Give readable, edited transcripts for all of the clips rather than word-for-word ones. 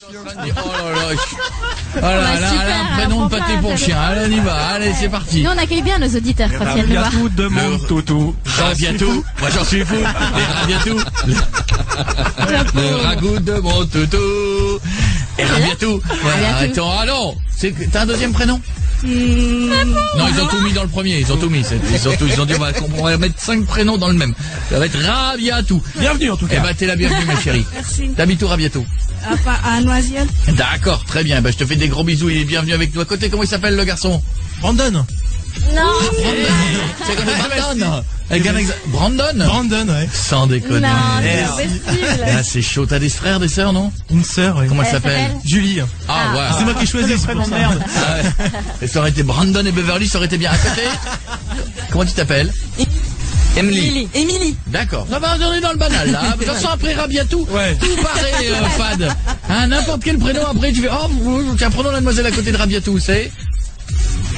Oh là là, voilà, là, un prénom de pâté pour chien. Allez, on y va. Allez, c'est parti. Nous, on accueille bien nos auditeurs quand ils viennent nous voir. Rabiatou demande toutou. Rabiatou, moi j'en suis fou. Les Rabiatou. Le ragoût de mon toutou. Et Rabiatou. Voilà, attends, ah non. T'as un deuxième prénom? Non, ils ont tout mis dans le premier, ils ont tout mis. Ils ont dit on va mettre 5 prénoms dans le même. Ça va être Rabiatou. Bienvenue en tout cas. Eh ben t'es la bienvenue ma chérie. Merci. T'habites où Rabiatou? À Noisiel. D'accord, très bien. Ben, je te fais des gros bisous, il est bienvenu avec nous à côté. Comment il s'appelle le garçon? Brandon. Non. C'est comme Brandon. Avec un Brandon? Brandon, ouais. Sans déconner. Non, c'est possible. Ah, c'est chaud. T'as des frères, des sœurs, non? Une sœur, ouais. Comment elle Elle s'appelle? s'appelle Julie. Ah, ouais. C'est moi qui ai choisi ce prénom de merde. Ah, ouais. Et ça aurait été Brandon et Beverly, ça aurait été bien à côté. Comment tu t'appelles? Emily. Émilie. D'accord. Ça va, on est dans le banal, là. De toute façon, après Rabiatou, Ouais. tout paraît fade. Hein, n'importe quel prénom, après, tu fais, oh, tiens, prenons la demoiselle à côté de Rabiatou, c'est?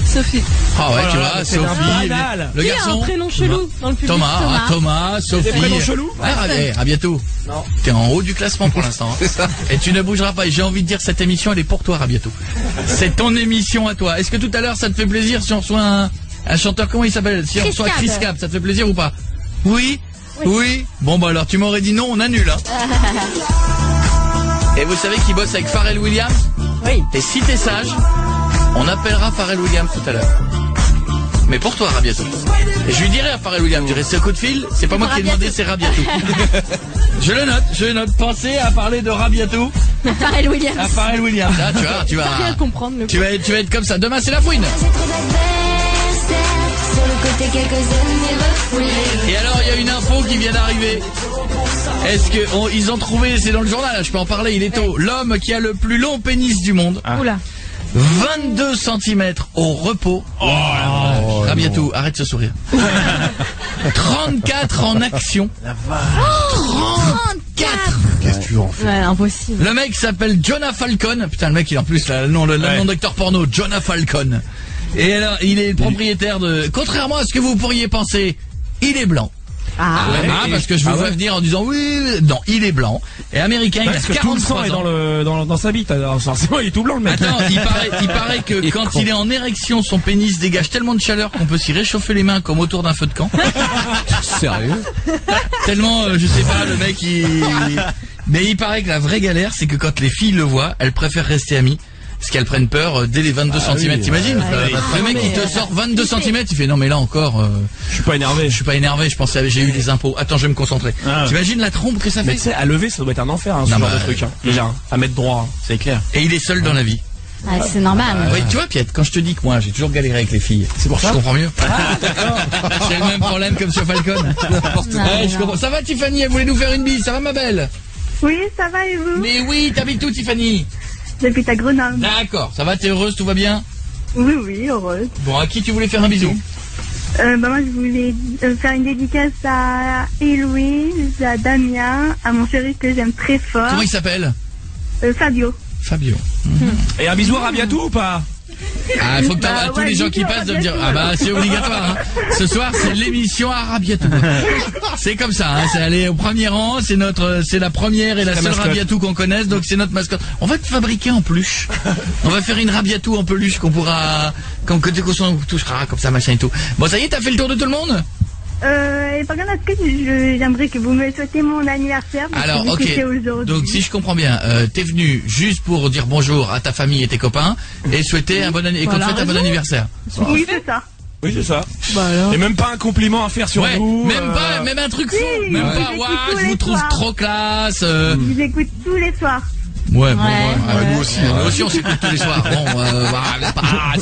Sophie. Ah ouais, Oh tu là vois, là, c'est un Sophie, banal. le Qui a un garçon. prénom chelou dans le public? Thomas, Sophie. Des prénoms chelous? Ouais, Rabiatou. Non. T'es en haut du classement pour l'instant. Hein. C'est ça. Et tu ne bougeras pas. Et j'ai envie de dire, cette émission, elle est pour toi, Rabiatou. C'est ton émission à toi. Est-ce que tout à l'heure, ça te fait plaisir si on reçoit un chanteur, comment il s'appelle? Si on reçoit Chris Cap, ça te fait plaisir ou pas? Oui. Oui. Bon, bah alors, tu m'aurais dit non, on annule, hein. Et vous savez qui bosse avec Pharrell Williams? Oui. Et si t'es sage, on appellera Pharrell Williams tout à l'heure. Mais pour toi, Rabiatou. Et je lui dirai à Pharrell Williams, je dirai, ce coup de fil, c'est pas moi qui ai demandé, c'est Rabiatou. Je le note. Pensez à parler de Rabiatou Pharrell Williams. à Pharrell Williams. Là, tu vas Rien comprendre le tu vas être comme ça. Demain, c'est la fouine. Et alors, il y a une info qui vient d'arriver. Est-ce que ils ont trouvé, c'est dans le journal, je peux en parler, il est tôt. L'homme qui a le plus long pénis du monde. Oula. 22 cm au repos. Rabiatou, arrête ce sourire. 34 en action. 34. Qu'est-ce que tu en fais? Ouais, impossible. Le mec s'appelle Jonah Falcon. Putain, le mec, il a en plus le nom d'acteur porno, Jonah Falcon. Et alors, il est le propriétaire de... Contrairement à ce que vous pourriez penser, il est blanc. Parce que je vous vois venir en disant oui, non, il est blanc. Et américain, il a Parce que tout le sang 43 est ans. dans sa bite. Alors, forcément, il est tout blanc, le mec. Attends, il paraît que quand il est en érection, son pénis dégage tellement de chaleur qu'on peut s'y réchauffer les mains comme autour d'un feu de camp. Sérieux? Tellement, je sais pas, le mec, Mais il paraît que la vraie galère, c'est que quand les filles le voient, elles préfèrent rester amies. Parce qu'elles prennent peur dès les 22 cm, oui, t'imagines? Le mec, il te sort 22 cm, il fait non mais là encore... Je suis pas énervé. Je suis pas énervé, je pensais j'ai eu des impôts. Attends, je vais me concentrer. Ah. T'imagines la trompe que ça Mais fait? tu sais, à lever, ça doit être un enfer, hein, ce Non, genre bah, de truc. Hein. Déjà, hein, à mettre droit, hein, c'est clair. Et il est seul dans la vie. Ah, c'est normal. Oui, tu vois, Piette, quand je te dis que moi, j'ai toujours galéré avec les filles. C'est pour ça? Je comprends mieux. C'est le même problème comme sur Falcon. Ouais, je comprends. Ça va, Tiffany? Elle voulait nous faire une bise. Ça va, ma belle? Oui, ça va et vous? Mais oui, t'habites où, Tiffany? J'habite à Grenoble. D'accord. Ça va, t'es heureuse, tout va bien? Oui, heureuse. Bon, à qui tu voulais faire un bisou? Moi, je voulais faire une dédicace à Héloïse, à Damien, à mon chéri que j'aime très fort, Comment il s'appelle? Fabio. Fabio. Et un bisou à Rabiatou ou pas? Ah, il faut que t'as tous ouais, les gens qui bisous, passent de me dire, Rabiatou. ah bah, c'est obligatoire, hein. Ce soir, c'est l'émission à Rabiatou. C'est comme ça, hein. C'est aller au premier rang, c'est la première et la la seule mascotte. Rabiatou qu'on connaisse, donc c'est notre mascotte. On va te fabriquer en peluche. On va faire une Rabiatou en peluche qu'on pourra, quand côté qu'on touchera, comme ça, machin et tout. Bon, ça y est, t'as fait le tour de tout le monde? Et par contre, est-ce que j'aimerais que vous me souhaitiez mon anniversaire? Parce Alors, que vu que ok. c'est aujourd'hui. Donc, si je comprends bien, t'es venu juste pour dire bonjour à ta famille et tes copains et souhaiter un bon anniversaire, et qu'on te fête un bon anniversaire. Oui, c'est ça. Oui, c'est ça. Bah alors. Et même pas un compliment à faire sur Ouais, nous. même un truc faux. Oui, Même ouais. pas, Je l'écoute waouh, tous je vous les trouve soirs. trop classe. Je vous écoute tous les soirs. Ouais, bon, Ouais. nous aussi. Nous aussi, on s'écoute tous les soirs. Bon,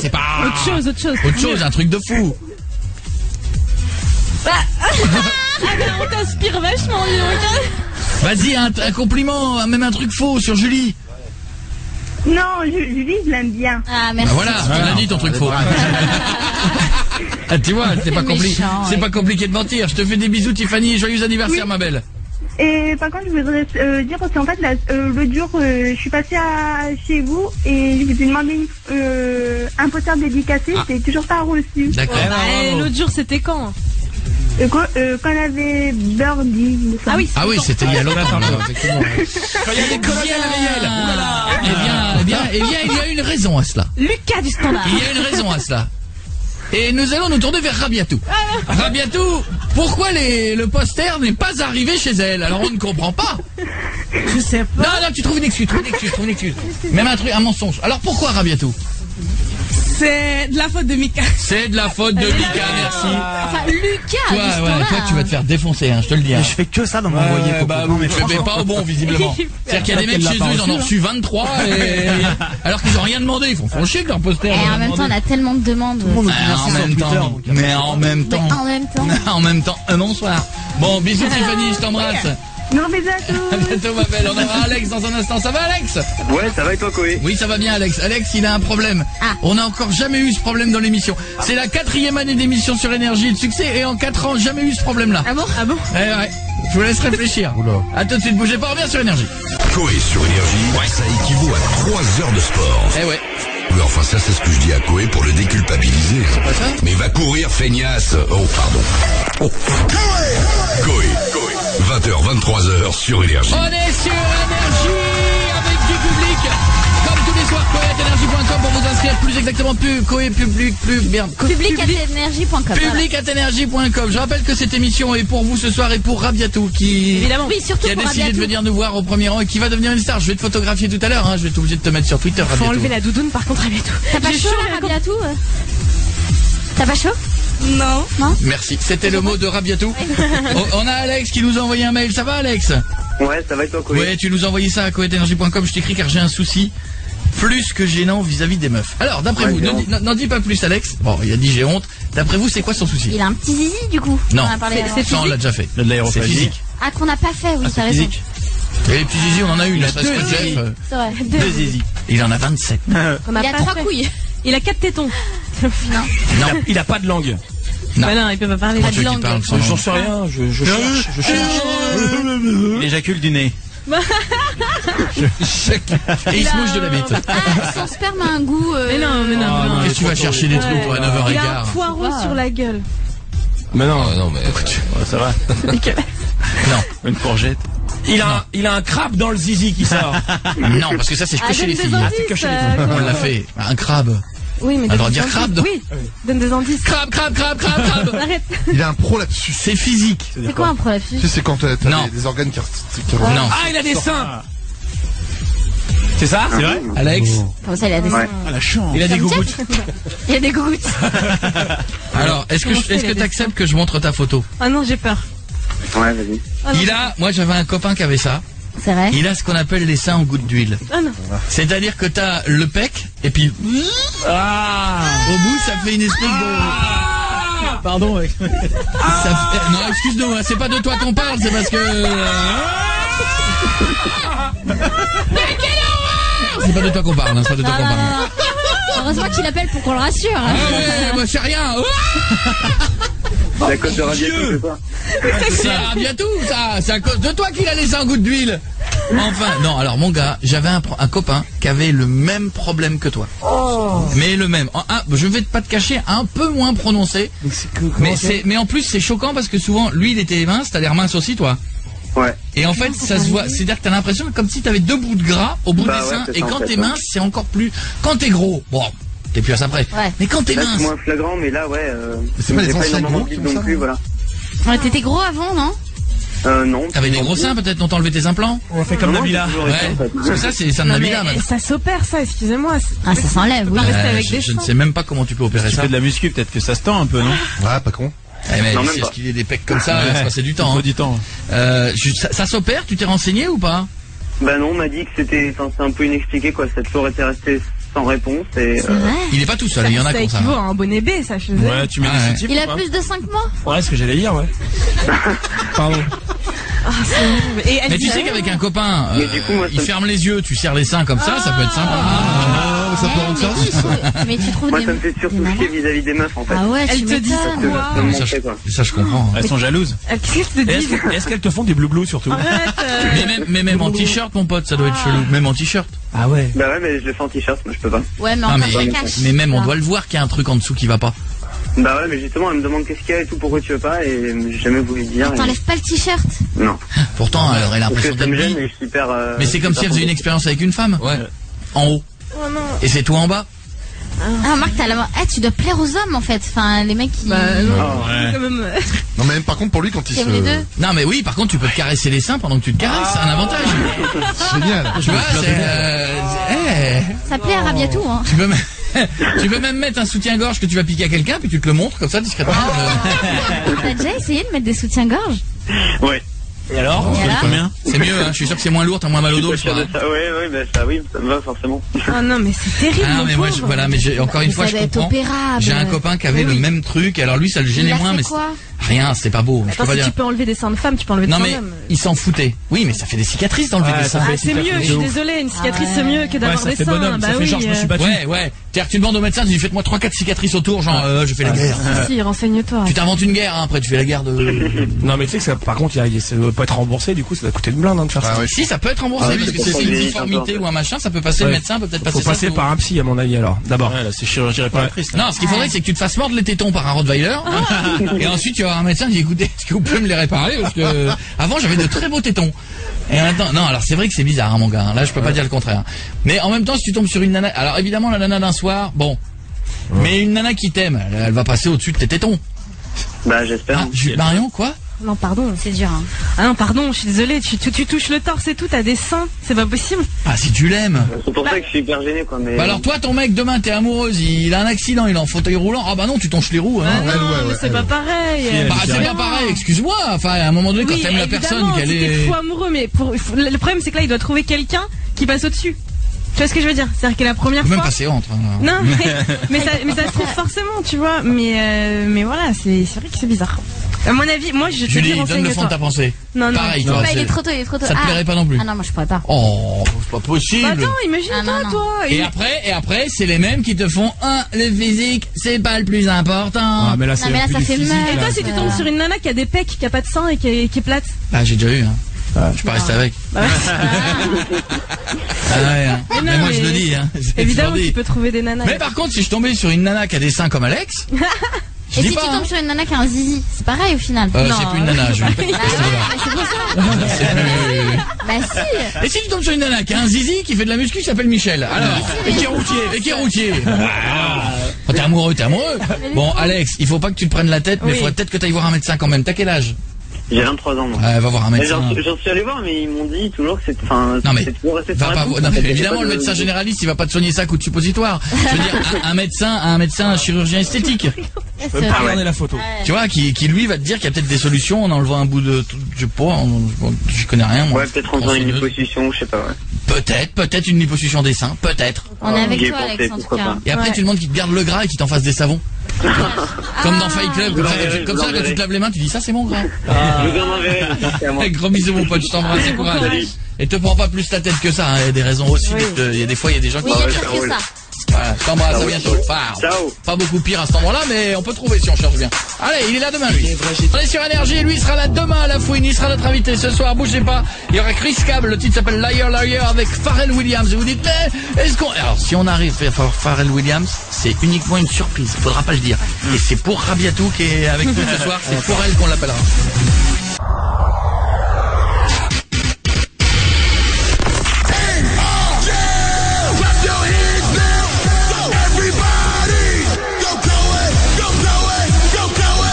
c'est pas... Autre chose. Autre chose, un truc de fou. On t'inspire vachement, dis donc. Vas-y, un compliment, même un truc faux sur Julie. Non, Julie, je l'aime bien. Ah, Bah merci. voilà, tu l'as dit ton truc faux. Ah, tu vois, c'est pas compliqué. méchant, C'est ouais. pas compliqué de mentir. Je te fais des bisous, Tiffany. Joyeux anniversaire, ma belle. Et par contre, je voudrais dire parce qu'en fait, l'autre jour, je suis passée chez vous et je vous ai demandé un poster dédicacé. Ah. Je l'ai toujours pas reçu. D'accord. Bah, l'autre jour, c'était quand? Quand on avait Birdie. Ah oui, Ah oui, c'était il y a longtemps. Quand il y a des colonnes à la réelle. Oulala. Eh bien, il y a une raison à cela. Lucas du Standard. Il y a une raison à cela. Et nous allons nous tourner vers Rabiatou. Rabiatou, pourquoi le poster n'est pas arrivé chez elle? Alors on ne comprend pas. Je sais pas. Non, tu trouves une excuse, Même un mensonge. Alors pourquoi Rabiatou? C'est de la faute de Mika. C'est de la faute de Mika, merci. Enfin, Lucas du Toi, Standard. toi, tu vas te faire défoncer, hein, je te le dis. Hein. Mais je fais que ça dans mon envoyé. Mais pas au bon, visiblement. C'est-à-dire qu'il y a des mecs chez eux, ils en ont reçu 23, alors qu'ils ont rien demandé. Ils font chier que leur poster. Et en même temps, on a tellement de demandes. En même temps. En même temps, bonsoir. Bon, bisous Tiffany, je t'embrasse. Non, mais à tous. À bientôt, ma belle. On aura Alex dans un instant. Ça va, Alex? Ouais, ça va et toi, Koé? Oui, ça va bien, Alex. Alex, il a un problème. On n'a encore jamais eu ce problème dans l'émission. C'est la 4e année d'émission sur Énergie et de succès, et en 4 ans, jamais eu ce problème-là. Ah bon? Ouais. Je vous laisse réfléchir. A tout de suite, bougez pas, on revient sur Énergie. Koé sur Énergie, ça équivaut à 3 heures de sport. Eh ouais. Oui, enfin ça c'est ce que je dis à Koé pour le déculpabiliser. C'est pas ça? Mais va courir, feignasse. Oh, pardon. Koé. 20h, 23h sur Énergie. On est sur Énergie avec du public. Comme tous les soirs, koé@energie.com pour vous inscrire plus exactement Koé public Public@energie.com. Public@energie.com. Je rappelle que cette émission est pour vous ce soir et pour Rabiatou qui Oui, surtout a pour décidé de Rabiatou. venir nous voir au premier rang et qui va devenir une star. Je vais te photographier tout à l'heure, hein. Je vais être obligé de te mettre sur Twitter, Faut Rabiatou. enlever la doudoune par contre, Rabiatou. T'as pas J'ai chaud là, Rabiatou? T'as pas chaud? Non. Merci. C'était le mot de Rabiatou. On a Alex qui nous a envoyé un mail. Ça va, Alex? Ouais, ça va et toi, Koé? Ouais, tu nous as envoyé ça à koé@energie.com. Je t'écris car j'ai un souci plus que gênant vis-à-vis des meufs. Alors, d'après vous, n'en dis pas plus, Alex. Bon, il a dit j'ai honte. D'après vous, c'est quoi son souci? Il a un petit zizi du coup. Non. On en a parlé avant. Ça, on l'a déjà fait. De l'aérophagie. C'est physique. Ah, qu'on n'a pas fait, oui, C'est t'as raison. physique. Et les petits zizi, on en a une. Parce que Jeff, C'est vrai. 2 zizi. il en a 27. On a Il a pas 3 fait. couilles. Il a 4 tétons. Non. Il a pas de langue. Non. Bah non, il peut pas parler. Pas Tu de veux qu'il langue. parle sans J'en langue. sais rien, je cherche. Il éjacule du nez. Et il se mouche de la bite. Ah, son sperme a un goût. Mais non. Qu'est-ce que tu vas chercher des trucs pour à Il a un 9h15? poireau sur la gueule. Mais non, Non, mais. ça va. Non. Une courgette. Il a un crabe dans le zizi qui sort. Non, parce que ça, c'est que chez les filles. c'est que chez les filles. On l'a fait. Un crabe. Oui, mais On a le droit donne de dire des crabe, indices. Oui, donne des indices. Crabe. Arrête. Il a un pro là-dessus. C'est physique. C'est quoi un problème? Tu sais, c'est quand t'as Non. des organes qui Non. Ah, il a des seins. C'est ça? C'est vrai? Alex, Comme ça, il a des seins. Ah la chance. il a des gougouttes. Il a des gouttes. Alors, est-ce Comment ça, il que a des t'acceptes que je montre ta photo? Ah non, j'ai peur. Ouais, vas-y. Moi j'avais un copain qui avait ça. C'est vrai. Il a ce qu'on appelle les seins en gouttes d'huile. Ah non. C'est-à-dire que t'as le pec, et puis, au bout, ça fait une espèce de... Pardon. Non, excuse-nous, hein, c'est pas de toi qu'on parle, c'est parce que... C'est pas de toi qu'on parle, hein, c'est pas de toi qu'on parle. Heureusement qu'il appelle pour qu'on le rassure. Ah ouais, moi c'est rien. C'est à cause de Rabiatou, c'est ça? C'est Rabiatou, ça. C'est à cause de toi qu'il a laissé un goût d'huile. Enfin, non, alors mon gars, j'avais un copain qui avait le même problème que toi. Mais le même. Je vais pas te cacher, un peu moins prononcé. Mais en plus, c'est choquant parce que souvent, lui, il était mince, t'as l'air mince aussi, toi. Ouais. Et en fait, ça se voit. C'est-à-dire que t'as l'impression comme si t'avais 2 bouts de gras au bout Bah des ouais, seins. c'est Et ça, en quand fait, t'es ouais. mince, c'est encore plus. Quand t'es gros, bon, t'es plus à ça près. Ouais. Mais quand t'es Là, mince. c'est moins flagrant, mais là, ouais. c'est pas les j'ai anciens énormément gros de qui bide ont non ça, plus, non voilà. Ouais, t'étais gros avant, non? Non. T'avais des gros seins peut-être, on t'a enlevé tes implants. On fait comme Nabila. Ouais. Parce que ça, c'est les seins de Non, Nabila, mais maintenant. ça s'opère, ça, excusez-moi. Ah, ça s'enlève, oui. rester avec des Je ne seins. sais même pas comment tu peux opérer Tu ça. fais de la muscu, peut-être que ça se tend un peu, non? Ouais, pas con. Eh, mais Non, même c'est pas. ce qu'il y ait des pecs comme ça, Ouais. ça passer du Il temps. faut Hein. du temps. Ça s'opère, tu t'es renseigné ou pas? Bah non, on m'a dit que c'était, enfin, c'est un peu inexpliqué, quoi. Ça a toujours été resté sans réponse et, C'est vrai. Il est pas tout seul, il y en a Ça comme ça. équivaut à un bonnet B, ça, je sais. Ouais, tu mets Ah, ouais. des soutifs Il ou a pas? plus de 5 mois. Ouais, ce que j'allais dire, ouais. Pardon. Ah, c'est horrible. Et elle Mais tu dit sais rien. qu'avec un copain, Mais du coup, moi, il ça me- ferme les yeux, tu serres les seins comme ça peut être sympa. Ah, ça peut rendre service. Mais tu trouves moi, des... ça me fait surtout des chier nanas. vis-à-vis des meufs, en fait. Ah ouais, Elle tu te dit m'étonnes. Parce que quoi ça me Ça, manquait, quoi. Ça, je comprends. Elles sont jalouses. Qu'est-ce qu'elle te Et dit? Est-ce qu'elles te font des blou surtout? Arrête. Mais même en t-shirt, mon pote, ça doit être chelou. Même en t-shirt. Ah ouais. Bah ouais, mais je le fais en t-shirt, moi, je peux pas. Ouais, mais Non, encore mais, ça cache. mais même on Ça. doit le voir qu'il y a un truc en dessous qui va pas. Bah ouais, mais justement, elle me demande qu'est-ce qu'il y a et tout, pourquoi tu veux pas, et j'ai jamais voulu dire. et- T'enlèves pas le t-shirt. Non. Pourtant, elle aurait Parce l'impression que ça d'être me gêne bi. et je suis hyper. Mais c'est comme si elle faisait une expérience avec une femme. Ouais. En haut. Oh non. Et c'est tout en bas. Ah, Marc, tu dois plaire aux hommes en fait. Enfin, les mecs qui. Bah non, ouais. quand même. Non, mais même par contre, pour lui, quand il Qui aiment les deux. Non mais oui, par contre tu peux te caresser les seins pendant que tu te caresses, c'est un avantage. Génial. Tu vois, Ça plaît à Rabiatou, hein. Tu peux même mettre un soutien-gorge que tu vas piquer à quelqu'un, puis tu te le montres comme ça discrètement. T'as déjà essayé de mettre des soutiens-gorge? Ouais. Et alors Et alors combien? C'est mieux, hein, je suis sûr que c'est moins lourd, t'as moins mal au dos le soir. Ouais, bah ça, oui, ça me va forcément. Oh non, mais c'est terrible. Ah non, mon mais moi, pauvre. voilà, mais encore une Mais fois, ça je doit être comprends. opérable. J'ai un copain qui avait Mais le oui. même truc, alors lui, ça le Il gênait a moins, fait mais quoi? rien, c'était pas beau. Je peux Attends, pas si dire. tu peux enlever des seins de femme, tu peux enlever des Non seins mais d'homme. il s'en foutait. Oui, mais ça fait des cicatrices d'enlever Ouais, des ça seins. fait- Ah, c'est mieux, je suis désolée, une cicatrice c'est mieux que d'avoir ça des fait seins. bonhomme, Bah ça fait oui. genre je me suis battu. Ouais. C'est-à-dire que tu demandes au médecin, tu lui fais moi 3-4 cicatrices autour, genre je fais la guerre. Si, renseigne-toi. Tu t'inventes une guerre, hein, après tu fais la guerre de. Non, mais tu sais que ça, par contre, ça doit pas être remboursé, du coup, ça doit coûter une blinde hein, de faire ça. Ah ouais. Si ça peut être remboursé, Ah oui, parce que c'est c'est pour une ça que difformité j'ai ou un machin, ça peut passer, Ouais. le médecin peut peut-être passer Faut ça. passer sous- par un psy, à mon avis, alors. D'abord. Ouais, là, c'est chirurgie réparatrice. là. Non, ce qu'il faudrait, c'est que tu te fasses mordre les tétons par un Rottweiler, et ensuite tu vas avoir un médecin qui dit écoutez, est-ce que vous pouvez me les réparer parce que avant j'avais de très beaux tétons. Et maintenant, non, alors c'est vrai que c'est bizarre, hein, mon gars. Là, je peux pas dire le contraire. Mais en même temps, si tu tombes sur une nana, alors évidemment la nana d'un soir, bon, mais une nana qui t'aime, elle va passer au-dessus de tes tétons. Bah j'espère. Ah, Marion, quoi? Non, pardon. C'est dur, hein. Ah non, pardon, je suis désolée, tu touches le torse et tout, t'as des seins, c'est pas possible. Ah, si tu l'aimes. C'est pour ça que je suis hyper gêné quoi. Mais Bah alors toi, ton mec, demain, t'es amoureuse, il a un accident, il est en fauteuil roulant. Ah bah non, tu tonches les roues, hein. Ah non, mais c'est pas pareil. Bah c'est pas pareil, excuse-moi. Enfin, à un moment donné, quand Oui, t'aimes la personne, évidemment, qu'elle si t'es est. fou amoureux, mais le problème c'est que là, il doit trouver quelqu'un qui passe au-dessus. Tu vois ce que je veux dire? C'est-à-dire que la première Faut même fois. passer entre. Non, mais ça se trouve forcément, tu vois. Mais voilà, c'est vrai que c'est bizarre. À mon avis, moi, je te dis, Julie, donne le fond de ta renseigne-toi. pensée. Non, non. Pareil, Bah, toi. il est c'est- trop tôt, il est trop tôt. Ça te plairait pas non plus. Ah non, moi je pourrais pas. Oh, c'est pas possible. Bah attends, imagine-toi, Ah, non, non. toi. Et après, c'est les mêmes qui te font le physique, c'est pas le plus important. Ah, mais là, c'est mais là, plus ça du fait physique, mal. Et là. toi, si tu tombes sur une nana qui a des pecs, qui a pas de sein et qui est plate. Bah, j'ai déjà eu, hein. Je peux rester avec. Bah ouais. Ah ouais, hein. Mais non, Mais moi, mais- je le dis, hein. Je Évidemment, le dis. tu peux trouver des nanas. Mais par contre, si je tombais sur une nana qui a des seins comme Alex, je Et dis si pas, tu hein. tombes sur une nana qui a un zizi, c'est pareil au final. C'est plus une nana, je vais pas te Bah passer ouais, là. mais c'est pour ça. C'est plus- Bah si. Et si tu tombes sur une nana qui a un zizi qui fait de la muscu qui s'appelle Michel, alors Mais et qui est routier, et qui est routier. Ah, t'es amoureux, t'es amoureux. Bon, Alex, il faut pas que tu te prennes la tête, mais il Oui. faudrait peut-être que t'ailles voir un médecin quand même. T'as quel âge? J'ai 23 ans moi. Va voir un Mais médecin. J'en suis allé voir, mais ils m'ont dit toujours que c'était. Enfin, Non mais, c'est toujours resté va sur la pas bouche, non, en mais fait. évidemment Il y a le pas de- médecin généraliste il va pas te soigner ça à coup de suppositoire. Je veux dire un médecin chirurgien esthétique, Je peux pas regarder la photo. tu vois, qui lui va te dire qu'il y a peut-être des solutions en enlevant un bout de, je sais pas, je connais rien moi. Ouais, peut-être en faisant une liposuction, je sais pas, ouais. Peut-être une liposuction des seins, peut-être. On est avec J'y ai toi, pensé, Alex, en tout pourquoi cas. pas. Et après Ouais. tu demandes qu'il te garde le gras et qu'il t'en fasse des savons. Comme dans Fight Club, comme ça, l'enverrai, comme ça, je quand tu te laves les mains, tu dis ça c'est mon gras. Je vous en enverrai, merci à moi. Gros bisous mon pote, je t'embrasse et courage. Salut. Et te prends pas plus la tête que ça, hein, il y a des raisons aussi. Oui. Il y a des fois il y a des gens qui Oui, il y a ouais, pire ça que roule. ça. Voilà, je t'embrasse, à roule. bientôt. Ciao. Pas beaucoup pire à cet endroit-là, mais on peut trouver si on cherche bien. Allez, il est là demain, lui. On est sur Énergie et lui sera là demain à la fouine. Il sera notre invité ce soir, bougez pas. Il y aura Chris Cable, le titre s'appelle Liar Liar avec Pharrell Williams. Et vous dites, mais est-ce qu'on... Alors, si on arrive à faire Pharrell Williams, c'est uniquement une surprise. Faudra pas le dire. Et c'est pour Rabiatou qui est avec nous ce soir. C'est pour elle qu'on l'appellera.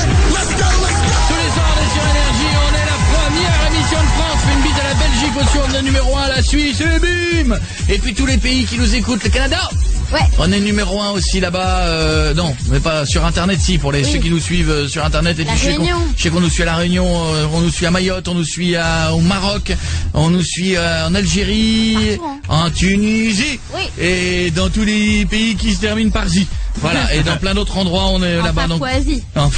Tous les soirs, on est sur Énergie, on est la première émission de France. Fait une bise à la Belgique, au sur le numéro 1, la Suisse, et bim. Et puis tous les pays qui nous écoutent, le Canada. Ouais. On est numéro 1 aussi là-bas, non, mais pas sur Internet, si, pour les ceux qui nous suivent sur Internet. Et La puis Réunion. je sais qu'on nous suit à La Réunion, on nous suit à Mayotte, on nous suit au Maroc, on nous suit en Algérie, Partout, hein. en Tunisie, Oui. et dans tous les pays qui se terminent par Zi. Voilà, et dans plein d'autres endroits, on est En là-bas. Donc... Papouasie. Non.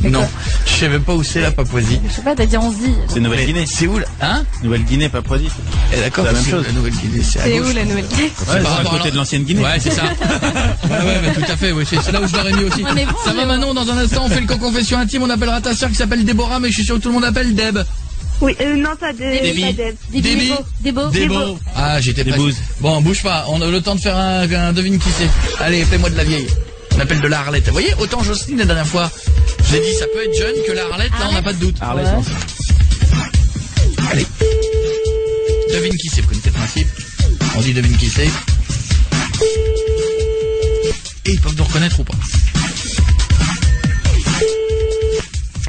Non, je sais même pas où c'est la Papouasie. Je sais pas, t'as dit on se dit. C'est Nouvelle-Guinée. C'est où là? Hein? Nouvelle-Guinée, Papouasie. Eh, d'accord, C'est la même c'est chose. La Nouvelle-Guinée, c'est à C'est gauche. où la Nouvelle-Guinée? C'est Ouais, par c'est à rapport côté de l'ancienne Guinée. Ouais, c'est ça. ouais, mais tout à fait, oui, c'est là où je l'aurais mis aussi. On est bon, Ça va Manon, dans un instant, on fait le confession intime, on appellera ta sœur qui s'appelle Déborah, mais je suis sûr que tout le monde appelle Deb. Oui, non, pas de. Déby. Pas de. Déby. Débo. Débo. Ah, j'étais pas. Débouze. Bon, bouge pas, on a le temps de faire un devine qui c'est. Allez, fais-moi de la vieille. On appelle de la Arlette. Vous voyez, autant Jocelyne la dernière fois, j'ai dit ça peut être jeune que la Arlette, là on n'a pas de doute. Arlette, Allez. Devine qui c'est, vous connaissez le principe. On dit devine qui c'est. Et ils peuvent nous reconnaître ou pas.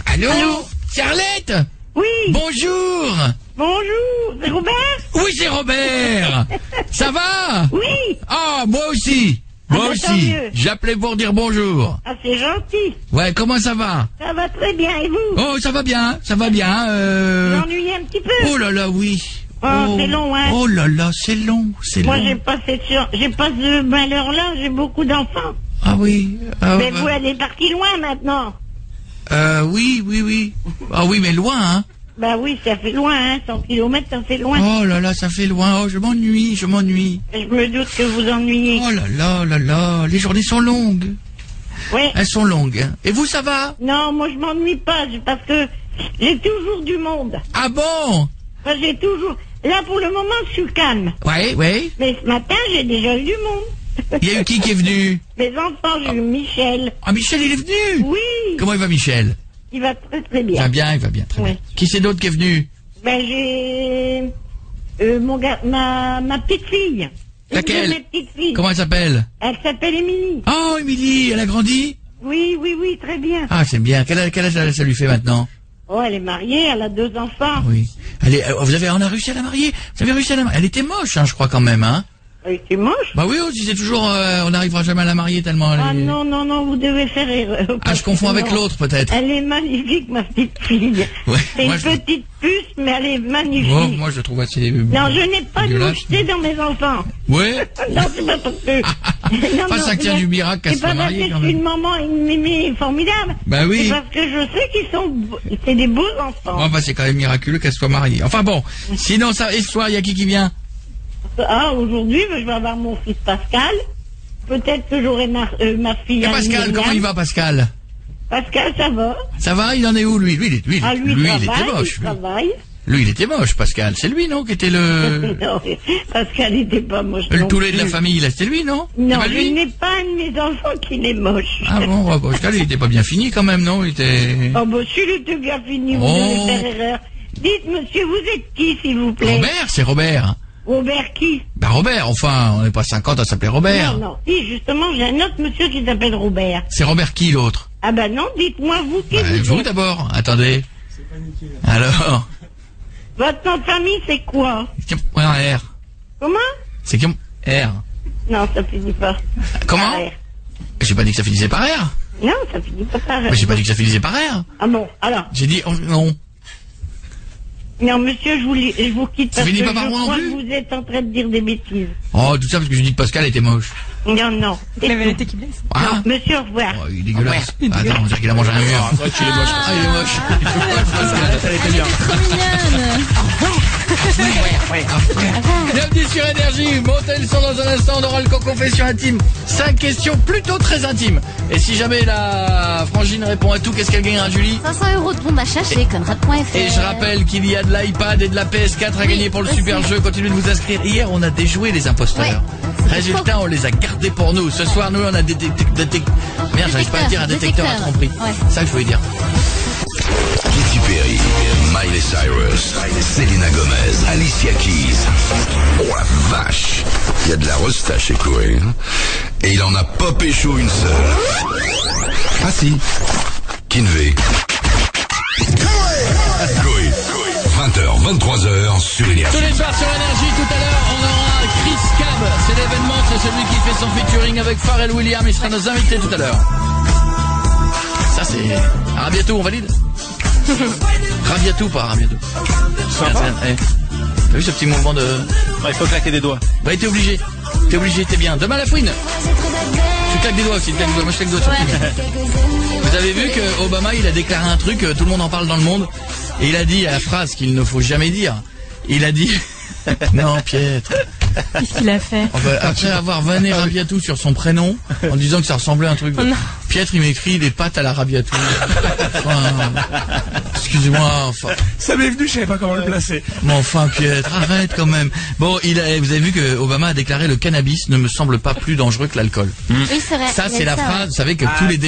Allô, c'est Arlette? Oui. Bonjour. Bonjour, c'est Robert? Oui, c'est Robert. Ça va? Oui. Ah, moi aussi. Moi bah, tant aussi. mieux. J'appelais pour dire bonjour. Ah, c'est gentil. Ouais, comment ça va? Ça va très bien, et vous? Oh, ça va bien, ça va bien. Vous ennuyez un petit peu? Oh là là, oui. Oh, c'est long, hein? Oh là là, c'est long, c'est Moi, long. j'ai pas ce malheur-là, j'ai beaucoup d'enfants. Ah oui. Ah, Mais vous, elle est partie loin maintenant. Oui. Ah oui, mais loin, hein. Bah oui, ça fait loin, hein. 100 km, ça fait loin. Oh là là, ça fait loin. Oh, je m'ennuie. Je me doute que vous ennuyez. Oh là là, les journées sont longues. Oui. Elles sont longues. Hein. Et vous, ça va? Non, moi, je m'ennuie pas, parce que j'ai toujours du monde. Ah bon? Enfin, j'ai toujours... Là, pour le moment, je suis calme. Ouais. Mais ce matin, j'ai déjà eu du monde. Il y a eu qui est venu? Mes enfants, j'ai eu Michel. Ah, Michel, il est venu? Oui. Comment il va, Michel? Il va très très bien. Il va bien, très bien. Qui c'est d'autre qui est venu? Ben, j'ai... ma petite fille. Laquelle? Une de mes petites filles. Comment elle s'appelle? Elle s'appelle Émilie. Oh, Émilie, elle a grandi? Oui, très bien. Ah, c'est bien. Quel âge ça lui fait maintenant? Oh, elle est mariée, elle a 2 enfants. Oui. On a réussi à la marier? Vous avez réussi à la marier? Elle était moche, hein, je crois, quand même, hein? Elle était moche? Bah oui, si c'est toujours, on n'arrivera jamais à la marier tellement elle est... Ah non, vous devez faire erreur. Ah, je confonds avec l'autre, peut-être. Elle est magnifique, ma petite fille. Ouais, c'est une petite puce, mais elle est magnifique. Oh, moi, je le trouve assez... Non, je n'ai pas de mocheté dans mes enfants. Ouais. Non, c'est pas parce que... Pas ça tient du miracle qu'elle soit mariée, quand même. C'est pas parce que je suis une maman et une mémé formidable. Bah oui. C'est parce que je sais qu'ils sont... C'est des beaux enfants. Enfin, c'est quand même miraculeux qu'elle soit mariée. Enfin bon, sinon, ça... Et ce soir, il y a qui vient? Ah, aujourd'hui, je vais avoir mon fils Pascal. Peut-être que j'aurai ma fille. Et Pascal, comment il va, Pascal? Pascal, ça va. Ça va, il en est où, lui? Lui, il était moche. Il travaille. Lui, il était moche, Pascal. C'est lui, non, qui était le... Non, Pascal n'était pas moche. Le toulet de la famille, là, c'était lui, non? Non, je n'ai pas un de mes enfants qui est moche. Ah bon, Pascal, il était pas bien fini quand même, non? Il était... Oh, bah, s'il était bien fini, vous devez faire erreur. Dites, monsieur, vous êtes qui, s'il vous plaît? Robert, c'est Robert. Robert qui? Bah Robert, enfin, on n'est pas 50 à s'appeler Robert. Non, si, justement, j'ai un autre monsieur qui s'appelle Robert. C'est Robert qui, l'autre? Ah bah non, dites-moi vous qui vous d'abord, attendez. Alors? Votre nom de famille, c'est quoi? R. Comment? C'est qui? R. Non, ça finit pas. Comment? Par R. J'ai pas dit que ça finissait par R. Non, ça finit pas par R. Mais j'ai pas dit que ça finissait par R. Ah bon, alors? J'ai dit, non. Non, monsieur, je vous quitte parce que je crois que vous êtes en train de dire des bêtises. Oh, tout ça parce que je dis que Pascal était moche. Non. La vérité qui blesse. Ah. Non, monsieur, au revoir. Oh, il est dégueulasse. Attends, on dirait qu'il a mangé un mur. C'est vrai qu'il est moche. Ah, il est moche. Pascal, elle était bien. Trop mignonne. Bienvenue sur Énergie. Montez le son dans un instant. On aura le confession intime. 5 questions plutôt très intimes. Et si jamais la frangine répond à tout, qu'est-ce qu'elle gagnera, Julie? 500 € de bon d'achat chez Conrad.fr. Et je rappelle qu'il y a de l'iPad et de la PS4 à gagner pour le super jeu. Continuez de vous inscrire. Hier, on a déjoué les imposteurs. Ouais. Résultat, on les a gardés pour nous. Ce soir, nous, on a des merde, j'arrive pas à dire un détecteur à tromperie. Ouais. C'est ça que je voulais dire. Katy Perry, Miley Cyrus, Selena Gomez, Alicia Keys. Oh la vache, il y a de la resta chez Coé. Et il en a pas pécho une seule. Ah si, Kinvey. Coé, 20h, 23h sur Énergie. Tous les soirs sur Énergie, tout à l'heure, on aura Chris Cab. C'est l'événement, c'est celui qui fait son featuring avec Pharrell Williams. Il sera nos invités tout à l'heure. Ça, c'est Rabiatou, on valide? Rabiatou, pas Rabiatou. T'as vu ce petit mouvement de... Ouais, il faut claquer des doigts. Bah, t'es obligé, t'es bien. Demain la fouine. Tu claques des doigts aussi, moi je claque des doigts sur le Vous avez vu que Obama, il a déclaré un truc, tout le monde en parle dans le monde, et il a dit la phrase qu'il ne faut jamais dire. Il a dit... Non, Pietre. Qu'est-ce qu'il a fait? Après avoir vanné Rabiatou sur son prénom, en disant que ça ressemblait à un truc... Oh non. Pietre, il m'écrit des pâtes à la Rabiatou. Enfin, excusez-moi, enfin. Ça m'est venu, je savais pas comment le placer. Mais enfin, Pietre, arrête quand même. Bon, vous avez vu que Obama a déclaré le cannabis ne me semble pas plus dangereux que l'alcool. Oui, c'est vrai. Ça, c'est la phrase. Vous savez que tous les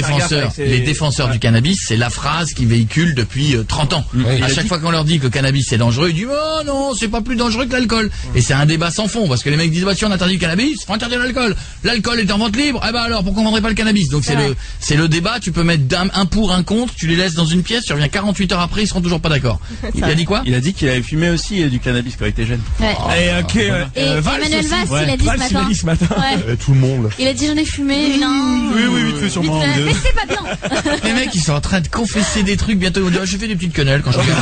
les défenseurs du cannabis, c'est la phrase qu'ils véhiculent depuis 30 ans. À chaque fois qu'on leur dit que le cannabis c'est dangereux, ils disent oh non, c'est pas plus dangereux que l'alcool. Et c'est un débat sans fond parce que les mecs disent bah si on interdit le cannabis, faut interdire l'alcool. L'alcool est en vente libre. Eh ben alors pourquoi on vendrait pas le cannabis? Donc c'est le débat. Tu peux mettre un pour, un contre. Tu les laisses dans une pièce. Tu reviens 48 heures après, ils seront toujours pas d'accord. Il a dit quoi? Il a dit qu'il avait fumé aussi du cannabis quand il était jeune. Ouais. Et Emmanuel Valls, il a dit ce matin. Ouais. Tout le monde. Il a dit j'en ai fumé une. Oui, vite fait sûrement. Mais c'est pas bien. Les mecs ils sont en train de confesser des trucs bientôt. On dit j'ai fait des petites quenelles quand je regarde.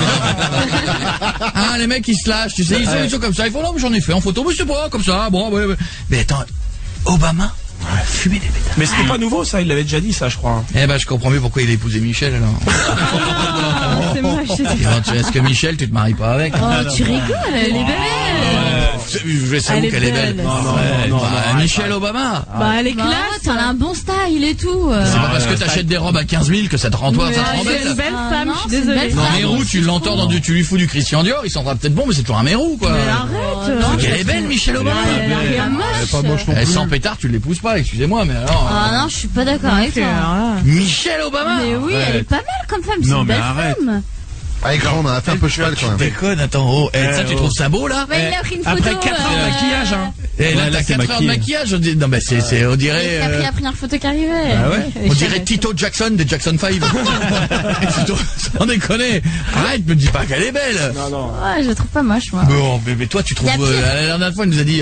Ah les mecs ils se lâchent, tu sais, ils sont comme ça. Ils font non mais j'en ai fait en photo, mais c'est pas comme ça. Bon, ouais. Mais attends, Obama fumer des pétards. Mais c'était pas nouveau ça, il l'avait déjà dit ça je crois. Eh ben je comprends mieux pourquoi il a épousé Michel alors. C'est moche. Est-ce que Michel tu te maries pas avec? Oh tu rigoles, elle est belle. Je sais où qu'elle est belle. Michelle Obama. Bah elle est Bah, classe. t'as un bon style et tout. C'est pas parce que t'achètes des robes à 15 000 que ça te rend toi, ça te rend C'est une belle. belle femme, non, je suis c'est une désolée. belle Non, femme. Mérou, tu l'entends tu lui fous du Christian Dior, il s'en fera peut-être bon, mais c'est toujours un Mérou, quoi. Mais arrête. Elle est belle, Michelle Obama. Elle a rien moche. Pas moche non Elle plus. sans pétard, tu l'épouses pas, excusez-moi, mais alors. Ah non, je suis pas d'accord avec toi. Michelle Obama. Mais oui, elle est pas mal comme femme, c'est Non, une mais belle arrête. femme. Avec grand, on a fait un peu cheval quand même. Déconne, attends, ça tu trouves ça beau là? Ouais, il a pris une photo. Après 4 ans de maquillage hein. Et là là, t'as c'est 4 heures de maquillé. maquillage, on mais c'est on dirait. Il a pris la première photo qui arrivait. Ah ouais. On dirait Tito Jackson des Jackson 5. Sans déconner. Arrête, me dis pas qu'elle est belle. Ouais, je la trouve pas moche, moi. Bon, mais toi tu trouves. Y a pire. La dernière fois, il nous a dit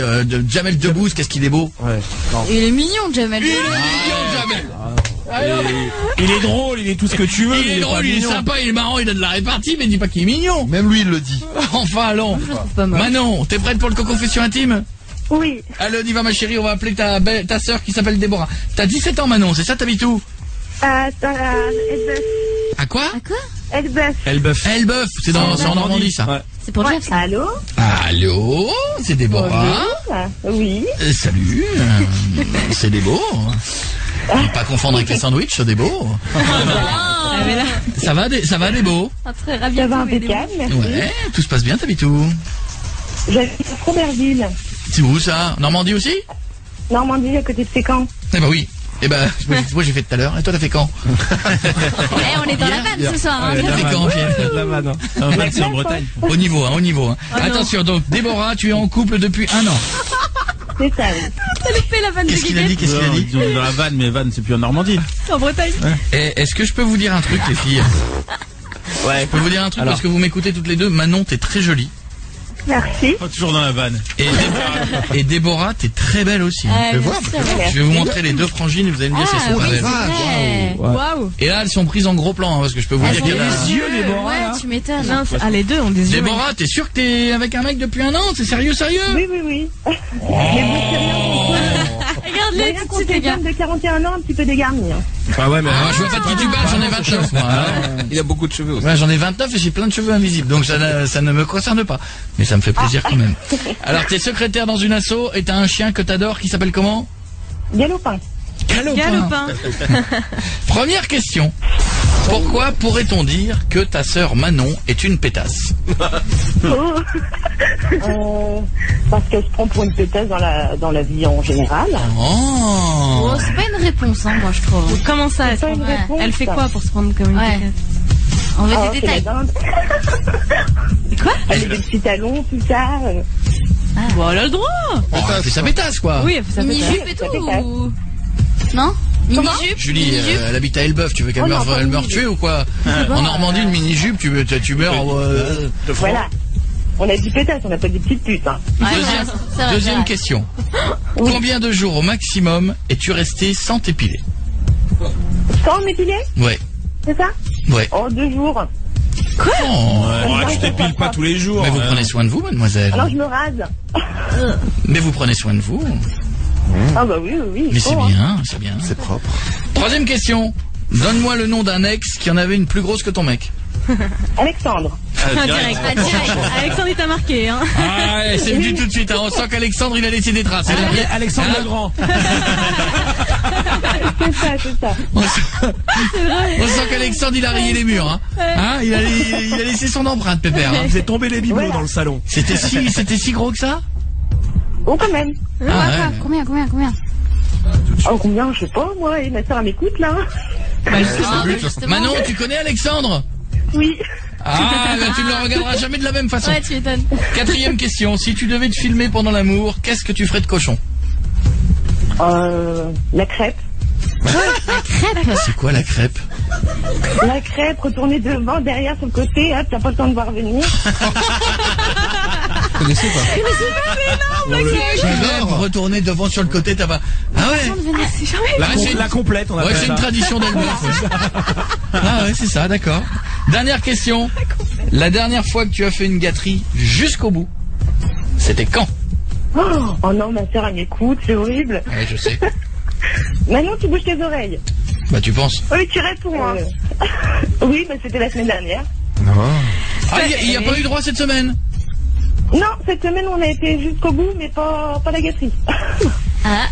Jamel Debbouze, qu'est-ce qu'il est beau. Ouais. Il est mignon, Jamel. Il est mignon, Jamel. Il est drôle, il est tout ce que tu veux. Il est pas drôle, il est mignon. sympa, il est marrant, il a de la répartie, mais dis pas qu'il est mignon. Même lui, il le dit. Enfin, allons. Je la trouve pas moche. Manon, t'es prête pour le confession intime? Oui. Allez, on y va ma chérie, on va appeler ta sœur qui s'appelle Déborah. T'as 17 ans Manon, c'est ça, t'habites où? Elbeuf. À quoi? À quoi? Elbeuf. Elbeuf. Elbeuf, c'est en Normandie ça. Ouais. C'est pour Jeff, ça. Allô? Allô, c'est Déborah. Oui. Salut, c'est Débo. Pas confondre avec les sandwichs, c'est Débo. Ça va Débo? Ça serait ravi Ça de va trouver des impeccable, merci. Ouais, tout se passe bien, t'habites où? J'habite à Froberville. C'est où ça? Normandie aussi? Normandie, à côté de Fécamp. Eh ben oui. Eh ben, moi j'ai fait tout à l'heure. Et toi t'as fait quand? on est dans la vanne ce soir. Hein. T'as fait quand, Pierre? La vanne. hein. En fait, c'est en Bretagne. Au niveau. Attention, donc, Déborah, tu es en couple depuis 1 an. C'est ça, oui. T'as loupé la vanne de Qu'est-ce qu'il a dit? Disons dans la vanne, mais vanne, c'est plus en Normandie. En Bretagne. Et est-ce que je peux vous dire un truc, les filles? Ouais. Je peux vous dire un truc Alors. parce que vous m'écoutez toutes les deux. Manon, t'es très jolie. Merci. Pas toujours dans la vanne. Et Déborah, t'es très belle aussi. Ouais, voir, c'est vrai. Je vais vous montrer les deux frangines et vous allez me dire si elles Ah sont pas oui, belles. c'est vrai. Waouh. Et là, elles sont prises en gros plan, hein, parce que je peux vous Elles dire ont qu'il y en a... des yeux, Déborah, Ouais, là. tu m'étonnes. Non, les deux ont des yeux. Déborah, t'es sûr que t'es avec un mec depuis 1 an? C'est sérieux? Oui. Mais vous, c'est Regarde les rien petites contre les les gars. femmes de 41 ans, un petit peu dégarnies. Hein. Ah ouais, mais Je vois pas de qui tu parles, j'en ai 29 moi. il a beaucoup de cheveux aussi. Ouais, j'en ai 29 et j'ai plein de cheveux invisibles, donc ça ne me concerne pas. Mais ça me fait plaisir quand même. Alors, t'es secrétaire dans une asso et t'as un chien que t'adores qui s'appelle comment? Galopin. Galopin. Première question. Pourquoi pourrait-on dire que ta sœur Manon est une pétasse? Parce qu'elle se prend pour une pétasse dans la vie en général. Oh. Oh, c'est pas une réponse, hein, moi je trouve. Comment ça C'est pas une réponse, Elle fait ça. quoi pour se prendre comme une Ouais. pétasse? On veut Ah, des c'est la détails. dinde. Quoi? Elle a des petits talons, tout ça. Bon, elle a le droit. Oh, elle fait sa pétasse quoi. Oui, elle fait sa pétasse. Mini-jupe et Ça tout fait ou... Non? Mini-jupe? Julie, Mini-jupe elle habite à Elbeuf, tu veux qu'elle Oh non, meure, pas elle meurt mini-jupe. tuée ou quoi? En Normandie, une mini-jupe, tu meurs... Voilà. On a dit pétasse, on n'a pas dit petite pute. Hein. Ouais, Deuxième, c'est vrai, deuxième c'est vrai. question. Combien de jours au maximum es-tu resté sans t'épiler? Sans m'épiler, Ouais. c'est ça? Ouais. En 2 jours. Oh. Tu t'épiles pas tous les jours. Mais vous prenez soin de vous, mademoiselle. Alors je me rase. Mais vous prenez soin de vous. Ah bah oui. Mais il c'est faut, hein. bien, c'est bien. C'est propre. Troisième question. Donne-moi le nom d'un ex qui en avait une plus grosse que ton mec. Alexandre. Direct. Ah, direct. Alexandre, il t'a marqué, hein. Ah ouais, c'est venu tout de suite. Hein. On sent qu'Alexandre, il a laissé des traces. Alexandre le Grand. C'est ça. On sent qu'Alexandre, il a rayé les murs, hein. Hein, il a laissé son empreinte, Pépère. Hein. Vous êtes tombé les bibelots dans le salon. C'était si gros que ça? Oh, quand même. Ah, ouais. Combien Oh, combien, je sais pas, moi, et ma soeur, elle m'écoute, là. justement. Manon, tu connais Alexandre? Oui. Ah, bah, tu ne le regarderas jamais de la même façon. Ouais, tu m'étonnes. 4e question. Si tu devais te filmer pendant l'amour, qu'est-ce que tu ferais de cochon? La crêpe. Crêpe. C'est quoi la crêpe? La crêpe, retourner devant, derrière, sur le côté, hop, t'as pas le temps de voir venir. Vous connaissez pas? J'adore retourner devant sur le côté, t'as pas... Ah ouais. La complète, on Ouais, appelle c'est ça. une tradition d'Elbeuf. Ah ouais, c'est ça, d'accord. Dernière question. La dernière fois que tu as fait une gâterie jusqu'au bout, c'était quand? Oh non, ma soeur, elle m'écoute, c'est horrible. Ouais, je sais. Maintenant, tu bouges tes oreilles. Bah, tu penses? Oui, tu réponds, hein. Oui, bah, c'était la semaine dernière. Ah, il n'y a pas eu droit cette semaine? Non, cette semaine, on a été jusqu'au bout, mais pas la gâterie. Ah.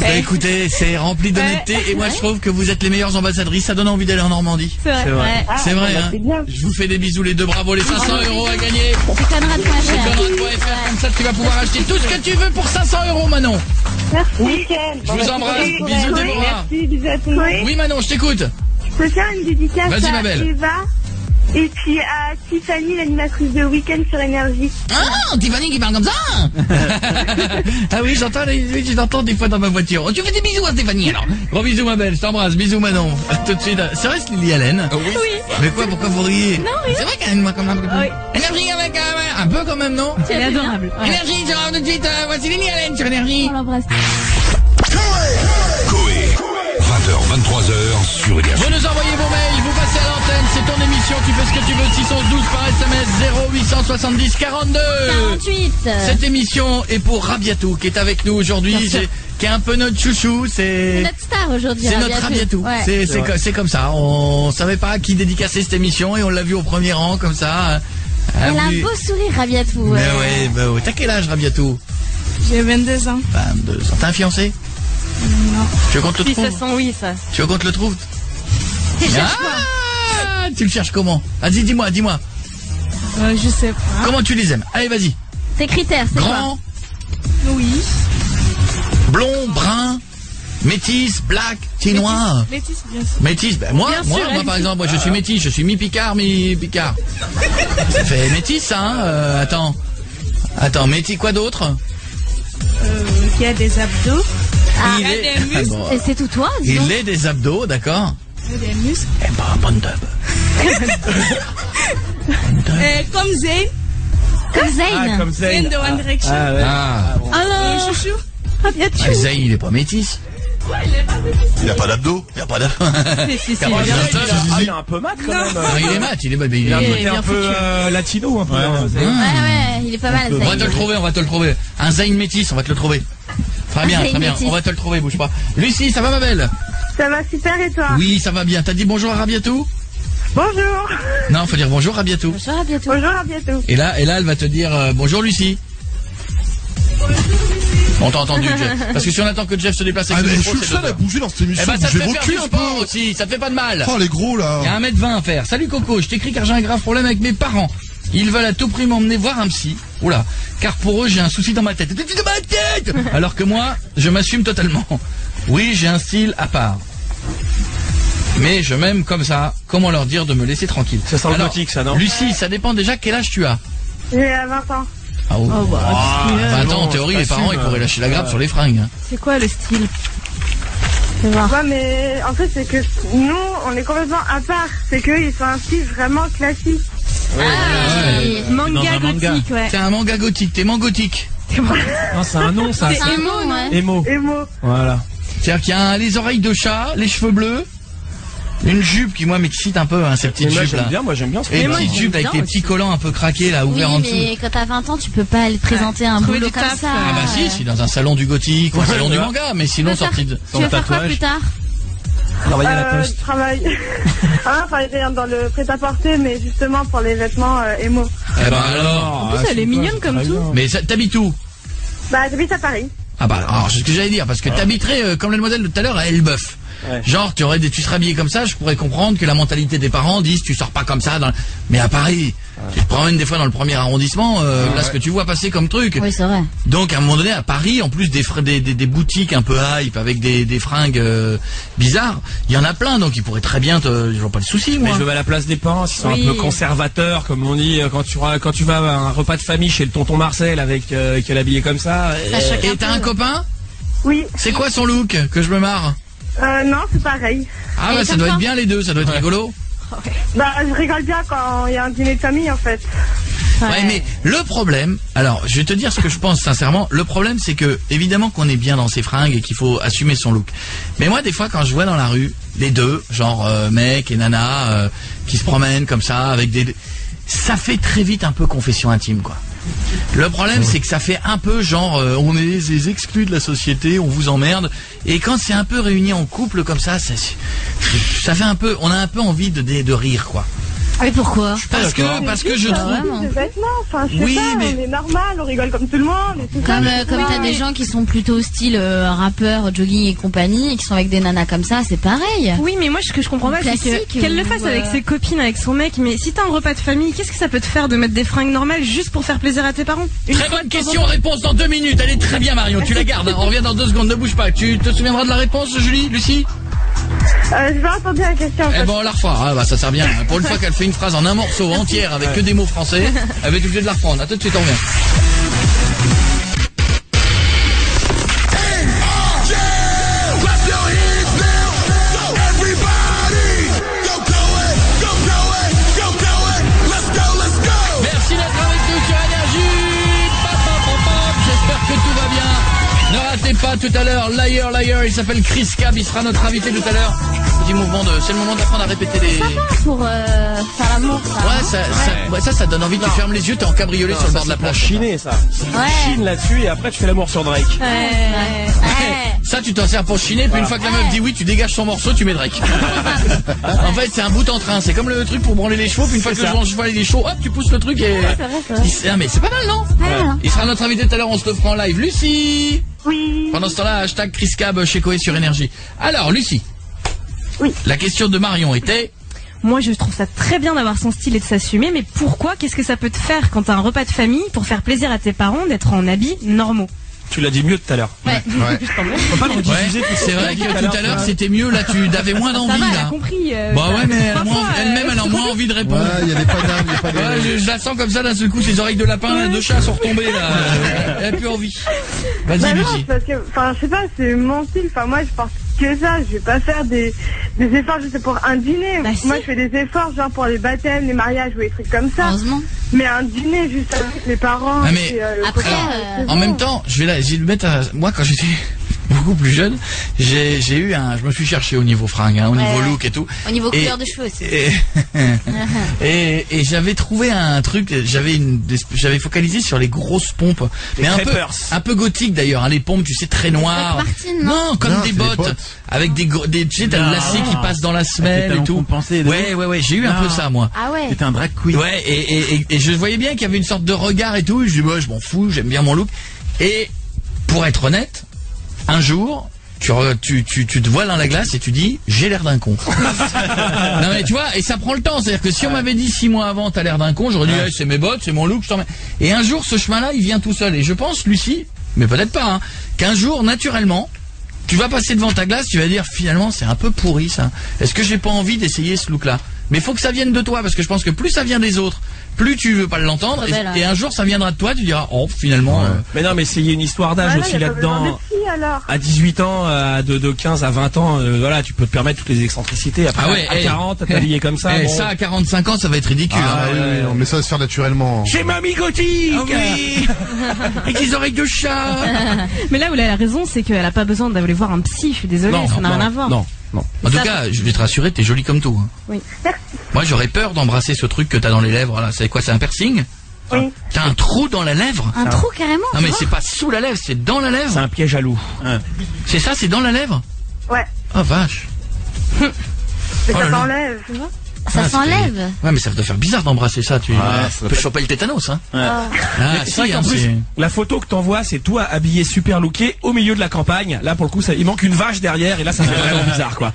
Bah, écoutez, c'est rempli d'honnêteté et moi je trouve que vous êtes les meilleures ambassadrices, ça donne envie d'aller en Normandie. C'est vrai. Ouais. C'est vrai, bah, hein. c'est bien. Je vous fais des bisous les deux, bravo, les 500 € à gagner. C'est conrad.fr. C'est conrad.fr, comme ça tu vas pouvoir acheter tout ce que tu veux pour 500 €, Manon. Merci. Nickel. Je vous embrasse, bisous Déborah. Merci, bisous à tout le monde. Oui Manon, je t'écoute. Je peux faire une dédicace Vas-y, ma belle. à Eva et puis à Tiffany, l'animatrice de Week-end sur Énergie. Ah, Tiffany qui parle comme ça. Ah oui, j'entends des fois dans ma voiture. Oh, tu fais des bisous à Stéphanie alors. Gros bisous ma belle, je t'embrasse, bisous Manon. À tout de suite. C'est vrai, c'est Lily Allen? Oui. Mais quoi, pourquoi vous riez? Non, oui. C'est vrai qu'elle a une voix comme un peu. Oui. Énergie avec un peu quand même, non? Elle est adorable. Ouais. Énergie, je rentre tout de suite. Voici Lily Allen sur Énergie. On l'embrasse. Coé, 20h, 23h sur Énergie. Vous nous envoyez vos mails, vous passez à l'antenne, c'est ton émission, tu fais ce que tu veux, 612 par SMS 0870 42. 48. Cette émission est pour Rabiatou qui est avec nous aujourd'hui, qui est un peu notre chouchou, C'est notre star aujourd'hui. c'est notre Rabiatou. Ouais. C'est comme ça, on savait pas à qui dédicacer cette émission et on l'a vu au premier rang comme ça. Elle a un beau sourire, Rabiatou. Mais ouais, t'as quel âge Rabiatou? J'ai 22 ans. 22 ans. T'as un fiancé? Non. Tu veux qu'on te le Si, trouve? ça sent oui, ça. Tu veux qu'on te le trouve? Tu cherches Ah, tu le cherches comment? Vas-y, dis-moi. Je sais pas. Comment tu les aimes? Allez, vas-y. Tes critères, c'est quoi? Grand, Oui. blond, brun, métis, black, chinois. Métis, bien sûr. Métis, ben moi Bien sûr, par exemple, moi je suis métis, je suis mi-picard, mi-picard. Ça fait métis, ça, hein? Attends, métis, quoi d'autre? Qui a des abdos. Il a est... des muscles. Bon, Et c'est tout toi, dis donc. il est des abdos, d'accord? Des muscles. Eh ben, bonne dub. Comme Zayn. Comme Zayn. Comme Zayn de One Direction. Ah ouais. Ah, Alors, Chouchou. Rabiatou. Zayn, il est pas métis. Il a pas d'abdos. Il a pas de... Si, Ah, moi, Il est un peu mat quand même. Non, il est mat, il Il a un est... côté un peu latino un peu. ouais, il est pas mal, On va Zayn. te le trouver. Un Zayn métis, on va te le trouver. Très bien, Zayn métis. on va te le trouver, bouge pas. Lucie, ça va ma belle? Ça va super et toi? Oui, ça va bien. T'as dit bonjour à Rabiatou? Bonjour. Non, faut dire bonjour à Rabiatou. Bonjour, Rabiatou. Bonjour, à bientôt. Et là, elle va te dire bonjour Lucie. On t'a entendu, Jeff. Parce que si on attend que Jeff se déplace Ah, avec mais le je micro, suis le c'est seul à deux heures. bouger dans cette Eh émission. ben, ça te Bougez fait vos faire culs du un sport peu. aussi, ça te fait pas de mal. Oh, les gros, là. Il y a 1m20 à faire. Salut Coco, je t'écris car j'ai un grave problème avec mes parents. Ils veulent à tout prix m'emmener voir un psy. Oula, car pour eux j'ai un souci dans ma tête. Dans ma tête. Alors que moi, je m'assume totalement. Oui, j'ai un style à part. Mais je m'aime comme ça. Comment leur dire de me laisser tranquille? Ça sent le gothique, ça, non? Lucie, ça dépend déjà quel âge tu as. J'ai 20 ans. Ah, oh. Ah, Attends, en non, théorie, les parents, ils t'assumes, pourraient lâcher la grappe sur les fringues. Hein. C'est quoi le style? Ouais, mais en fait, c'est que nous, on est complètement à part. C'est qu'ils sont un style vraiment classique. Ouais, ouais. Manga Dans un manga. gothique, ouais. T'es un manga gothique, t'es mangotique. Non, c'est un nom, ça. C'est un mot, ouais. Émo. Emo. Voilà. C'est-à-dire qu'il y a les oreilles de chat, les cheveux bleus, une jupe qui, moi, m'excite un peu, hein, ces petites Moi jupes là. j'aime bien ce Et une film. petite jupe avec bien les petits aussi. collants un peu craqués là, Oui, ouverts en dessous. mais quand t'as 20 ans, tu peux pas aller te présenter un trouver boulot du comme taf, ça. Ah bah si, dans un salon du gothique ou un salon du manga, mais sinon sorti de... Tu vas faire quoi tatouage. plus tard? Travailler à la poste. Je travaille. Dans le prêt-à-porter, mais justement pour les vêtements emo. Eh ben alors. En plus, elle est mignonne comme tout. Mais t'habites où? Bah, j'habite à Paris. Ah bah, alors, c'est ce que j'allais dire, parce que t'habiterais comme la demoiselle de tout à l'heure à Elbeuf. Ouais. Genre, tu serais habillé comme ça, je pourrais comprendre que la mentalité des parents disent tu sors pas comme ça. Mais à Paris, tu te promènes des fois dans le premier arrondissement, là ce que tu vois passer comme truc. Oui, c'est vrai. Donc à un moment donné, à Paris, en plus des boutiques un peu hype avec des fringues bizarres, il y en a plein, donc ils pourraient très bien je vois pas de soucis, moi. Mais je veux à la place des parents, ils sont un peu conservateurs, comme on dit, quand tu vas à un repas de famille chez le tonton Marcel avec qui est habillé comme ça. Et t'as un copain? Oui. C'est quoi son look? Que je me marre. Non, c'est pareil. Ah bah ça doit être bien les deux, ça doit être rigolo. Bah, je rigole bien quand il y a un dîner de famille, en fait. Ouais, mais le problème, alors je vais te dire ce que je pense sincèrement, le problème c'est que évidemment qu'on est bien dans ses fringues et qu'il faut assumer son look. Mais moi des fois quand je vois dans la rue les deux, genre mec et nana qui se promènent comme ça avec ça fait très vite un peu confession intime quoi. Le problème c'est que ça fait un peu genre on est les exclus de la société, on vous emmerde, et quand c'est un peu réuni en couple comme ça fait un peu, on a un peu envie de rire quoi. Ah mais pourquoi? Parce que je trouve... Des vêtements, enfin, je sais Oui, pas, mais... on est normal, on rigole comme tout le monde. Et tout Comme ça, t'as des gens qui sont plutôt style rappeur, jogging et compagnie, et qui sont avec des nanas comme ça, c'est pareil. Oui, mais moi, ce que je comprends pas, c'est qu'elle le fasse avec ses copines, avec son mec. Mais si t'as un repas de famille, qu'est-ce que ça peut te faire de mettre des fringues normales juste pour faire plaisir à tes parents? Très bonne question, réponse dans 2 minutes. Elle est très bien, Marion, tu la gardes, hein. On revient dans 2 secondes, ne bouge pas. Tu te souviendras de la réponse, Julie, Lucie? j'ai pas entendu la question. En fait. Eh ben on la refera, ah, bah ça sert bien. Pour une fois qu'elle fait une phrase en un morceau entière avec que des mots français, elle va être obligée de la reprendre. À tout de suite, on revient. Merci d'être avec nous sur Énergie. J'espère que tout va bien. Ne ratez pas tout à l'heure Liar, il s'appelle Chris Cab, il sera notre invité tout à l'heure. Petit mouvement c'est le moment d'apprendre à répéter les... Ça va pour faire l'amour, ça. Ça donne envie, tu fermes les yeux, t'es en cabriolet sur le bord de la plage. Chiner ça. Ouais. Chine là-dessus et après tu fais l'amour sur Drake. Ça tu t'en sers pour chiner, puis une fois que la meuf dit oui, tu dégages son morceau, tu mets Drake. En fait c'est un bout en train, c'est comme le truc pour branler les chevaux, puis une fois que le cheval est chaud, hop tu pousses le truc et... Ah mais c'est pas mal non? Il sera notre invité tout à l'heure, on se le fera en live. Lucie. Oui. Pendant ce temps-là, hashtag Chris Cab chez Coé sur Énergie. Alors Lucie. Oui. La question de Marion était... Moi, je trouve ça très bien d'avoir son style et de s'assumer, mais pourquoi? Qu'est-ce que ça peut te faire quand t'as un repas de famille pour faire plaisir à tes parents d'être en habits normaux? Tu l'as dit mieux tout à l'heure. Ouais. Faut pas le rediffuser. C'est vrai que tout à l'heure c'était mieux, là tu avais moins d'envie. Ça va, elle a là. compris. Bah ouais, mais elle-même elle a moins envie de répondre. Ouais, il y a des panames, il y a pas Ouais, je la sens comme ça d'un seul coup, ses oreilles de lapin, de chat sont retombées là. Elle a plus envie. Vas-y Bah non, Lucie. parce que, enfin, je sais pas, c'est mon style. Enfin, moi, je porte que ça. Je vais pas faire des efforts juste pour un dîner. Bah, moi, si. je fais des efforts, genre pour les baptêmes, les mariages ou des trucs comme ça. Heureusement. Mais un dîner juste avec les parents. Ah, mais le après, copain, c'est En bon. même temps, je vais le mettre à... Moi quand j'étais beaucoup plus jeune, je me suis cherché au niveau fringue, hein, au niveau look et tout. Au niveau Et- couleur de cheveux aussi. Et j'avais trouvé un truc, j'avais focalisé sur les grosses pompes, mais un peu gothique d'ailleurs, hein, les pompes, tu sais, très noires. Doc Martens, non comme Non, des c'est bottes, des bottes. avec tu sais, t'as le lacet qui passe dans la semelle et tout. Ouais, j'ai eu un peu ça moi. Ah ouais. C'était un drag queen. Ouais, et je voyais bien qu'il y avait une sorte de regard et tout, et je dis, moi, je m'en fous, j'aime bien mon look. Et, pour être honnête, un jour, tu te vois dans la glace et tu dis, j'ai l'air d'un con. Non mais tu vois, et ça prend le temps, c'est-à-dire que si on m'avait dit 6 mois avant, t'as l'air d'un con, j'aurais dit, hey, c'est mes bottes, c'est mon look, je t'en mets. Et un jour, ce chemin-là, il vient tout seul. Et je pense, Lucie, mais peut-être pas, hein, qu'un jour, naturellement, tu vas passer devant ta glace, tu vas dire, finalement, c'est un peu pourri, ça. Est-ce que j'ai pas envie d'essayer ce look-là? Mais il faut que ça vienne de toi, parce que je pense que plus ça vient des autres, plus tu veux pas l'entendre, Très belle, hein. et un jour ça viendra de toi, tu diras, oh, finalement... Mais non, mais il y a une histoire d'âge Voilà, aussi y a pas besoin là-dedans. de filles, alors. À 18 ans, de 15 à 20 ans, voilà, tu peux te permettre toutes les excentricités. Après, Ah ouais, à 40, à t'habiller comme ça. Eh, bon. ça, à 45 ans, ça va être ridicule. Ah, hein. oui, oui, non, mais ça va se faire naturellement. J'ai mamie gothique. Ah oui. Avec les oreilles de chat. Mais là où elle a raison, c'est qu'elle a pas besoin d'aller voir un psy. Je suis désolée, Non, ça n'a rien à voir. Non. En tout cas, je vais te rassurer, t'es jolie comme tout. Hein. Oui. Moi, j'aurais peur d'embrasser ce truc que t'as dans les lèvres. Là, c'est quoi? C'est un piercing? Oui. T'as un trou dans la lèvre? Un trou carrément. Non, mais c'est pas sous la lèvre, c'est dans la C'est lèvre. un piège à loup. C'est ça, c'est dans la lèvre? Ouais. Oh vache. Mais Oh ça là là. t'enlève, tu vois. Ça s'enlève. Ouais, mais ça doit faire bizarre d'embrasser ça. Tu peux choper le tétanos, hein. Ah, si, en plus, la photo que t'envoies, c'est toi habillé super looké au milieu de la campagne. Là, pour le coup, il manque une vache derrière et là, ça fait vraiment bizarre, quoi.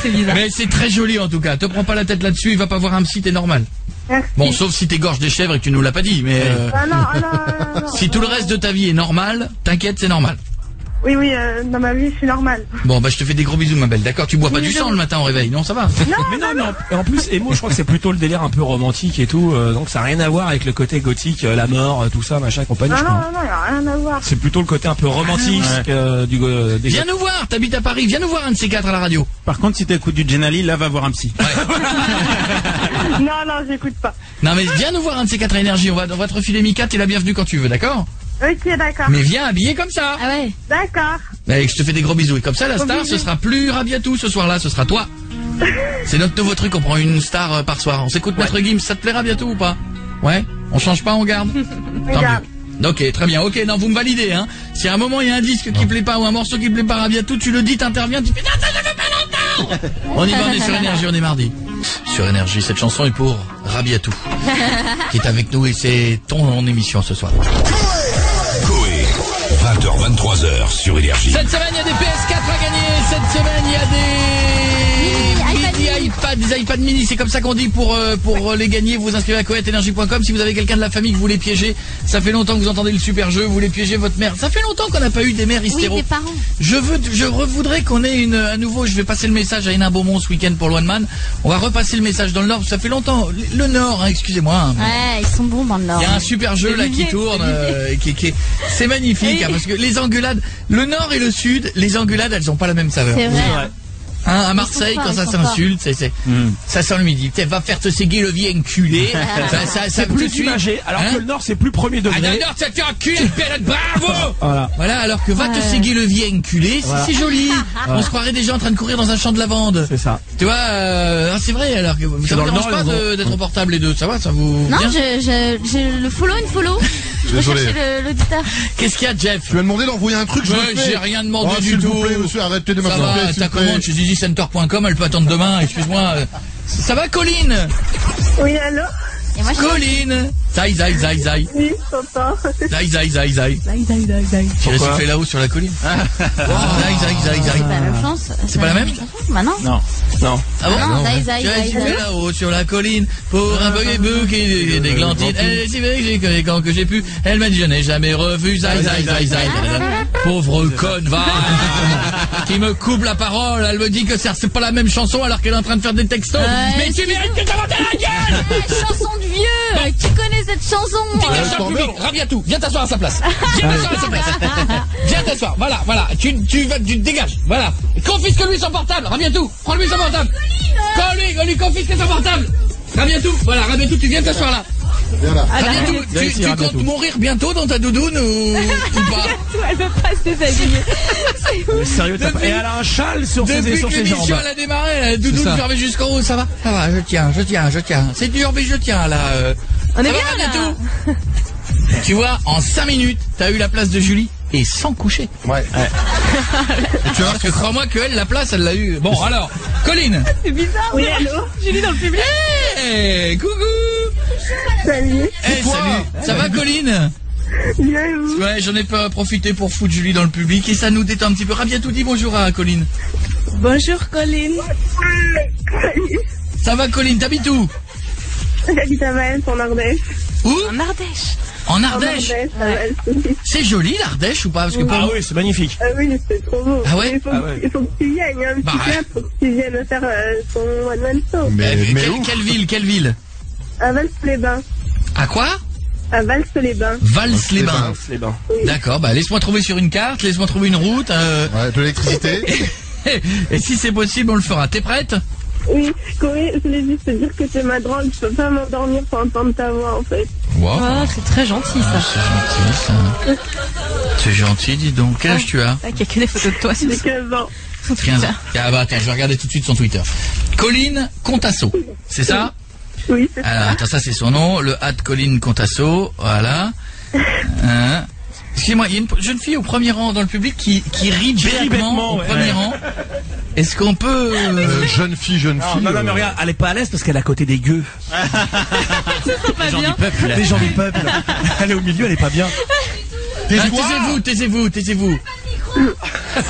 C'est bizarre. Mais c'est très joli en tout cas. Te prends pas la tête là-dessus, il va pas voir un psy, t'es normal. Merci. Bon, sauf si t'égorges des chèvres et que tu nous l'as pas dit, mais Non. si tout le reste de ta vie est normal, t'inquiète, c'est normal. Oui, dans ma vie, je suis normale. Bon, bah je te fais des gros bisous, ma belle. D'accord, tu bois pas du sang le matin au réveil, non, ça va. Mais non, et en plus, Emo, je crois que c'est plutôt le délire un peu romantique et tout, donc ça n'a rien à voir avec le côté gothique, la mort, tout ça, machin, compagnie. Non, y a rien à voir. C'est plutôt le côté un peu romantique des Viens nous voir, t'habites à Paris, viens nous voir un de ces quatre à la radio. Par contre, si t'écoutes du Genali, là, va voir un psy. Non, j'écoute pas. Non mais viens nous voir un de ces quatre à Énergie, on va te refiler Mika, t'es la bienvenue quand tu veux, d'accord? Ok, d'accord. Mais viens habillé comme ça. Ah ouais. D'accord. Et je te fais des gros bisous. Et comme ça, la star, ce sera plus Rabiatou ce soir-là, ce sera toi. C'est notre nouveau truc, on prend une star par soir. On s'écoute Maître Gims, ça te plaît Rabiatou ou pas? Ouais. On change pas, on garde. Tant mieux. Ok, très bien. Ok, non, vous me validez, hein. Si à un moment il y a un disque qui plaît pas ou un morceau qui plaît pas à Rabiatou, tu le dis, t'interviens, tu fais ça je veux pas l'entendre. On y va, on est sur Énergie, on est mardi. Sur Énergie, cette chanson est pour Rabiatou, qui est avec nous et c'est ton émission ce soir. Coé, 20h, 23h sur Énergie. Cette semaine, il y a des PS4 à gagner. Cette semaine, il y a des iPad mini. C'est comme ça qu'on dit pour les gagner. Vous vous inscrivez à coetenergie.com. Si vous avez quelqu'un de la famille que vous voulez piéger, ça fait longtemps que vous entendez le super jeu, vous voulez piéger votre mère. Ça fait longtemps qu'on n'a pas eu des mères hystéro. Oui, des parents. Je voudrais qu'on ait à nouveau, je vais passer le message à Hénin Beaumont ce week-end pour One Man. On va repasser le message dans le Nord. Ça fait longtemps. Le Nord, hein, excusez-moi. Hein, ouais, ils sont bons dans le Nord. Il y a un super jeu là qui tourne, c'est magnifique, hein, parce que les engueulades, le Nord et le Sud, les engueulades, elles ont pas la même saveur. C'est vrai. Hein, à Marseille, quand ça s'insulte, ça sent le midi. Va faire te séguer le vieux enculé. C'est plus imagé, alors que le Nord c'est plus premier degré. Ah, le Nord, ça te fait enculer, bravo. Voilà, alors que va te séguer le vieux enculé, c'est joli. On se croirait déjà en train de courir dans un champ de lavande. C'est ça. Tu vois, c'est vrai, alors que ça vous dérange pas d'être au portable les deux, ça va, ça vous... Non, j'ai le follow. Je Désolé. recherchais l'auditeur. Qu'est-ce qu'il y a, Jeff? Tu m'as demandé d'envoyer un truc, j'ai rien demandé du s'il tout. vous plaît, monsieur, arrêtez de Ça m'appeler. va, ta commande chez easycenter.com, elle peut attendre demain, excuse-moi. Ça va, Colline? Oui, allô? Et moi, Colline! Zai. Oui, papa. Zai. Tu l'as sifflé là-haut sur la colline? Zai. c'est pas la même chance. C'est pas la même? Bah non. Non. Ah bon? Non, Zai. Tu l'as sifflé là-haut sur la colline pour un bug et des glantines. Elle est si belle que j'ai connu quand que j'ai pu. Elle m'a dit je n'ai jamais revu. Zai. Pauvre conne, va! Qui me coupe la parole. Elle me dit que c'est pas la même chanson alors qu'elle est en train de faire des textos. Mais tu mérites que t'inventes la gueule! Chanson de vieux. Qui connaît cette chanson? Dégage dans le public, Rabiatou, viens t'asseoir à sa place. Viens t'asseoir, voilà. Tu dégages, voilà. Confisque-lui son portable, Rabiatou, prends-lui son portable. On lui confisque son portable. Rabiatou, tu viens t'asseoir là. Rabiatou, tu comptes mourir bientôt dans ta doudoune ou pas? Elle veut pas se déshabiller. Sérieux, et elle a un châle sur ses Depuis que jambes. l'émission elle a démarré, la doudoune fermée jusqu'en haut, ça va, je tiens. C'est dur mais je tiens là. On est ça bien va, là. Rabiatou? Tu vois, en 5 minutes, t'as eu la place de Julie et sans coucher. Ouais. Tu vois, parce que crois-moi qu'elle, la place, elle l'a eu. Bon, alors, Colline. C'est bizarre. Oui, allô? Julie dans le public. Hey, coucou. Salut. Hey, salut. Ça va, Colline? Bien, et vous? Ouais, j'en ai pas profité pour foutre Julie dans le public et ça nous détend un petit peu. Rabiatou, dis bonjour à Colline. Bonjour Colline. Salut. Ça va, Colline? T'habites où? J'habite à Valence, en Ardèche. Où? En Ardèche. En Ardèche. À Valence. C'est joli, l'Ardèche ou pas? Parce que Ah oui, c'est magnifique. Ah oui, c'est trop beau. Ah ouais? Il faut que tu viennes, un petit peu, faut que tu viennes faire ton One Man Show. Mais où? Quelle ville? À Valls-les-Bains. À quoi? À Valls-les-Bains. Valls-les-Bains. Les bains. D'accord, bah laisse-moi trouver sur une carte, laisse-moi trouver une route. Ouais, de l'électricité. Et si c'est possible, on le fera. T'es prête? Oui, Corée, je voulais juste te dire que t'es ma drogue, je peux pas m'endormir sans entendre ta voix en fait. Wow. Oh, c'est très gentil ça. C'est gentil ça. C'est gentil, dis donc. Quel âge tu as? Il y a que des photos de toi sur J'ai 15 ans. 15 ans. Ah bah attends, je vais regarder tout de suite son Twitter. Colline Contasso, c'est ça? Oui, c'est ça. Alors attends, ça c'est son nom, le @Colline Contasso, voilà. Excusez-moi, il y a une jeune fille au premier rang dans le public qui rit bêtement au premier rang. Est-ce qu'on peut... Jeune fille. Non, mais regarde, elle est pas à l'aise parce qu'elle est à côté des gueux. pas bien. Les gens du peuple. Elle est au milieu, elle est pas bien. Taisez-vous.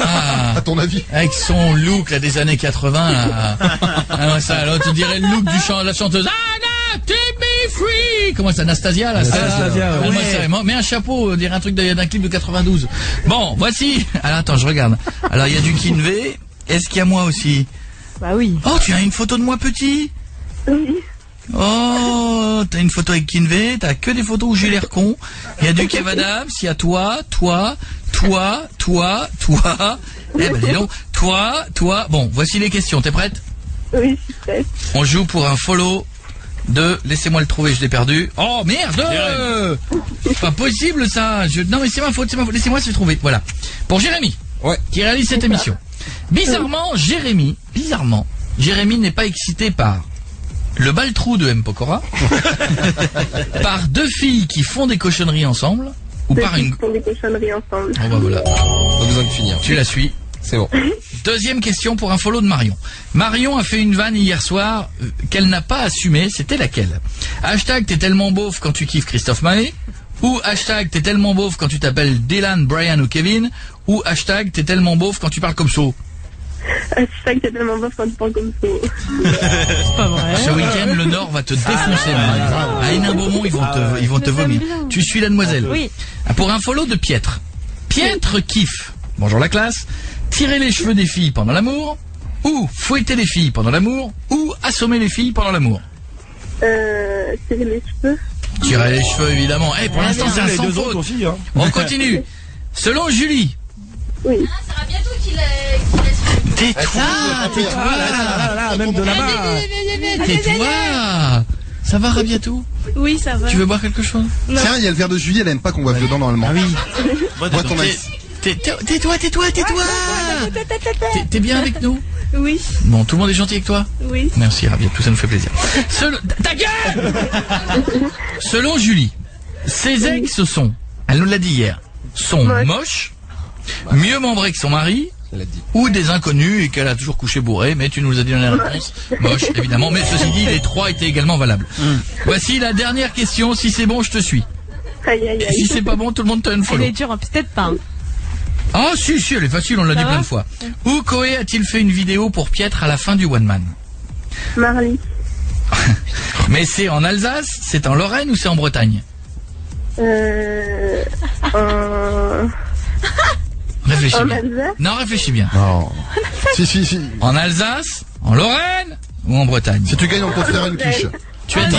À ton avis. Avec son look là des années 80 là. Ah, ça, alors tu dirais le look de la chanteuse. Anna, take me free. Comment c'est Anastasia là? Anastasia, ouais. Moi, c'est mais un chapeau, on dirait un truc d'un clip de 92. Bon, voici. Alors attends, je regarde. Alors il y a du Kinvey. Est-ce qu'il y a moi aussi? Bah oui. Oh, tu as une photo de moi petit? Oui. Oh, t'as une photo avec Kinvey, t'as que des photos où j'ai l'air con. Il y a du Kev Adams, il y a toi. Eh ben dis donc, toi. Bon, voici les questions, t'es prête? Oui, je suis prête. On joue pour un follow de... Laissez-moi le trouver, je l'ai perdu. Oh merde! C'est pas possible ça. Non mais c'est ma faute, laissez-moi se trouver. Voilà. Pour Jérémy, qui réalise cette émission. Bizarrement, Jérémy n'est pas excité par le bal-trou de M. Pokora, par deux filles qui font des cochonneries ensemble, ou par une... font des cochonneries ensemble. Oh bah voilà. Pas besoin de finir. Tu la suis. C'est bon. Deuxième question pour un follow de Marion. Marion a fait une vanne hier soir qu'elle n'a pas assumée. C'était laquelle? Hashtag t'es tellement beauf quand tu kiffes Christophe Maé. Ou hashtag t'es tellement beauf quand tu t'appelles Dylan, Brian ou Kevin. Ou hashtag t'es tellement beauf quand tu parles comme ça. Hashtag t'es tellement beauf quand tu parles comme ça. C'est pas vrai. Ce week-end, le Nord va te défoncer. À Hénin-Beaumont, ils vont te vomir. Tu suis la demoiselle. Oui. Pour un follow de Pietre. Pietre kiffe. Bonjour la classe. Tirer les cheveux des filles pendant l'amour. Ou fouetter les filles pendant l'amour. Ou assommer les filles pendant l'amour. Tirer les cheveux. Tirer les cheveux, évidemment. Eh, pour l'instant, c'est un sans faute. Aussi, hein. On continue. Selon Julie. Oui. Ça sera bientôt qu'il laisse. Tais-toi, là, même de là-bas. tais-toi. Ça va, Rabiatou? Oui, ça va. Tu veux boire quelque chose? Tiens, il y a le verre de Julie, elle aime pas qu'on boive dedans normalement. Ah oui. Bois ton avis. Tais-toi. T'es bien avec nous? Oui. Bon, tout le monde est gentil avec toi? Oui. Merci, Rabiatou, ça nous fait plaisir. Ta gueule! Selon Julie, ses ex elle nous l'a dit hier, sont moches, mieux membrés que son mari, ou des inconnus et qu'elle a toujours couché bourré, mais tu nous as dit dans la réponse. Moche, évidemment, mais ceci dit, les trois étaient également valables. Voici la dernière question, si c'est bon, je te suis. Aïe. Et si c'est pas bon, tout le monde te donne follow. Elle est dure, peut-être pas. Ah si, elle est facile, on l'a dit plein de fois. Où Koé a-t-il fait une vidéo pour Pietre à la fin du One Man? Marly. Mais c'est en Alsace, c'est en Lorraine ou c'est en Bretagne? Réfléchis En bien. Alsace? Non, réfléchis bien. Non. Si. En Alsace, en Lorraine ou en Bretagne? Si tu gagnes, on peut faire une quiche. Tu as dit,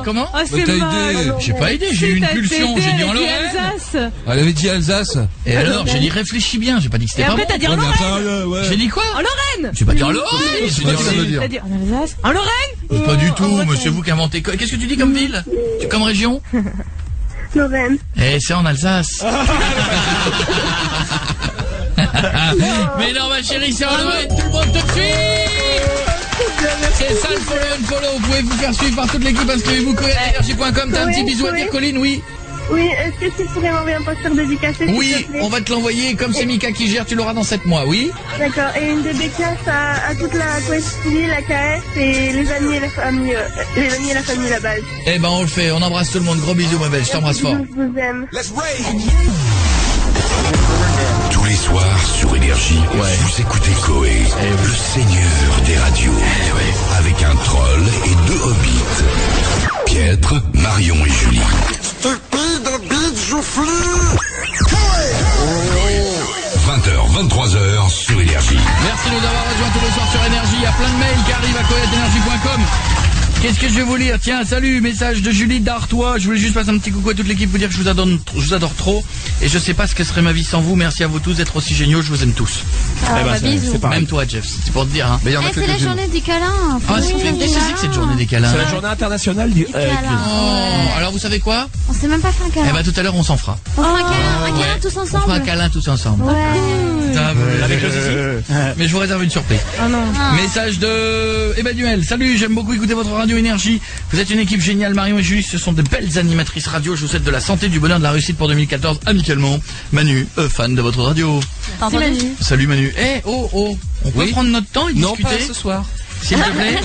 comment? Oh, c'est mal. J'ai pas aidé, j'ai eu une pulsion, j'ai dit en Lorraine. Alsace. Elle avait dit Alsace. Et alors, j'ai dit réfléchis bien, j'ai pas dit que c'était Et pas après, bon. t'as dit en Lorraine. J'ai dit quoi? En Lorraine. J'ai pas dit en Lorraine. J'ai dit en Ça veut dire. T'as dit en Alsace. En Lorraine. Pas du tout, mais c'est vous qui inventez. Qu'est-ce que tu dis comme ville? Comme région? Lorraine. Eh, c'est en Alsace. Mais non, ma chérie, c'est en Lorraine, tout le monde te suit. C'est ça le follow. Vous pouvez vous faire suivre par toute l'équipe. Inscrivez-vous coé@energie.com. T'as un petit bisou à dire, Colline? Oui. Oui, est-ce que tu pourrais m'envoyer un poster dédicacé? Oui, s'il te plaît? on va te l'envoyer. Comme c'est Mika qui gère, tu l'auras dans 7 mois, oui. D'accord, et une dédicace à toute la Quest TV, la KS et les amis et la famille là-bas. Eh ben, on le fait. On embrasse tout le monde. Gros bisous, ma belle. Je t'embrasse fort. Je vous aime. Tous les soirs sur Énergie, vous écoutez Koé, le seigneur des radios, avec un troll et deux hobbits, Pietre, Marion et Julie. 20h, 23h sur Énergie. Merci de nous avoir rejoints tous les soirs sur Énergie. Il y a plein de mails qui arrivent à coé@energie.com. Qu'est-ce que je vais vous lire? Tiens, salut, message de Julie d'Artois. Je voulais juste passer un petit coucou à toute l'équipe, vous dire que je vous adore trop. Et je sais pas ce que serait ma vie sans vous. Merci à vous tous d'être aussi géniaux, je vous aime tous. Bisous. Même toi, Jeff, c'est pour te dire. Hein. Mais il y en a C'est la journée des câlins. Ah, qu'est-ce que c'est que cette journée des câlins? C'est la journée internationale du câlin. Oh, alors vous savez quoi? On s'est même pas fait un câlin. Eh ben tout à l'heure on s'en fera. On fera un câlin Ouais. tous On ensemble. fera un câlin tous ensemble. Ouais. Ça va. Avec le zizi. Mais je vous réserve une surprise. Oh non. Message de Emmanuel. Salut, j'aime beaucoup écouter votre radio Énergie. Vous êtes une équipe géniale, Marion et Julie. Ce sont de belles animatrices radio. Je vous souhaite de la santé, du bonheur, de la réussite pour 2014. Amicalement, Manu, fan de votre radio. Salut Manu. On peut prendre notre temps et discuter? Non, pas ce soir. S'il te plaît.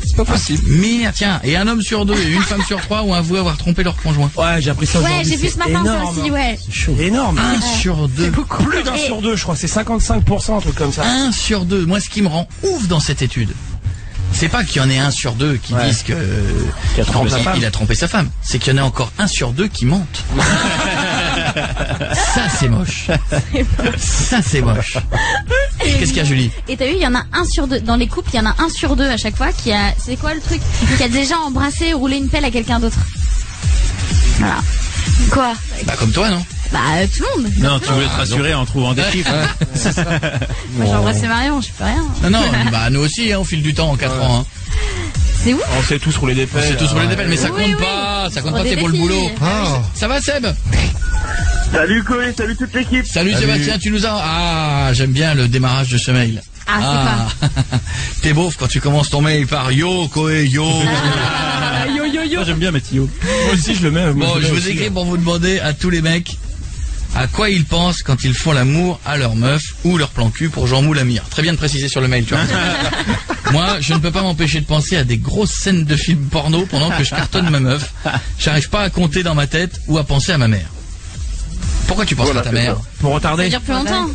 C'est pas possible. Mais tiens, et un homme sur 2 et une femme sur 3 ont avoué avoir trompé leur conjoint. Ouais, j'ai appris ça aujourd'hui. Ouais, j'ai vu ce matin ça aussi, ouais. C'est chaud. Énorme. 1 sur 2. Plus d'1 sur 2, je crois. C'est 55%, un truc comme ça. 1 sur 2. Moi, ce qui me rend ouf dans cette étude, c'est pas qu'il y en ait 1 sur 2 qui disent que il a trompé sa femme. C'est qu'il y en a encore 1 sur 2 qui mentent. Ça, c'est moche. Ça, c'est moche. Qu'est-ce qu'il y a, Julie? Et t'as vu, il y en a 1 sur 2. Dans les couples, il y en a 1 sur 2 à chaque fois qui a... C'est quoi le truc? Qui a déjà embrassé ou roulé une pelle à quelqu'un d'autre. Voilà. Quoi? Bah, comme toi, non? Bah, tout le monde. Non, tu voulais te rassurer en trouvant des chiffres. Moi, j'ai embrassé Marion, je peux rien. Non, bah, nous aussi, au fil du temps, en 4 ans. C'est ouf. On sait tous rouler des pelles. C'est tous rouler des pelles, mais ça compte pas. Ça compte pas, c'est pour le boulot. Ça va, Seb? Salut Koé, salut toute l'équipe. Salut Sébastien, tu nous as... Ah, j'aime bien le démarrage de ce mail. C'est pas. T'es beauf quand tu commences ton mail par yo, Koé, yo. Yo yo yo. Moi, j'aime bien mettre yo. Moi aussi, je le mets. Bon, je vous écris pour vous demander à tous les mecs à quoi ils pensent quand ils font l'amour à leur meuf ou leur plan cul pour Jean Moulamir. Très bien de préciser sur le mail, tu vois. Moi, je ne peux pas m'empêcher de penser à des grosses scènes de films porno pendant que je cartonne ma meuf. J'arrive pas à compter dans ma tête ou à penser à ma mère. Pourquoi tu penses à ta mère? Pour Ça retarder. dure plus longtemps.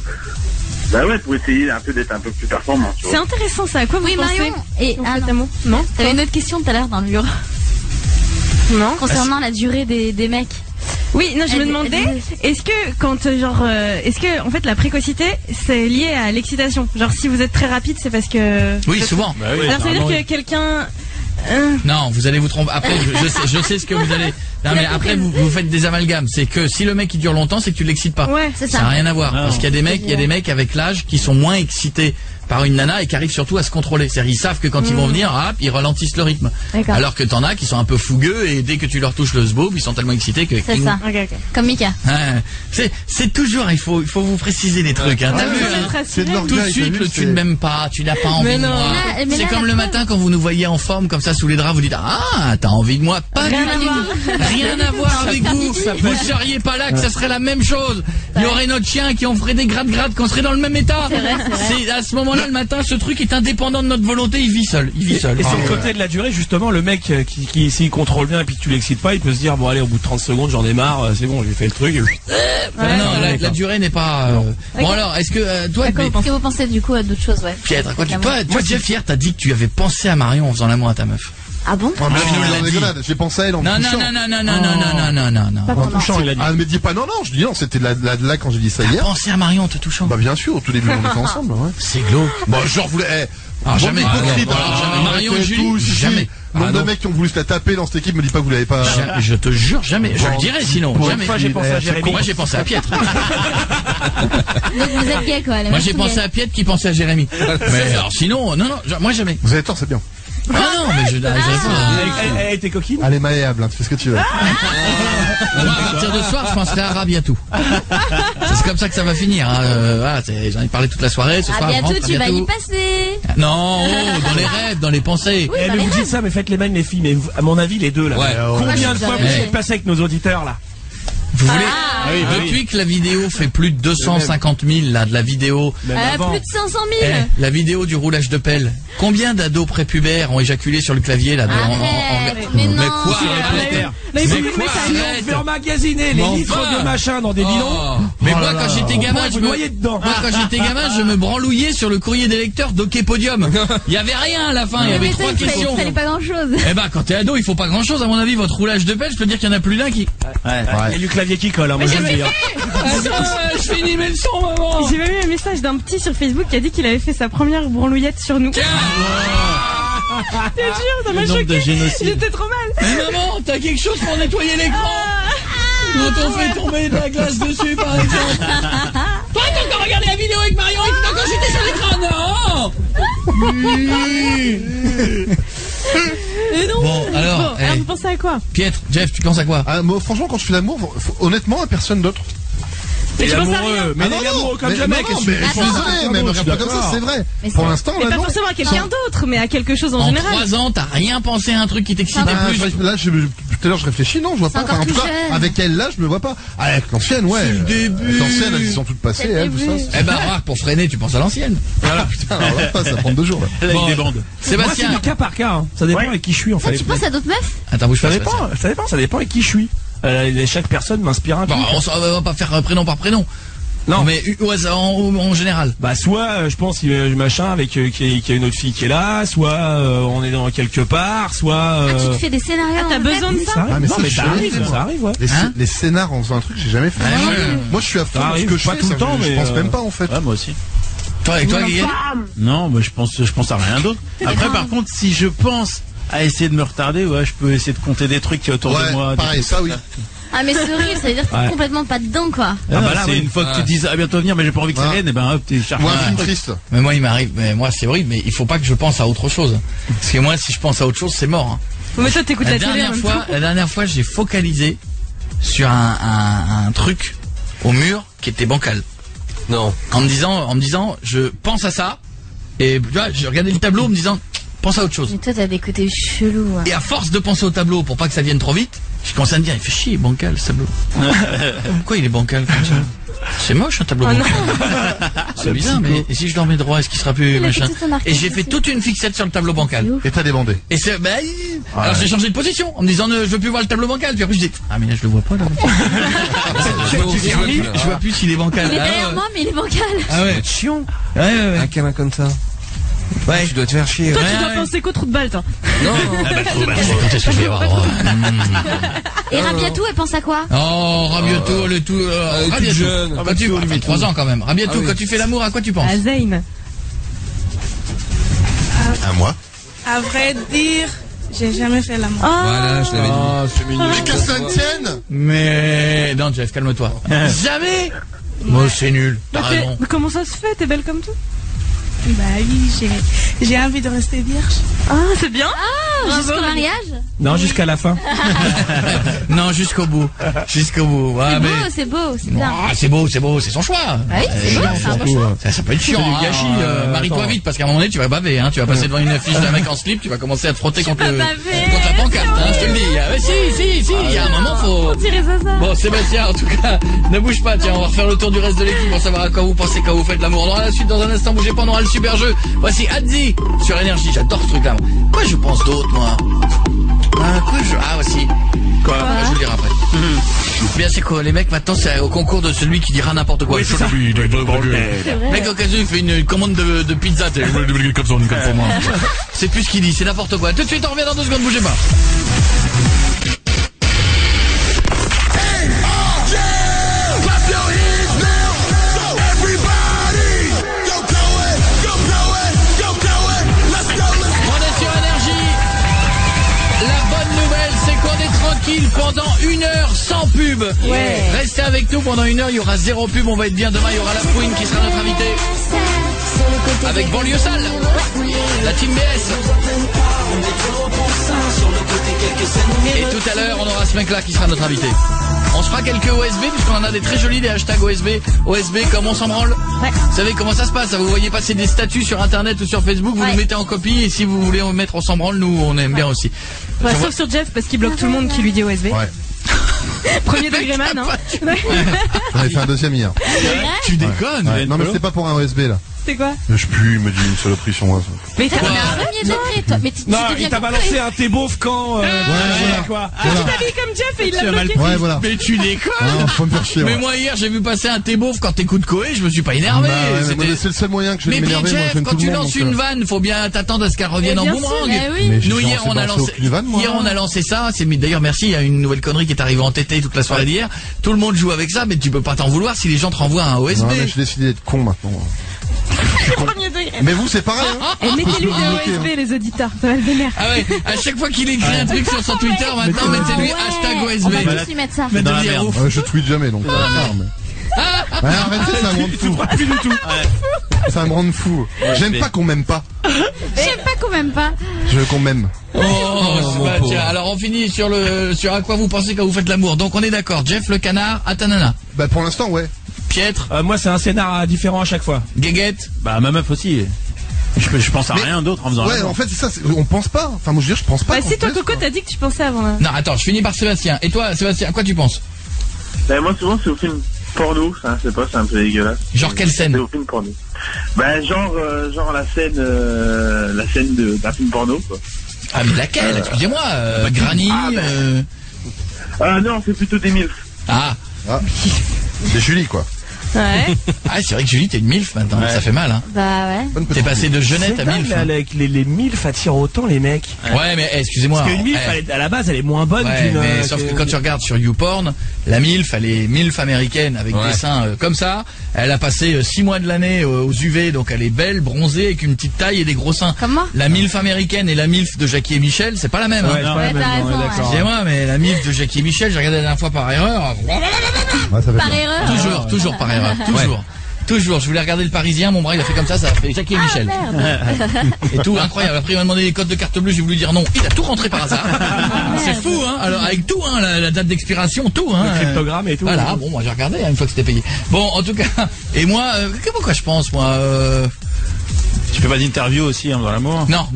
Bah ouais, pour essayer d'être un peu plus performant, tu vois. C'est intéressant ça. À quoi vous pensez? Marion. Et non. Non. T'avais une autre question tout à l'heure dans le bureau. Non. Concernant la durée des mecs. Oui, non, je me demandais, est-ce que quand est-ce que en fait la précocité c'est lié à l'excitation? Genre si vous êtes très rapide, c'est parce que. Oui, souvent. Bah oui, Alors ça veut dire que quelqu'un. Non, vous allez vous tromper. Après, je sais ce que vous allez... Non, mais après, vous faites des amalgames. C'est que si le mec il dure longtemps, c'est que tu l'excites pas. Ouais, c'est Ça ça. n'a rien à voir. Parce qu'il y a des mecs avec l'âge qui sont moins excités par une nana et qui arrivent surtout à se contrôler. C'est-à-dire, ils savent que quand ils vont venir, hop, ils ralentissent le rythme. D'accord. Alors que t'en as qui sont un peu fougueux et dès que tu leur touches le sbob, ils sont tellement excités que... C'est ça. Comme Mika. C'est toujours, il faut vous préciser les trucs, hein. T'as vu, hein. C'est de Tout de l'orgueil. suite, t'as vu, tu ne m'aimes pas, tu n'as pas envie de moi. Mais C'est là, comme la le preuve. matin quand vous nous voyez en forme comme ça sous les draps, vous dites ah t'as envie de moi, pas du tout, rien à voir avec vous. Vous seriez pas là que ça serait la même chose. Il y aurait notre chien qui en ferait des gratte-gratte, qu'on serait dans le même état. C'est à ce moment-là le matin, ce truc est indépendant de notre volonté, il vit seul. Et sur le côté de la durée, justement, le mec qui s'il contrôle bien et puis que tu l'excites pas, il peut se dire bon allez, au bout de 30 secondes, j'en ai marre, c'est bon, j'ai fait le truc. La durée n'est pas. Bon alors, est-ce que toi, Est-ce que vous pensez du coup à d'autres choses, ouais? Pietre, quoi, toi, Jeff, hier, t'as dit que tu avais pensé à Marion en faisant l'amour à ta meuf. Ah bon? Oh, mais Tu nous l'as on dit. rigolade. J'ai pensé à elle en Non, touchant. En touchant, il a dit. Ah, mais dis pas non, je dis non, c'était là quand j'ai dit ça hier. Pensé à Marion en te touchant. Bah, bien sûr, au tout début, on était ensemble, ouais. C'est glauque. Bon, genre, voulais, Ah, jamais. hypocrite, Jamais. Marion et Julie, tout, si, jamais. Nombre de mecs qui ont voulu se la taper dans cette équipe, me dis pas que vous l'avez pas. Je te jure, jamais. Je le dirais sinon. Pour une Jamais. Moi, j'ai pensé à Jérémy. Moi, j'ai pensé à Pietre. Donc vous êtes gay, quoi. les Moi, mecs j'ai sont pensé gays. à Pietre qui pensait à Jérémy. Mais alors, sinon, non, moi, jamais. Vous avez tort, c'est bien. Ah non, mais je Elle était coquine. Allez, malléable, hein, tu fais ce que tu veux. Moi, à partir de ce soir, je penserai à Rabiatou. C'est comme ça que ça va finir. Hein. Voilà, j'en ai parlé toute la soirée. Ce Ah, soir, je bientôt, rentre, tu vas y Rabiatou. passer. Non, dans les rêves, dans les pensées. Oui, Eh, dans mais les vous rêves. dites ça, mais faites les mêmes les filles. Mais à mon avis, les deux là. Ouais. Combien de fois Ouais. vous êtes passé avec nos auditeurs là? Vous voulez oui. Depuis que la vidéo fait plus de 250 000 là, de la vidéo, Même avant. Plus de 500 000. la vidéo du roulage de pelle. Combien d'ados prépubères ont éjaculé sur le clavier là Arrête, mais non. quoi? Arrête. Mais Mais quoi? on fait emmagasiner les Mais litres enfin. de machin dans des bidons. Mais Oh moi, là quand là. j'étais gamin, pourrait vous noyer dedans. Moi, quand j'étais gamin, je me branlouillais sur le courrier des lecteurs d'Hockey Podium. Il y avait rien à la fin, il y avait Mais trois ça, il questions. fallait pas grand chose. Eh ben, quand t'es ado, il faut pas grand chose, à mon avis. Votre roulage de pelle, je peux dire qu'il y en a plus d'un qui... Il y a du clavier qui colle, hein, moi je veux dire. je finis mes leçons, maman. J'ai même eu un message d'un petit sur Facebook qui a dit qu'il avait fait sa première branlouillette sur nous. Tiens. Je te jure, ça m'a Le nombre de choqué. génocides. J'étais trop mal. Mais maman, t'as quelque chose pour nettoyer l'écran? Quand on fait tomber de la glace dessus, par exemple. Toi, t'as encore regardé la vidéo avec Marion et tu t'as encore jeté sur l'écran? Non. Mais non. Bon, alors, Bon, alors hey. vous pensez à quoi? Pietre, Jeff, tu penses à quoi? Ah, moi, franchement, quand je fais l'amour, honnêtement, à personne d'autre. Et tu penses à rien. amoureux, mais Ah il est non, amoureux comme mais jamais. non, qu'est-ce que mais tu je suis veux? désolé, même Je suis pas comme ça, d'accord. c'est vrai. Mais Pour c'est- l'instant, Mais là, pas non. forcément à quelqu'un d'autre, mais à quelque chose en En général. 3 ans, t'as rien pensé à un truc qui t'excitait Bah, plus. là, tout à l'heure, je réfléchis, non, je vois C'est pas. encore en tout tout cas, jeune. avec elle, là, je me vois pas. Ah, avec l'ancienne, ouais. C'est le début. Avec l'ancienne, elles y sont toutes passées, C'est le elles, tout ça. début. Eh ben, remarque, pour freiner, tu penses à l'ancienne. Voilà, putain, alors là, ça prend 2 jours, là. Avec Bon, des bandes. Moi, c'est Sébastien. du cas par cas. hein. Ça dépend avec qui je suis en Ah, fait. tu penses à d'autres meufs? Attends, bouge pas. Ça Sébastien. dépend, ça dépend avec qui je suis. Chaque personne m'inspire un Bon, truc. on va pas faire prénom par prénom. Non. Mais en général. Bah soit je pense machin avec qu'il y a une autre fille qui est là, soit on est dans quelque part, soit. Ah, tu te fais des scénarios. Ah, t'as dans ta besoin de tête ça? Ça arrive. Ah, mais non ça, mais je ça sais arrive, jamais, ça arrive, ouais. Les scénars en faisant un truc, j'ai jamais fait. Ouais, ouais. Moi, je suis à fond Ça dans ce arrive, que je pas fais. tout le temps, Je mais, pense même pas, en fait. Ouais, moi aussi. Toi, Guillaume? Non, moi je pense à rien d'autre. Après, par contre, si je pense à essayer de me retarder, ouais, je peux essayer de compter des trucs qui est autour de moi. Ouais, des pareil, trucs. ça, oui. Ah, mais c'est horrible, ça veut dire que t'es Ouais. complètement pas dedans, quoi. Ah, bah là, c'est oui. une fois que tu te dis à bientôt venir, mais j'ai pas envie que ça Ouais. vienne, et ben hop, t'es chargé. Ou un film triste. Mais moi, il m'arrive. Mais moi, c'est horrible. Mais il faut pas que je pense à autre chose. Parce que moi, si je pense à autre chose, c'est mort. hein. Mais toi, t'écoutes la télé en même temps. La dernière fois, j'ai focalisé sur un truc au mur qui était bancal. Non. En me disant, je pense à ça. Et tu vois, je regardais le tableau en me disant, pense à autre chose. Mais toi, t'as des côtés chelous. hein. Et à force de penser au tableau pour pas que ça vienne trop vite, je commence à me dire, il fait chier, bancal ce tableau. Pourquoi il est bancal comme ça? C'est moche un tableau bancal. C'est bizarre, mais et si je dormais droit, est-ce qu'il sera plus Il a fait machin? tout un article Et j'ai fait dessus. toute une fixette sur le tableau bancal. Et t'as débandé. Et c'est, alors j'ai changé de position en me disant, je veux plus voir le tableau bancal. Puis après je dis, ah mais là je le vois pas là. Je vois plus s'il est bancal. Il est Ah, derrière ouais. moi, mais il est bancal. Ah ouais. Chiant. Ouais, ouais, ouais. Un câlin comme ça. Ouais. Tu dois te faire chier. Toi, Ouais, tu dois ouais. penser qu'au trou de balle, toi. Non. Quand est-ce que je vais y avoir droit? Et Rabiatou, elle pense à quoi? Oh, Rabiatou, le tout, Rabiatou. jeune. Quand tu, enfin, 3 ans quand même. Rabiatou, Ah oui. quand tu fais l'amour, à quoi tu penses? À Zayn. À moi. À vrai dire, j'ai jamais fait l'amour. Voilà, je l'avais dit. Ah, c'est mignon. Mais que ça ne tienne! Mais, non, Jeff, calme-toi. Jamais! Moi, c'est nul. T'as Mais raison. comment ça se fait? T'es belle comme tout? Bah oui, j'ai envie de rester vierge. Ah, c'est bien. Jusqu'au mariage? Non, jusqu'à la fin. Non, jusqu'au bout. Jusqu'au bout. Ouais, C'est beau, c'est bien. Ah, c'est beau, c'est son choix. Oui, c'est beau, c'est un beau choix. Ça peut être chiant. C'est du gâchis, Marie-toi attends. vite, parce qu'à un moment donné, tu vas baver, hein. Tu vas passer devant une affiche d'un mec en slip, tu vas commencer à te frotter contre vas le, baver. contre la pancarte, hein, je te le dis. Ah, mais si, il y a un moment, faut. On dirait ça. Bon, Sébastien, en tout cas, ne bouge pas, tiens, on va refaire le tour du reste de l'équipe pour savoir à quoi vous pensez quand vous faites l'amour. On aura la suite dans un instant, bougez pas, on aura le super jeu. Voici Adzi sur Énergie, j'adore ce truc-là. Quoi je pense d'autre, moi? Ah, aussi. Quoi? Je vous le dirai après. Bien, c'est quoi, les mecs, maintenant, c'est au concours de celui qui dira n'importe quoi. Oui, c'est ça. Mec, au cas où, il fait une commande de pizza, t'es comme ça, nickel pour moi. C'est plus ce qu'il dit, c'est n'importe quoi. Tout de suite, on revient dans 2 secondes, bougez pas. On est sur Énergie. La bonne nouvelle, c'est qu'on est tranquille pendant 1 heure sans pub. Ouais. Restez avec nous pendant 1 heure, il y aura 0 pub, on va être bien. Demain, il y aura la Fouine qui sera notre invitée. Avec Banlieue Sale, la team BS. Et tout à l'heure, on aura ce mec-là qui sera notre invité. On se fera quelques OSB, puisqu'on en a des très jolis, des hashtags OSB. OSB comme on s'en branle. Ouais. Vous savez comment ça se passe? Vous voyez passer des statuts sur internet ou sur Facebook, vous Ouais. nous mettez en copie, et si vous voulez en mettre on s'en branle, nous on aime bien aussi. Ouais, J'en vois- sauf sur Jeff parce qu'il bloque tout le monde qui lui dit OSB. Ouais. Premier degré man, hein. J'en ai fait un deuxième hier. Tu déconnes? Ouais. Non, mais c'était pas pour un OSB, là. C'est quoi? Mais je pue, il me dit une saloperie sur moi. ça. Mais T'as t'as un premier degré, toi. Mais tu Non, deviens il t'a comme balancé toi. un thé beauf quand. Quoi. Tu t'habilles comme Jeff et il l'a bloqué. Ouais, voilà. Mais tu déconnes? Non, faut me faire chier. Mais ouais. moi hier j'ai vu passer un thé beauf quand t'écoutes Koé, je me suis pas énervé. Bah ouais, mais C'était- moi, c'est le seul moyen que je Mais vais m'énerver. Moi, Jeff, j'aime quand tout tu le monde. lances donc, une vanne, faut bien t'attendre à ce qu'elle revienne en bien boomerang. sûr, mais oui. Mais j'ai Nous hier lancé on a lancé lancé, aucune vanne, moi. hier on a lancé ça. C'est d'ailleurs merci, il y a une nouvelle connerie qui est arrivée en tété toute la soirée d'hier. Tout le monde joue avec ça, mais tu peux pas t'en vouloir si les gens te renvoient un OSB. Non, mais j'ai décidé d'être con maintenant. Premier degré. Mais vous, c'est pareil, hein. Et mettez-lui Faut se bloquer, des OSB, les auditeurs. Ça va le vénère. Ah ouais, à chaque fois qu'il écrit un truc sur son Twitter, maintenant mettez-lui hashtag On va OSB. tous lui mettre ça. Mais Dans la devenir merde. ouf. Ouais, je tweete jamais, donc ça va faire, mais... Ouais, arrêtez, ça me rend fou. Plus du tout. Ça me rend fou. J'aime pas qu'on m'aime pas. J'aime pas quand même pas. Je veux qu'on m'aime. Oh, Sébastien. Alors on finit sur à quoi vous pensez quand vous faites l'amour. Donc on est d'accord. Jeff le canard, Atanana. Bah, pour l'instant, ouais. Piètre. Moi, c'est un scénar différent à chaque fois. Guéguette. Bah, ma meuf aussi. Je pense à rien d'autre en faisant Ouais, l'amour. en fait, c'est ça, on pense pas. Enfin, moi, je veux dire, je pense pas. Bah qu'on si, toi, pèse, Coco, quoi. t'as dit que tu pensais avant. Là. Non, attends, je finis par Sébastien. Et toi, Sébastien, à quoi tu penses? Ben, moi, souvent, c'est au film porno. Enfin, je sais pas, c'est un peu dégueulasse. Genre quelle scène? C'est au film porno. Ben, genre la scène d'un film porno, quoi. Ah, mais laquelle? Excusez-moi, Granny, Ah non, c'est plutôt des milfs. Ah. C'est Julie, quoi. Ouais. Ah, c'est vrai que Julie, t'es une milf maintenant, ça fait mal, hein. Bah ouais. Bonne T'es petite passé de jeunette à milf. Hein. Avec les milfs attirent autant les mecs. Ouais, mais excusez-moi. Parce qu'une milf, à la base, elle est moins bonne Ouais, qu'une. mais sauf que quand tu regardes sur YouPorn, la MILF, elle est MILF américaine avec des seins comme ça. Elle a passé 6 mois de l'année aux UV, donc elle est belle, bronzée, avec une petite taille et des gros seins. Comment? La MILF américaine et la MILF de Jackie et Michel, c'est pas la même. Ouais, hein. c'est pas la même, t'as raison, d'accord. Excusez-moi, mais la MILF de Jackie et Michel, j'ai regardé la dernière fois par erreur. Ouais, ça fait Par peur. erreur. Toujours par erreur. Toujours. Toujours, je voulais regarder le Parisien, mon bras il a fait comme ça a fait Jackie et Michel. Et tout, incroyable. Après il m'a demandé les codes de carte bleue, j'ai voulu dire non. Il a tout rentré par hasard. C'est fou, hein. Alors avec tout, hein, la date d'expiration, tout, hein. Le cryptogramme et tout. Voilà, bon, moi j'ai regardé une fois que c'était payé. Bon, en tout cas, et moi, pourquoi je pense, moi Tu fais pas d'interview aussi dans l'amour? Non,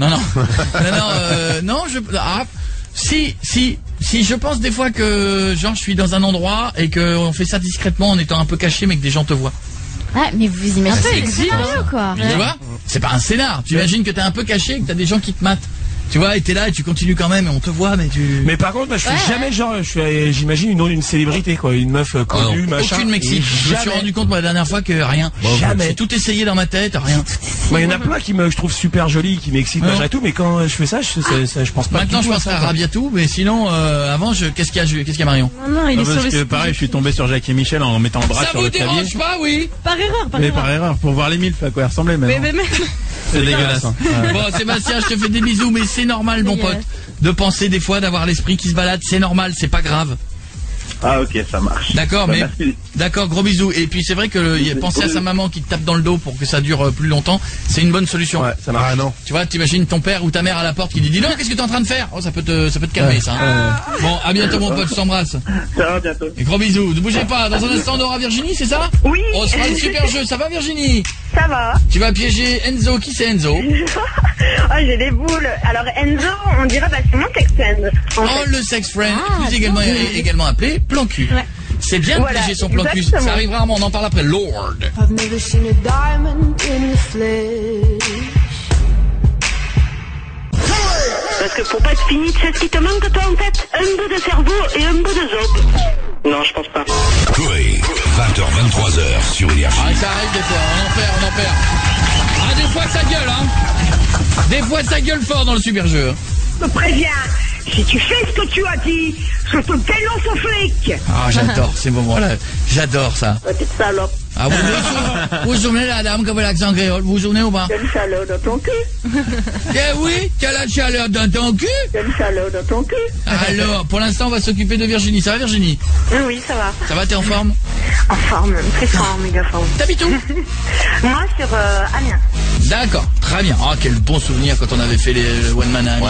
si, je pense des fois que, genre, je suis dans un endroit et qu'on fait ça discrètement en étant un peu caché, mais que des gens te voient. Ah, mais vous imaginez Ça le existe, scénario, quoi. Tu vois? C'est pas un scénar. Tu imagines que t'es un peu caché et que t'as des gens qui te matent. Tu vois, et t'es là et tu continues quand même et on te voit, mais tu... Mais par contre, moi, je fais jamais genre, j'imagine une célébrité, quoi, une meuf connue, machin. Aucune Mexique. Je me suis rendu compte, moi, la dernière fois que rien. Jamais. J'ai tout essayé dans ma tête, rien. Moi, il y en a plein qui je trouve super jolies, qui m'excitent, machin et tout, mais quand je fais ça, je pense pas. Maintenant, du je tout à penserais à ça, quoi. Rabiatou, mais sinon, avant, qu'est-ce qu'il y a, Marion? Non, il est sur Parce le que site. pareil, je suis tombé sur Jackie et Michel en mettant le bras Ça sur vous le clavier. dérange pas, oui? Par erreur, par Mais erreur. par erreur, pour voir les milfs à quoi elles ressemblaient maintenant. Mais C'est dégueulasse. Hein. Bon, Sébastien, je te fais des bisous, mais c'est normal, mon pote, de penser des fois, d'avoir l'esprit qui se balade, c'est normal, c'est pas grave. Ah ok, ça marche. D'accord, Bah, mais merci. d'accord, gros bisous. Et puis c'est vrai que penser à sa maman qui te tape dans le dos pour que ça dure plus longtemps, c'est une bonne solution. Ouais, ça marche. Ah non. Tu vois, t'imagines ton père ou ta mère à la porte qui dit dis non, qu'est-ce que t'es en train de faire? Oh, ça peut te calmer, ça. Hein. Bon, à bientôt, mon pote, je t'embrasse. Ça va bientôt. Et gros bisous. Ne bougez pas. Dans un instant, on aura Virginie, c'est ça? Oui. On sera le super jeu. Ça va, Virginie? Ça va. Tu vas piéger Enzo. Qui c'est Enzo? Oh, j'ai des boules. Alors Enzo, on dirait c'est mon sex friend. En Oh, fait. le sex friend, plus également appelé plan cul. Ouais. C'est bien de Voilà, piéger son plan cul. exactement. Ça arrive rarement. On en parle après. Lord. I've never seen a diamond in the flesh. Parce que pour pas être fini, tu sais ce qui te manque toi en fait? Un bout de cerveau et un bout de zob. Non, je pense pas. Coé, 20h, 23h sur Énergie. Ah, ça arrive des fois. On en perd. Ah, des fois ça gueule, hein. Des fois ça gueule fort dans le super jeu. Je te préviens, si tu fais ce que tu as dit, je te dénonce au flic. Ah, j'adore ces moments-là. J'adore ça. Petite salope. Ah, vous vous souvenez de la dame qui avait l'accent créole? Vous vous souvenez ou pas? Quelle chaleur dans ton cul. Eh oui, t'as la chaleur dans ton cul. Quelle chaleur dans ton cul. Alors, pour l'instant, on va s'occuper de Virginie. Ça va, Virginie? Oui, ça va. Ça va, t'es en forme? En forme, très fort, méga forme. T'habites où? Moi, sur Amiens. D'accord, très bien. Ah, quel bon souvenir quand on avait fait les One Man à Amiens.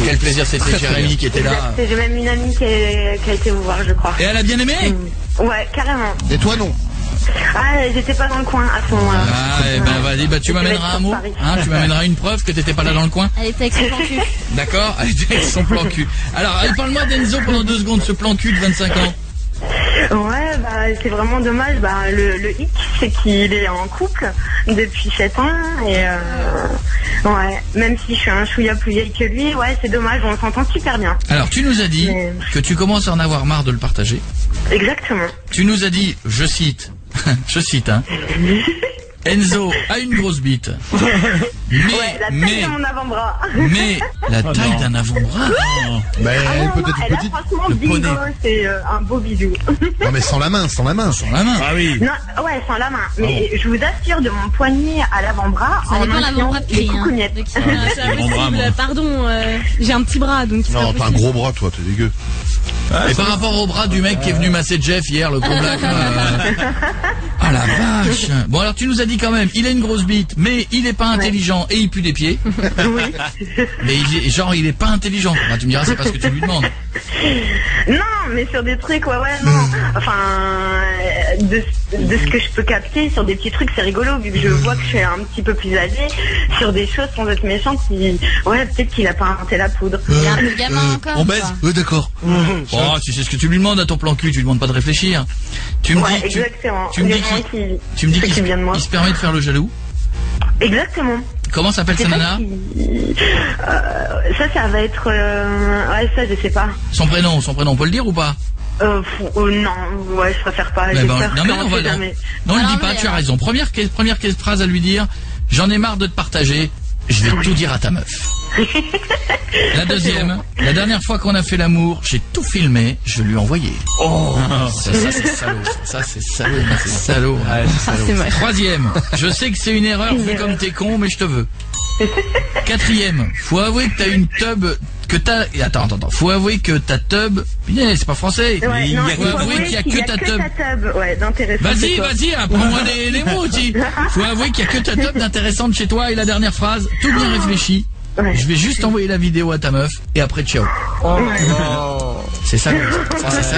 Quel plaisir, c'était Jérémy qui était là. J'ai même une amie qui a été vous voir, je crois. Et elle a bien aimé? Ouais, carrément. Et toi, non? Ah, j'étais pas dans le coin à ce moment-là. Ah, eh ben vas-y, bah tu m'amèneras un mot, hein, tu m'amèneras une preuve que t'étais pas là dans le coin. Elle était avec son plan cul. D'accord, elle était avec son plan cul. Alors, allez, parle-moi d'Enzo pendant 2 secondes, ce plan cul de 25 ans. Ouais, bah c'est vraiment dommage. Bah le hic, c'est qu'il est en couple depuis 7 ans et ouais, même si je suis un chouïa plus vieille que lui, ouais, c'est dommage, on s'entend super bien. Alors, tu nous as dit que tu commences à en avoir marre de le partager. Exactement. Tu nous as dit, je cite, hein, Enzo a une grosse bite. Ouais, la taille de mon avant-bras. Mais la taille d'un avant-bras. Mais Ah non, peut-être elle une a petite. franchement Le bingo, poney. c'est un beau bisou. Non, mais sans la main. Sur la main. Ah oui. Non, ouais, sans la main. Mais je vous assure, de mon poignet à l'avant-bras, Ça en dépend l'avant-bras maintient de les qui, hein. coucougnettes. C'est impossible, pardon, j'ai un petit bras donc c'est Non, pas t'as un possible. gros bras, toi, t'es dégueu. Et par rapport au bras du mec qui est venu masser Jeff hier, le gros black. Ah la vache. Bon alors tu nous as dit quand même, il a une grosse bite, mais il est pas intelligent et il pue des pieds. Oui. Mais il est pas intelligent. Enfin, tu me diras, c'est pas ce que tu lui demandes. Non, mais sur des trucs, ouais, non. Enfin, de ce que je peux capter, sur des petits trucs, c'est rigolo, vu que je vois que je suis un petit peu plus âgée, sur des choses sans être méchante, peut-être qu'il a pas inventé la poudre. Il y a un peu gamin encore. On baise? D'accord. Oh, tu sais ce que tu lui demandes à ton plan cul, tu lui demandes pas de réfléchir. Tu me dis, exactement. tu me dis qu'il se permet de faire le jaloux. Exactement. Comment s'appelle sa nana? Ça va être... ça, je sais pas. Son prénom, on peut le dire ou pas? Non, je préfère pas. Non, le dis pas, tu as raison. Première phrase à lui dire, j'en ai marre de te partager, je vais tout dire à ta meuf. La deuxième, la dernière fois qu'on a fait l'amour, j'ai tout filmé, je lui ai envoyé. Oh, ça c'est salaud. Ça c'est salaud. C'est moche. Troisième, je sais que c'est une erreur vu comme t'es con, mais je te veux. Quatrième, faut avouer que t'as une tub, Attends, faut avouer que ta tub, c'est pas français. Ouais, faut avouer qu'il y a que ta tub. Ouais, d'intéressant. Vas-y, apprends-moi les mots aussi. Faut avouer qu'il y a que ta tub d'intéressante chez toi. Et la dernière phrase, tout bien réfléchi. Ouais. Je vais juste envoyer la vidéo à ta meuf et après ciao. C'est ça.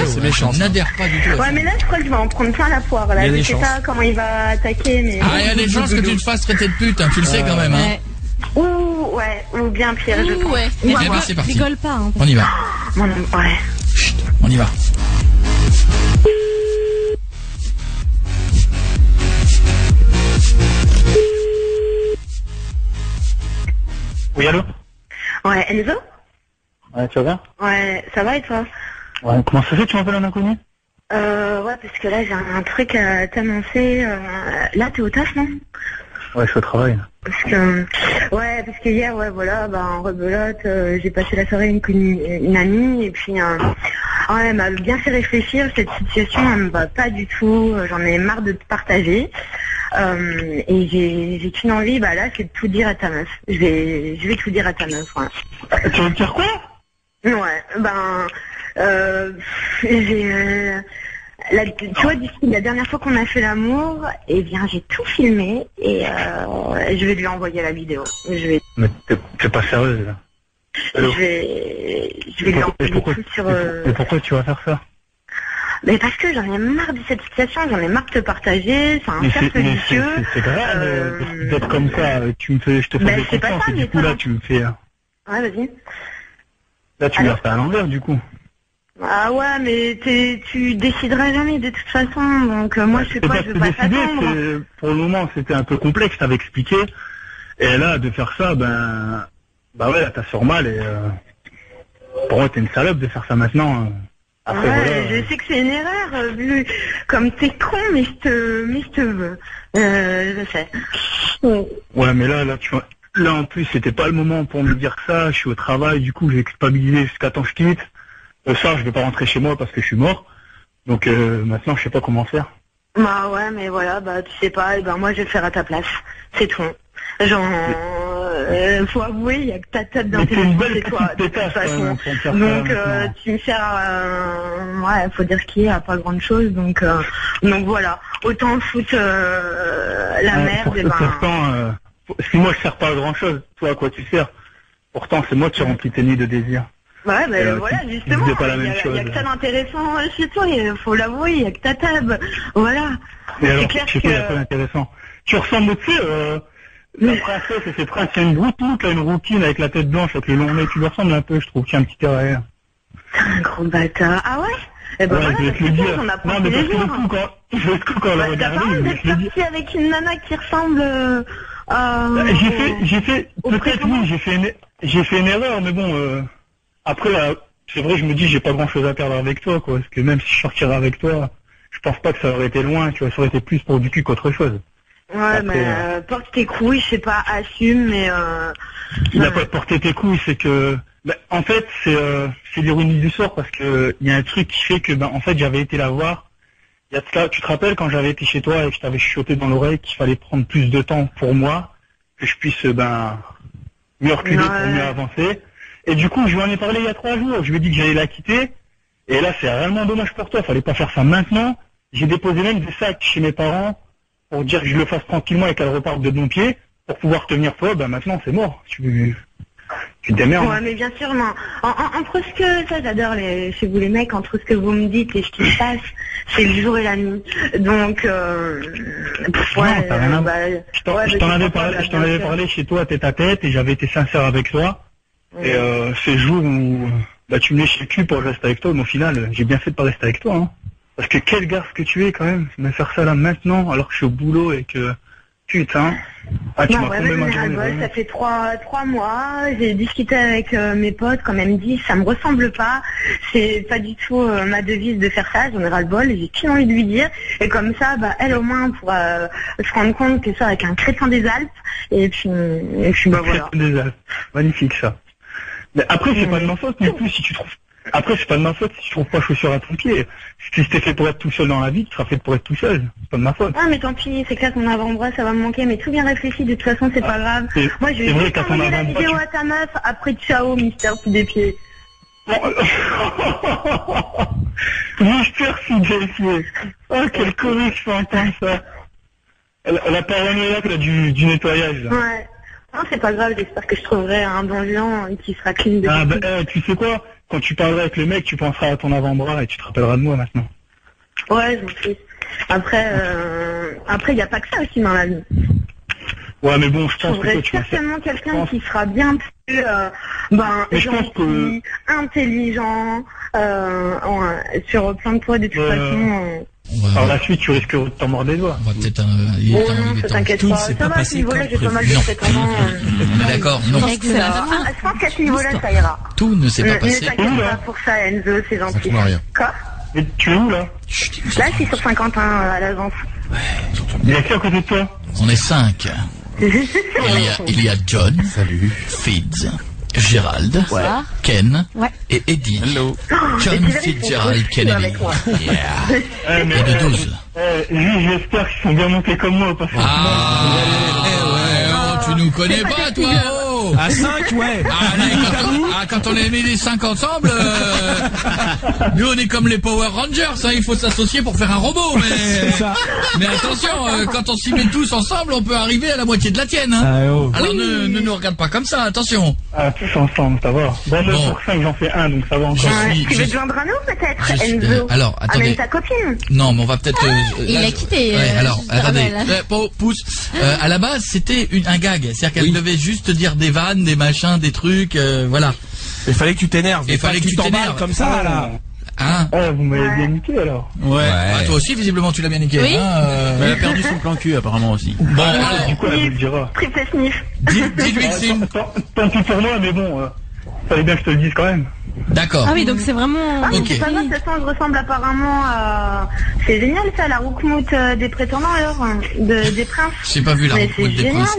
C'est méchant. Je n'adhère pas du tout. Ouais, mais là je crois que je vais en prendre plein la poire. Là, je sais pas comment il va attaquer. Mais... il y a des chances que tu te fasses traiter de pute. Hein, tu le sais quand même. Hein. Ou bien pire, je pense. Ouais. C'est parti. Rigole pas. Hein. On y va. Ouais. Chut, on y va. Oui, allô? Ouais, Enzo? Ouais, tu vas bien? Ouais, ça va et toi? Ouais, comment ça fait que tu m'appelles un inconnu? Ouais, parce que là j'ai un truc à t'annoncer. Là, t'es au taf, non? Ouais, je suis au travail. Parce que hier, en rebelote, j'ai passé la soirée avec une amie et puis elle m'a bien fait réfléchir. Cette situation, elle me va pas du tout. J'en ai marre de te partager. Et j'ai qu'une envie, là, c'est de tout dire à ta meuf. Je vais tout dire à ta meuf, ouais. Tu veux me dire quoi? Ouais, tu vois, d'ici la dernière fois qu'on a fait l'amour, j'ai tout filmé et je vais lui envoyer la vidéo. Mais t'es pas sérieuse, là? Je vais lui envoyer tout sur... Et pourquoi tu vas faire ça? Mais parce que j'en ai marre de cette situation, j'en ai marre de te partager, c'est un cercle vicieux. C'est grave d'être comme ça, je te fais des confiances et du coup là tu me fais... Ouais, vas-y. Là tu me l'as fait à l'envers du coup. Ah ouais, mais tu décideras jamais de toute façon, donc moi je sais pas, je veux pas t'attendre. Pour le moment c'était un peu complexe, t'avais expliqué, et là de faire ça, ouais, là t'as sur mal et pour moi t'es une salope de faire ça maintenant. Après, je sais que c'est une erreur, vu comme t'es con, mais je te veux. Je sais. Ouais, mais là, tu vois, là en plus, c'était pas le moment pour me dire ça. Je suis au travail, du coup, j'ai culpabilisé jusqu'à temps que je quitte. Le soir, je vais pas rentrer chez moi parce que je suis mort. Donc maintenant, je sais pas comment faire. Bah ouais, mais voilà, tu sais pas. Et moi, je vais le faire à ta place. C'est tout. Faut avouer, il y a que ta tête d'intelligence et toi, de toute façon. Donc tu me sers faut dire qu'il y a pas grande chose, donc voilà. Autant foutre la merde, Pourtant, si moi je sers pas à grand chose, toi à quoi tu sers? Pourtant c'est moi qui remplis tes nids de désir. Ouais, mais voilà, justement, il y a que ça d'intéressant chez toi, il faut l'avouer, il y a que ta table. Voilà. C'est clair que... il y a pas d'intéressant. Tu ressembles, tu sais, la princesse et ses princes, il y a une routoute, une rouquine avec la tête blanche, avec le long nez, tu lui ressembles un peu, je trouve qu'il y a un petit air derrière. C'est un gros bâtard. Ah ouais? Je vais te le dire. Non, mais parce que du coup, quand on l'a regardé, je vais te sorti avec une nana qui ressemble à... J'ai fait, peut-être oui, j'ai fait une erreur, mais bon, après, là, c'est vrai, je me dis, j'ai pas grand chose à perdre avec toi, quoi, parce que même si je sortirais avec toi, je pense pas que ça aurait été loin, tu vois, ça aurait été plus pour du cul qu'autre chose. Ouais, après, mais porte tes couilles, je sais pas, assume, mais... Il n'a pas porté tes couilles, c'est que... en fait, c'est l'ironie du sort, parce que il y a un truc qui fait que, en fait, j'avais été la voir. Il y a de ça, tu te rappelles quand j'avais été chez toi et que je t'avais chuchoté dans l'oreille qu'il fallait prendre plus de temps pour moi, que je puisse, mieux reculer pour mieux avancer. Et du coup, je lui en ai parlé il y a 3 jours. Je lui ai dit que j'allais la quitter. Et là, c'est vraiment dommage pour toi. Fallait pas faire ça maintenant. J'ai déposé même des sacs chez mes parents pour dire que je le fasse tranquillement et qu'elle reparte de bon pied, pour pouvoir tenir toi, bah maintenant c'est mort. Tu te démerdes. Ouais, mais bien sûr, non. Entre ce que, ça j'adore chez vous les mecs, entre ce que vous me dites et ce qui se passe, c'est le jour et la nuit. Donc, ouais, t'as rien je t'en avais parlé chez toi tête à tête et j'avais été sincère avec toi. Ouais. Et ces jours où tu me lèches le cul pour que je reste avec toi, mais au final, j'ai bien fait de pas rester avec toi. Hein. Parce que quel garce que tu es quand même, me faire ça là maintenant alors que je suis au boulot et que... Putain. Ah, tu m'as tombé ma journée. Ça fait 3 mois, j'ai discuté avec mes potes, quand même dit, ça me ressemble pas, c'est pas du tout ma devise de faire ça, j'en ai ras le bol, j'ai qu'une envie de lui dire, et comme ça, elle au moins pourra se rendre compte que ça avec un crétin des Alpes, et puis voilà. Des Alpes, magnifique ça. Mais après, c'est pas de ma faute non plus si tu trouves. Après, c'est pas de ma faute si tu trouves pas chaussure à ton pied. Si c'était fait pour être tout seul dans la vie, tu seras fait pour être tout seul. C'est pas de ma faute. Ah, mais tant pis, c'est clair que mon avant-bras, ça va me manquer, mais tout bien réfléchi, de toute façon, c'est pas grave. Moi, je vais juste envoyer la vidéo à ta meuf, après ciao, Mister Sous des pieds. Mister Sous des pieds. Oh, quel comique, je peux entendre ça. La paranoïaque, là, du nettoyage, là. Ouais. Non, c'est pas grave, j'espère que je trouverai un bon géant qui sera clean de tout. Tu sais quoi? Quand tu parleras avec le mec, tu penseras à ton avant-bras et tu te rappelleras de moi maintenant. Ouais, je m'en fiche. Après, il n'y a pas que ça aussi dans la vie. Ouais, mais bon, je pense que tu certainement quelqu'un qui sera bien plus gentil, intelligent, sur plein de poids de toute façon. Par la suite, tu risques de t'en mordre les doigts. On va peut-être non, t'inquiète pas. Ça va, à ce niveau-là, j'ai pas mal de prétendants. On est d'accord, non. Je pense qu'à ce niveau-là, ça ira. Tout ne s'est pas passé. Ne t'inquiète pas pour ça, Enzo, c'est gentil. Quoi? Mais tu es où, là? Là, je suis sur Saint-Quentin, à l'avance. Il y a qui à côté de toi? On est 5. Il y a John. Salut. Fitz. Gérald, Ken et Eddie. Hello. John Fitzgerald Kennedy. Yeah. Et de 12. Lui, j'espère qu'ils sont bien montés comme moi. Parce que tu nous connais pas, toi. À 5, ouais. Quand on est mis les 5 ensemble, nous on est comme les Power Rangers, il faut s'associer pour faire un robot. Mais attention, quand on s'y met tous ensemble, on peut arriver à la moitié de la tienne. Alors ne nous regarde pas comme ça, attention. Tous ensemble, ça va. Bon, pour 5, j'en fais un, donc ça va encore. Tu veux te joindre à nous peut-être, Enzo? Alors, attendez. Amène ta copine. Non, mais on va peut-être... il a quitté. Alors, attendez. Pousse. À la base, c'était un gag. C'est-à-dire qu'elle devait juste dire des vannes, des machins, des trucs, voilà. Il fallait que tu t'énerves. Il fallait que tu t'énerves comme ça, là. Hein? Vous m'avez bien niqué, alors. Ouais. Toi aussi, visiblement, tu l'as bien niqué. Oui. Elle a perdu son plan cul, apparemment, aussi. Bon, alors. Du coup, elle vous le dira. Triple sniff. Dis-lui que c'est une... Tant pis pour moi, mais bon, fallait bien que je te le dise quand même. D'accord. Ah oui, donc c'est vraiment... Ah, mais c'est pas grave, de toute façon, je ressemble apparemment à... C'est génial, ça, la roukmout des prétendants, alors, des princes. J'ai pas vu la roukmout des princes.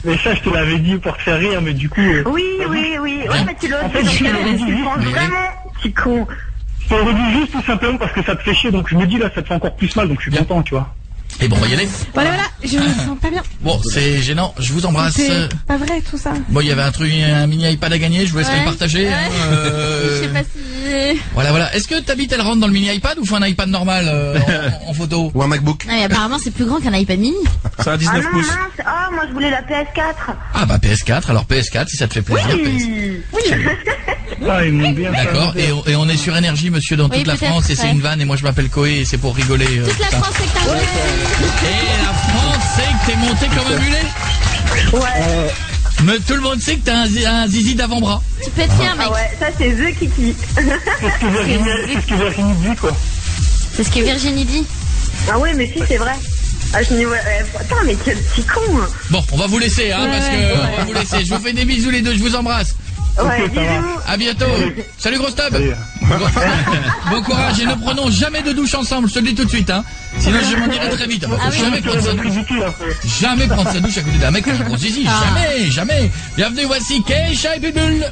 Mais ça, je te l'avais dit pour te faire rire, mais du coup... Oui. Ouais, mais tu l'as aussi, tu penses vraiment, petit con. Je te le redis juste tout simplement parce que ça te fait chier, donc je me dis, là, ça te fait encore plus mal, donc je suis content, tu vois. Et bon, on va y aller. Voilà, je me sens pas bien. Bon, c'est gênant, je vous embrasse. C'est pas vrai tout ça. Bon, il y avait un mini iPad à gagner, je vous laisserai le partager. Je sais pas si... Voilà. Est-ce que ta bite elle rentre dans le mini iPad ou faut un iPad normal en photo? Ou un MacBook? Apparemment c'est plus grand qu'un iPad mini. C'est un 19 pouces. Moi je voulais la PS4. Ah bah PS4, alors PS4 si ça te fait plaisir. Oui. Ils m'ont bien. D'accord, et on est sur Énergie, monsieur, dans toute la France, et c'est une vanne, et moi je m'appelle Koé, et c'est pour rigoler. Toute la France sait que t'as monté. Et la France sait que t'es monté comme un mulet. Ouais. Mais tout le monde sait que t'as un zizi d'avant-bras. Tu peux être fier, mec. Ouais, ça c'est The Kiki. C'est ce que Virginie dit, quoi. C'est ce que Virginie dit. Ah ouais, mais si, c'est vrai. Putain, mais quel petit con. Bon, on va vous laisser, parce que on va vous laisser. Je vous fais des bisous les deux, je vous embrasse. Ouais, bisous. À bientôt. Salut gros stub. Bon courage et ne prenons jamais de douche ensemble, je te le dis tout de suite, sinon je m'en dirai très vite. Jamais prendre sa douche. Jamais prendre sa douche à côté d'un mec qui a un gros zizi. Jamais. Bienvenue, voici Keisha et Bulbul.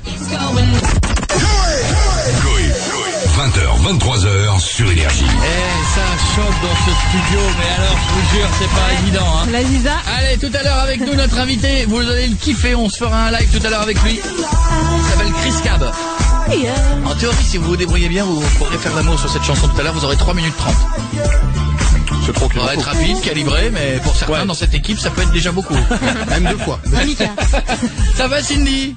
20h, 23h sur Énergie. Ça choque dans ce studio, mais alors je vous jure, c'est pas évident. La Ziza. Allez, tout à l'heure avec nous notre invité, vous allez le kiffer, on se fera un live tout à l'heure avec lui. Il s'appelle Chris Cab. En théorie, si vous vous débrouillez bien, vous pourrez faire l'amour sur cette chanson tout à l'heure, vous aurez 3 minutes 30. C'est trop qu'il Faudra être rapide, calibré, mais pour certains dans cette équipe, ça peut être déjà beaucoup. Même 2 fois. Ça va, Cindy?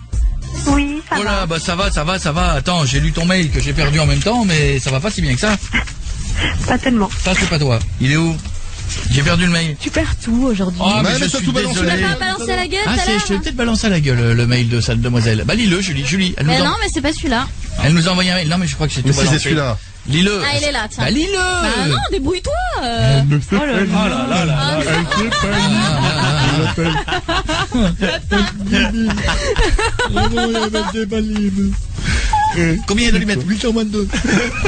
Oui, ça va. Bah ça va. Attends, j'ai lu ton mail que j'ai perdu en même temps, mais ça va pas si bien que ça. Pas tellement. Ça, c'est pas toi. Il est où? J'ai perdu le mail. Tu perds tout aujourd'hui. Oh, mais je suis désolé. Tu l'as pas balancé à la gueule tout à l'heure? Je t'ai peut-être balancé à la gueule le mail de cette demoiselle. Bah lis-le, Julie. Elle nous non, mais c'est pas celui-là. Elle nous a envoyé un mail. Non, mais je crois que c'est tout balancé. c'est celui-là. Lis-le. Ah, il est là, tiens. Bah lis-le. Bah non, débrouille-toi. Oh là là. Combien il y a d'allumettes? 822.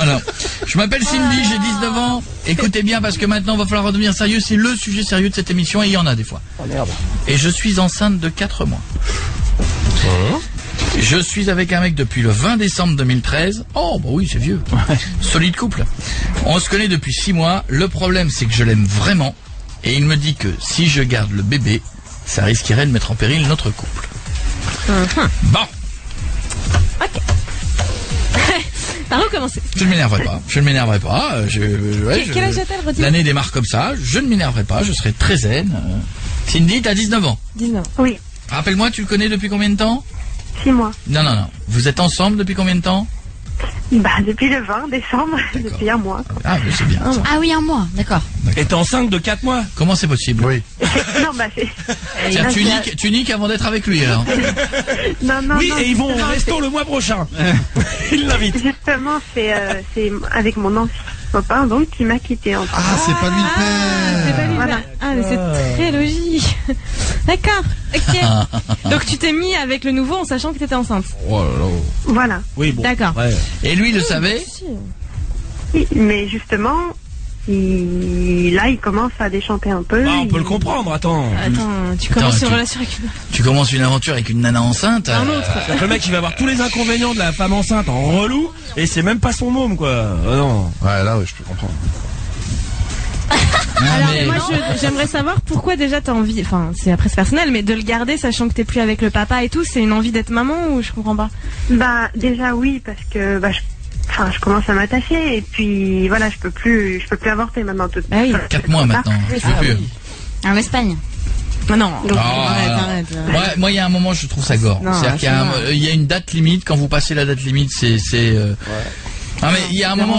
Alors, je m'appelle Cindy, j'ai 19 ans. Écoutez bien parce que maintenant il va falloir redevenir sérieux. C'est le sujet sérieux de cette émission et il y en a des fois. Oh merde. Et je suis enceinte de 4 mois. Je suis avec un mec depuis le 20 décembre 2013. Oh, bah oui, c'est vieux. Solide couple. On se connaît depuis 6 mois. Le problème, c'est que je l'aime vraiment. Et il me dit que si je garde le bébé, ça risquerait de mettre en péril notre couple. Bon. Ok. Par où commencer? Je ne m'énerverai pas. Quel âge a-t-elle, redis? L'année démarre comme ça. Je ne m'énerverai pas. Je serai très zen. Cindy, t'as 19 ans. 19. Oui. Rappelle-moi, tu le connais depuis combien de temps? 6 mois. Non. Vous êtes ensemble depuis combien de temps? Bah, depuis le 20 décembre, depuis un mois. Ah, mais c'est bien. Ça. Ah oui, un mois, d'accord. Et t'es enceinte de 4 mois? Comment c'est possible? Oui. Non, bah, c'est... Tiens, tu niques avant d'être avec lui, alors. Non, oui, et ils vont au resto le mois prochain. Il l'invite. Justement, c'est avec mon ancien copain, donc, qui m'a quitté. Ah, c'est pas lui le père. C'est pas lui. Voilà. Ah, mais c'est très logique. D'accord. Ok. Donc tu t'es mis avec le nouveau en sachant que t'étais enceinte. Oh là là. Voilà. Oui, bon. D'accord. Ouais. Et lui, il le savait? Oui, mais justement, il commence à déchanter un peu. Ah, on peut le comprendre, attends. Attends, tu commences une relation avec une... Tu commences une aventure avec une nana enceinte? Un autre. Le mec, il va avoir tous les inconvénients de la femme enceinte en relou, et c'est même pas son môme, quoi. Oh non. Ouais, là, je peux comprendre. Alors, moi, j'aimerais savoir pourquoi déjà t'as envie, enfin, c'est après c'est personnel, mais de le garder sachant que t'es plus avec le papa et tout, c'est une envie d'être maman ou je comprends pas? Bah, déjà oui, parce que, je commence à m'attacher et puis, voilà, je peux plus avorter maintenant tout. Bah oui. 4 mois maintenant. Oui, Je veux plus. En Espagne. Ah non. Arrête. Ouais, moi, il y a un moment, je trouve ça gore. C'est-à-dire qu'il y a une date limite. Quand vous passez la date limite, Non, mais il y a un moment,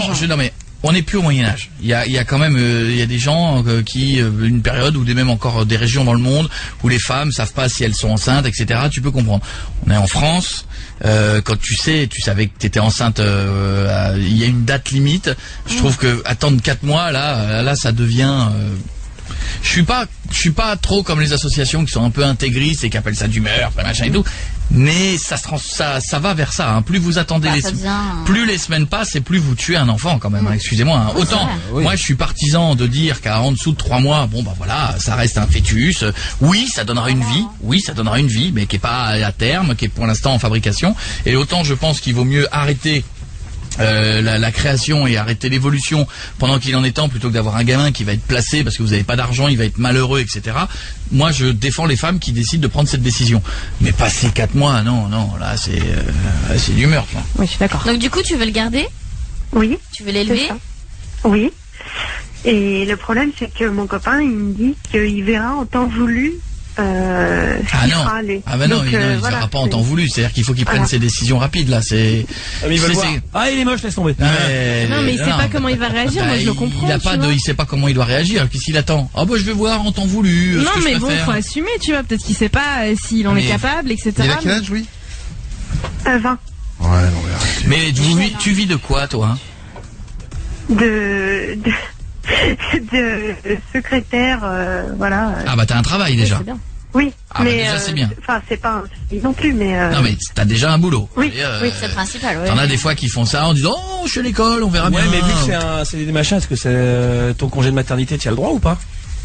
on n'est plus au Moyen-Âge. Il y a quand même, il y a des gens qui, une période ou même encore des régions dans le monde où les femmes savent pas si elles sont enceintes, etc. Tu peux comprendre. On est en France. Quand tu savais que t'étais enceinte, il y a une date limite. Je trouve que attendre 4 mois, là, ça devient. Je suis pas trop comme les associations qui sont un peu intégristes et qui appellent ça du meurtre, machin et tout. Mais ça va vers ça. Hein. Plus vous attendez plus les semaines passent et plus vous tuez un enfant quand même. Hein. Excusez-moi. Hein. Autant, moi je suis partisan de dire qu'en dessous de 3 mois, bon bah voilà, ça reste un fœtus. Oui, ça donnera une vie. Mais qui est pas à terme, qui est pour l'instant en fabrication. Et autant je pense qu'il vaut mieux arrêter la création et arrêter l'évolution pendant qu'il en est temps plutôt que d'avoir un gamin qui va être placé parce que vous n'avez pas d'argent, il va être malheureux, etc. Moi je défends les femmes qui décident de prendre cette décision, mais passer 4 mois, non, là c'est du meurtre là. Oui, je suis d'accord. Donc du coup tu veux le garder? Oui. Tu veux l'élever? Oui. Et le problème c'est que mon copain il me dit qu'il verra en temps voulu. Non, il verra pas en temps voulu. C'est-à-dire qu'il faut qu'il prenne ses décisions rapides là. Il est moche, laisse tomber. Non, mais il sait pas comment il va réagir. Moi, je le comprends. Il sait pas comment il doit réagir. Qu'est-ce qu'il attend? Ah bah je vais voir en temps voulu. Non, mais bon, faut assumer. Tu vois, peut-être qu'il sait pas s'il en est capable, etc. Il a quel âge, oui? 20. Ouais, non, mais arrêtez. Mais tu vis de quoi, toi? De secrétaire, voilà. Ah bah t'as un travail déjà. C'est bien. Oui, mais déjà c'est bien. Enfin, c'est pas un CDI non plus, mais. Non mais t'as déjà un boulot. Oui, c'est le principal. T'en as des fois qui font ça en disant oh je suis à l'école, on verra bien. Ouais, mais vu que c'est des machins, est-ce que c'est ton congé de maternité, tu as le droit ou pas?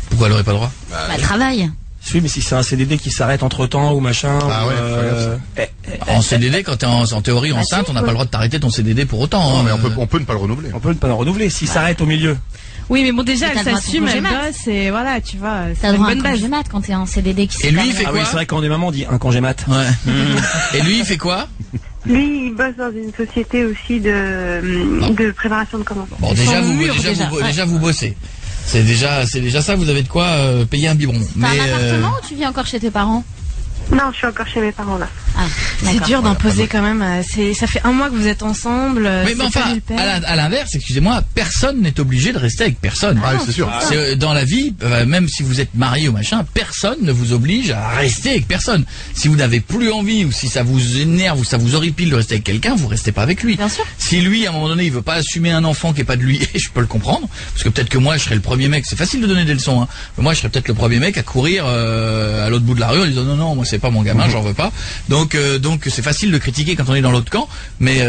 Pourquoi elle aurait pas le droit? Bah travail. Oui, mais si c'est un CDD qui s'arrête entre temps ou machin. Ah ouais. En CDD, quand t'es en théorie enceinte, on n'a pas le droit de t'arrêter ton CDD pour autant. Non, mais on peut ne pas le renouveler. On peut ne pas le renouveler s'il s'arrête au milieu. Oui, mais bon, déjà, elle s'assume, elle bosse, et voilà, tu vois, c'est une bonne base. Congé mat quand t'es en CDD qui Et lui, il fait quoi? Oui, c'est vrai qu'on est maman, on dit un congé mat. Ouais. Et lui, il fait quoi? Lui, il bosse dans une société aussi de préparation de commandes. Bon, déjà, vous bossez. C'est déjà ça, vous avez de quoi payer un biberon. T'as un appartement ou tu vis encore chez tes parents? Non, je suis encore chez mes parents là. C'est dur d'en poser quand même. Ça fait un mois que vous êtes ensemble. Mais enfin, à l'inverse, excusez-moi, personne n'est obligé de rester avec personne. Ah, c'est sûr. Dans la vie, même si vous êtes marié ou machin, personne ne vous oblige à rester avec personne. Si vous n'avez plus envie ou si ça vous énerve ou ça vous horripile de rester avec quelqu'un, vous restez pas avec lui. Bien sûr. Si lui, à un moment donné, il veut pas assumer un enfant qui est pas de lui, et je peux le comprendre, parce que peut-être que moi, je serais le premier mec. C'est facile de donner des leçons, hein. Mais moi, je serais peut-être le premier mec à courir à l'autre bout de la rue en disant non, moi c'est pas mon gamin, j'en veux pas. Donc c'est facile de critiquer quand on est dans l'autre camp, mais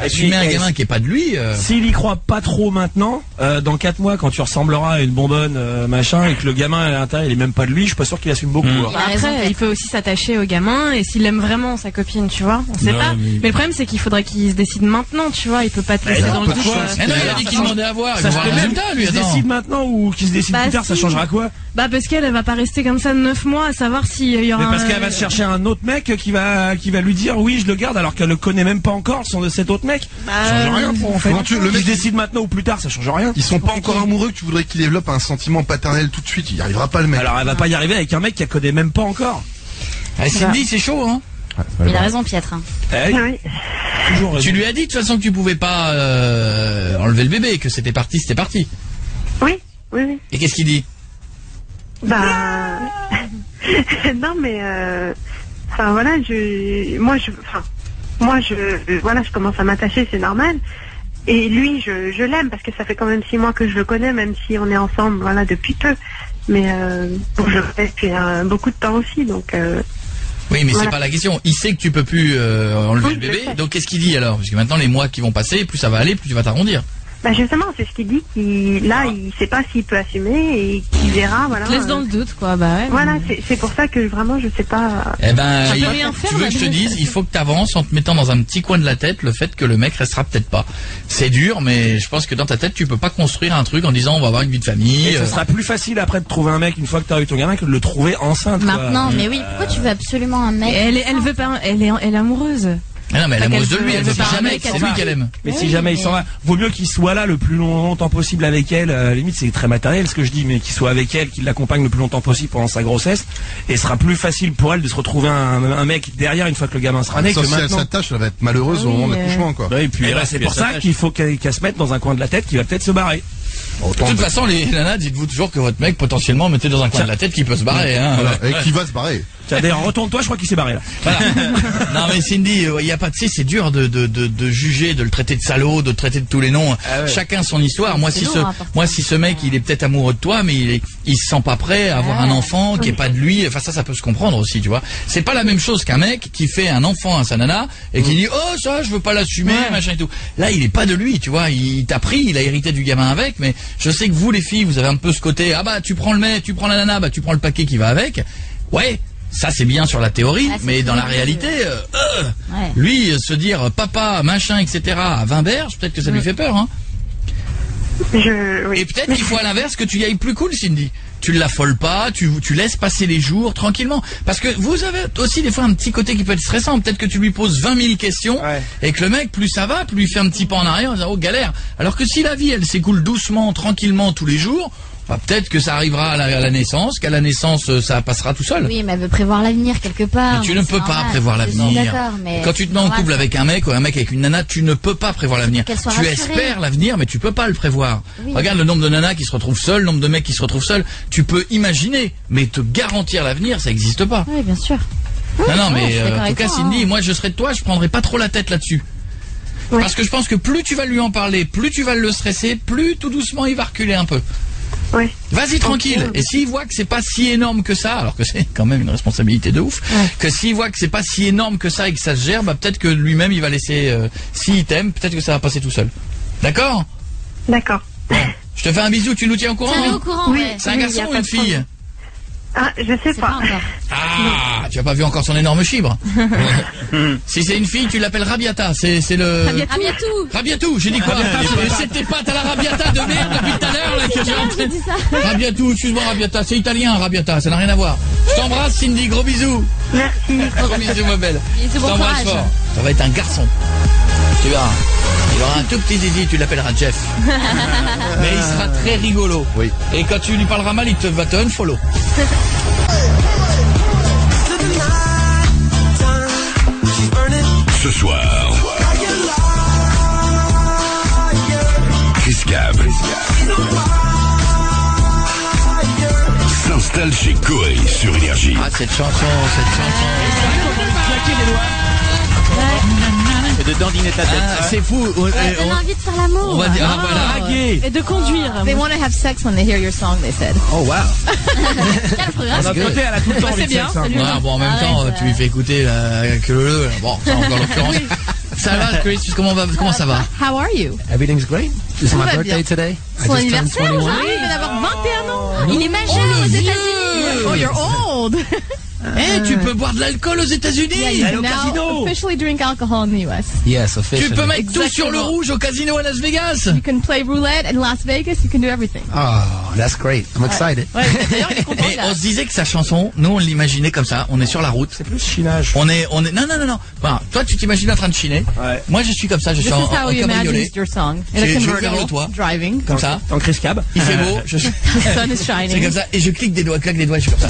assumer un gamin qui est pas de lui. S'il y croit pas trop maintenant, dans 4 mois, quand tu ressembleras à une bonbonne machin et que le gamin à l'intérieur il est même pas de lui, je suis pas sûr qu'il assume beaucoup. Après, il peut aussi s'attacher au gamin et s'il aime vraiment sa copine, tu vois, on sait pas. Mais le problème c'est qu'il faudrait qu'il se décide maintenant, tu vois, il peut pas te laisser dans le doute. Il a dit qu'il demandait à voir. Ça serait même qu'il se décide maintenant ou qu'il se décide plus tard, ça changera quoi? Bah parce qu'elle va pas rester comme ça 9 mois à savoir s'il y aura. Mais parce qu'elle va se chercher un autre mec qui va lui dire oui je le garde alors qu'elle le connaît même pas encore cet autre mec. Ça change rien en fait. Le mec décide maintenant ou plus tard, ça change rien. Ils sont pas encore amoureux que tu voudrais qu'il développe un sentiment paternel tout de suite. Il y arrivera pas le mec. Alors elle va pas y arriver avec un mec qu'elle connaît même pas encore. Cindy, c'est chaud hein. Il a raison Pietre. Oui. Tu lui as dit de toute façon que tu pouvais pas enlever le bébé, que c'était parti. Oui. Et qu'est-ce qu'il dit? Bah non mais enfin voilà, je commence à m'attacher, c'est normal. Et lui, je l'aime parce que ça fait quand même 6 mois que je le connais, même si on est ensemble, voilà, depuis peu. Mais je le connais depuis beaucoup de temps aussi, donc. Oui, mais voilà. c'est pas la question. Il sait que tu peux plus enlever le bébé, donc qu'est-ce qu'il dit alors? Parce que maintenant les mois qui vont passer, plus ça va aller, plus tu vas t'arrondir. Bah justement, c'est ce qu'il dit, il sait pas s'il peut assumer et qu'il verra, voilà. Laisse dans le doute, quoi, bah ouais. Voilà, c'est pour ça que vraiment je sais pas. Eh ben, tu veux que je te dise, il faut que tu avances en te mettant dans un petit coin de la tête le fait que le mec restera peut-être pas. C'est dur, mais je pense que dans ta tête, tu peux pas construire un truc en disant on va avoir une vie de famille. Et ce sera plus facile après de trouver un mec une fois que t'as eu ton gamin que de le trouver enceinte. Maintenant, mais oui, pourquoi tu veux absolument un mec? Elle veut pas, elle est amoureuse. Ah non, mais elle est amoureuse de lui, elle veut pas jamais, c'est lui qu'elle aime. Mais si jamais il s'en va, vaut mieux qu'il soit là le plus longtemps possible avec elle. Limite, c'est très matériel ce que je dis, mais qu'il soit avec elle, qu'il l'accompagne le plus longtemps possible pendant sa grossesse. Et ce sera plus facile pour elle de se retrouver un mec derrière une fois que le gamin sera né. Sauf si elle s'attache, elle va être malheureuse au moment de l'accouchement, quoi. Et puis c'est pour ça qu'il faut qu'elle se mette dans un coin de la tête qui va peut-être se barrer. De toute façon, les nanas, dites-vous toujours que votre mec potentiellement mettez dans un coin de la tête qui peut se barrer. Hein. Voilà. Et qui va se barrer. Tiens, d'ailleurs, retourne-toi, je crois qu'il s'est barré là. Voilà. Non mais Cindy, il y a pas, tu sais, c'est dur de juger, de le traiter de salaud, de le traiter de tous les noms. Ah ouais. Chacun son histoire. Moi si ce mec, il est peut-être amoureux de toi, mais il se sent pas prêt à avoir un enfant qui est pas de lui. Enfin ça peut se comprendre aussi, tu vois. C'est pas la même chose qu'un mec qui fait un enfant à sa nana et qui dit oh ça je veux pas l'assumer, machin et tout. Là il est pas de lui, tu vois. Il t'a pris, il a hérité du gamin avec. Mais je sais que vous les filles, vous avez un peu ce côté ah bah tu prends le mec, tu prends la nana, bah tu prends le paquet qui va avec. Ouais. Ça c'est bien sur la théorie, mais dans la réalité, lui se dire papa, machin, etc. à 20 berges, peut-être que ça lui fait peur. Hein. Et peut-être qu'il faut à l'inverse que tu y ailles plus cool, Cindy. Tu l'affoles pas, tu laisses passer les jours tranquillement. Parce que vous avez aussi des fois un petit côté qui peut être stressant. Peut-être que tu lui poses 20 000 questions et que le mec, plus ça va, plus il fait un petit pas en arrière en disant oh galère. Alors que si la vie elle s'écoule doucement, tranquillement tous les jours, bah, peut-être que ça arrivera à la naissance, qu'à la naissance ça passera tout seul. Oui, mais elle veut prévoir l'avenir quelque part. Mais tu ne peux pas prévoir l'avenir. Quand tu te mets en couple avec un mec ou un mec avec une nana, tu ne peux pas prévoir l'avenir. Tu espères l'avenir, mais tu peux pas le prévoir. Oui. Regarde le nombre de nanas qui se retrouvent seules, le nombre de mecs qui se retrouvent seuls. Tu peux imaginer, mais te garantir l'avenir, ça n'existe pas. Oui, bien sûr. Non, mais en tout cas, Cindy, moi je serais de toi, je prendrais pas trop la tête là-dessus. Oui. Parce que je pense que plus tu vas lui en parler, plus tu vas le stresser, plus tout doucement il va reculer un peu. Oui. Vas-y tranquille. Et s'il voit que c'est pas si énorme que ça, alors que c'est quand même une responsabilité de ouf, que s'il voit que c'est pas si énorme que ça et que ça se gère, bah peut-être que lui-même il va laisser. S'il t'aime, peut-être que ça va passer tout seul. D'accord ? D'accord. Bon. Je te fais un bisou. Tu nous tiens au courant ? Au courant. Oui. C'est un garçon ou une fille ? Ah, je sais pas. Ah, tu as pas vu encore son énorme chibre. Si c'est une fille, tu l'appelles Rabiata. C'est le. Rabiatou. J'ai dit quoi ? C'est tes pattes à la Rabiata de merde depuis tout à l'heure là que j'ai entendu. Rabiatou, excuse-moi Rabiata, c'est italien Rabiata, ça n'a rien à voir. Je t'embrasse Cindy, gros bisous. Merci. Gros bisous ma belle. Bisous, bon courage. Fort. Ça va être un garçon. Tu verras. Il aura un tout petit zizi, tu l'appelleras Jeff. Mais il sera très rigolo. Oui. Et quand tu lui parleras mal, va te unfollow. Ce soir, Chris Cab s'installe chez Koei sur Énergie. Ah, cette chanson. Et de dandiner ta tête. Ah, c'est fou. On a envie de faire l'amour. On va dire, voilà. Et de conduire. They want to have sex when they hear your song, they said. Oh wow. De notre côté, elle a tout le temps envie de sexe, hein. Ouais, bon, en même temps, tu lui fais écouter que le. Bon, ça encore l'occurrence. Ça va, Chris? Comment ça va? How are you? Everything's great. It's my birthday today. Son anniversaire aujourd'hui, il vient d'avoir 21 ans. Il est majeur aux États-Unis. Oh, you're old. Tu peux boire de l'alcool aux États-Unis. Allez au casino. Officially drink alcohol in the US. Yes, officially. Tu peux mettre tout sur le rouge au casino à Las Vegas. You can play roulette in Las Vegas. You can do everything. Oh, that's great. I'm excited. D'ailleurs, il est content. Et on se disait que sa chanson, nous on l'imaginait comme ça, on est sur la route. C'est plus chinage. On est, non. Enfin, toi tu t'imagines en train de chiner. Ouais. Moi je suis comme ça, je suis This en is how you cabriolet. imagined your song. In a Je convertible, vers le toit. driving. Comme ça. En Chris Cab. Il fait beau. The sun is shining. C'est comme ça. Et je claque des doigts, je suis comme ça.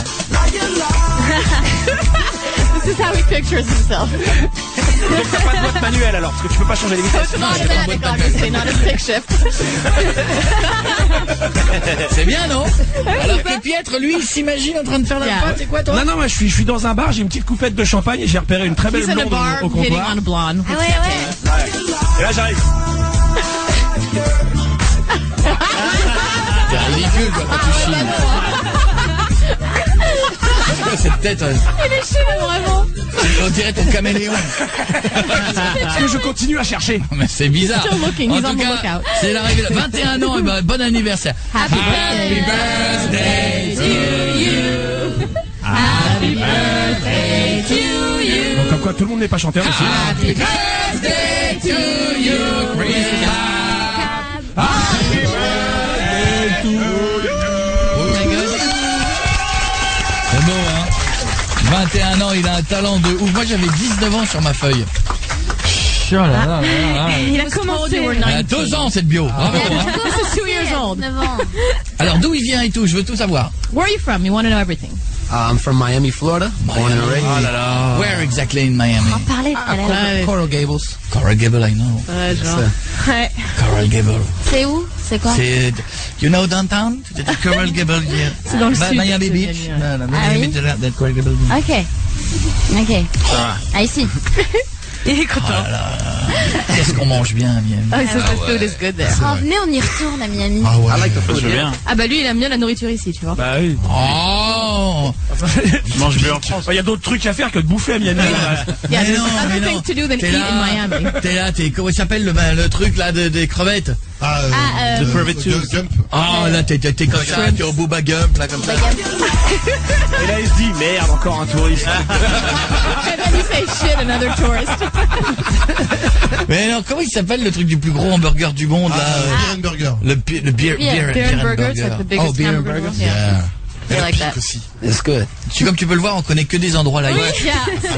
This is how he pictures himself. Donc t'as pas de boîte manuelle alors, parce que tu peux pas changer les vitesses. It's automatic, obviously, not a stick shift. C'est bien, non? Alors que Pietre, lui, il s'imagine en train de faire la fête. C'est quoi, toi? Non, moi je suis dans un bar, j'ai une petite coupette de champagne et j'ai repéré une très belle He's in a blonde bar au hitting comptoir. on a blonde. Ah ouais. Et là j'arrive. C'est ridicule, quoi, quand tu chines. Cette tête, Il est chelou, vraiment. on dirait ton caméléon. Parce que je continue à chercher. Mais c'est bizarre. Still looking, En he's on tout the cas, lookout. c'est la règle. 21 ans, et ben, bon anniversaire. Happy birthday to you. Happy birthday to you. Donc comme quoi tout le monde n'est pas chanteur aussi. Happy birthday to you, Chris Cab. Happy birthday to you. C'est beau, hein? 21 ans, il a un talent de ouf. Moi, j'avais 19 ans sur ma feuille. Oh là là là là. Il a commencé. Elle a 2 ans, cette bio. Bravo, hein. This is 2 years old. 9 ans. Alors, d'où il vient et tout, je veux tout savoir. Where are you from? You want to know everything. I'm from Miami, Florida. Born and raised. Oh là là. Where exactly in Miami? On parlait tout à l'heure. Coral Gables. Coral Gable, I know. Ouais, genre. Ouais. Coral Gable. C'est où? C'est quoi? C'est, you know downtown? Coral Gable, yeah. C'est dans le sud. Miami c'est Beach. génial. No, Ah Miami oui? Beach, that's Coral Gable. Ok. Ah, ici. Il est content. Qu'est-ce qu'on mange bien à Miami? Oh, so the food is good there. Oh, venez, on y retourne à Miami. I like the food. Je veux bien. Ah bah lui, il aime bien la nourriture ici, tu vois. Bah oui. Oh! Je mange bien en France. Il y a d'autres trucs à faire que de bouffer à Miami. Yeah, Mais there's non, mais other non. things to do than T'es eat là, in Miami. T'es là, comment il s'appelle le truc là des crevettes? The Private Tools. Oh là, t'es comme ça, t'es au Booba Gump, là, comme ça. Et là il se dit merde, encore un touriste. And then you say shit, another tourist. Mais non, comment il s'appelle le truc du plus gros hamburger du monde, là? Beer and Burger. Le beer Beer and burger, it's like the biggest Oh, beer and hamburger. burger? Yeah. I like that. It's good. Comme tu peux le voir, on connaît que des endroits là. Yeah,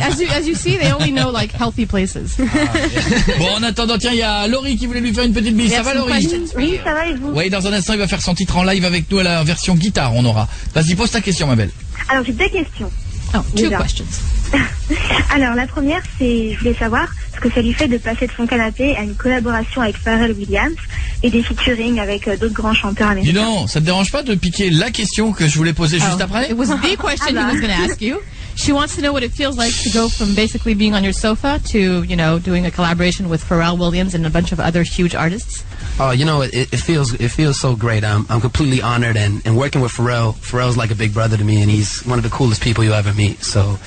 as you see, they only know like healthy places. Bon, en attendant, tiens, il y a Laurie qui voulait lui faire une petite bise. We Ça have va, some Laurie? questions for Oui, you. ça va et vous? Oui, dans un instant, il va faire son titre en live avec nous à la version guitare, on aura. Vas-y, pose ta question, ma belle. Alors, j'ai 2 questions. Oh, 2 Déjà. questions. Alors, la première, c'est, je voulais savoir ce que ça lui fait de passer de son canapé à une collaboration avec Pharrell Williams et des featuring avec d'autres grands chanteurs Dis américains. donc, ça te dérange pas de piquer la question que je voulais poser juste après? It was the question he was going to ask you. She wants to know what it feels like to go from basically being on your sofa to, you know, doing a collaboration with Pharrell Williams and a bunch of other huge artists. Oh, you know, it feels so great. I'm completely honored, and working with Pharrell's like a big brother to me, and he's one of the coolest people you'll ever meet. So,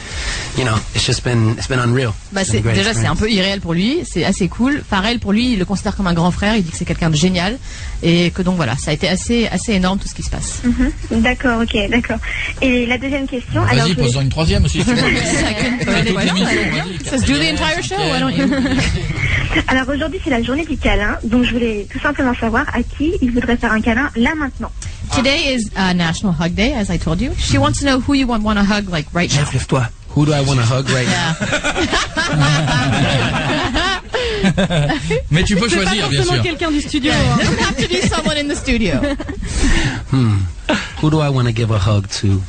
you know, it's been unreal. Bah It's been a great déjà c'est un experience. peu irréel pour lui, c'est assez cool. Pharrell pour lui, il le considère comme un grand frère, il dit que c'est quelqu'un de génial et que donc voilà, ça a été assez énorme tout ce qui se passe. D'accord, ok, d'accord. Et la deuxième question, alors, Vas-y, je voulais- pose-en une troisième aussi. Si tu veux. Says do the entire show, why don't you? alors aujourd'hui c'est la journée du câlin, donc je voulais tout simplement savoir à qui il voudrait faire un câlin là maintenant. Today is National Hug Day, as I told you. She wants to know who you want to hug like right now. Jeff, lève-toi. Who do I want to hug right now? Mais tu peux C'est choisir, pas bien forcément sûr. quelqu'un du studio. Yeah, hein. it doesn't have to be someone in the studio. Who do I want to give a hug to?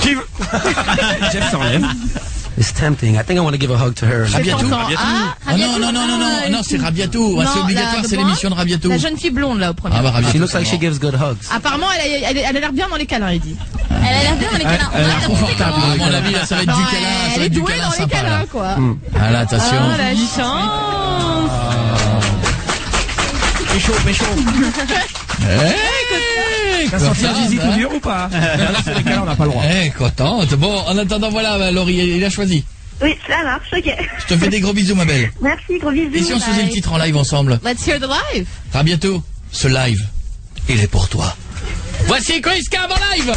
Jeff s'enlève. It's tempting. I think I want to give a hug to her. Rabiatou. Ah, Oh non, non, non, non, non, non, c'est Rabiatou. Non, C'est obligatoire, la c'est blonde, l'émission de Rabiatou. La jeune fille blonde là au premier. Ah bah She Rabiatou. looks like she gives good hugs. Apparemment, elle a l'air bien dans les câlins, il dit. Elle a l'air bien dans les câlins. Elle a l'air confortable. À mon avis, là, ça va être du Non, câlin. Ça elle va est être du douée câlin dans les sympa, là. câlins, quoi. Ah là, attention. Oh la chance. Pécho. T'as senti un zizi tout dur ou pas? Là, sur les câlins, on n'a pas le droit. Contente. Bon, en attendant, voilà, Laurie, il a choisi. Oui, ça marche, ok. Je te fais des gros bisous, ma belle. Merci, gros bisous. Et si on se faisait le titre en live ensemble? Let's hear the live. Rabiatou, ce live, il est pour toi. Voici Chris Cab en live.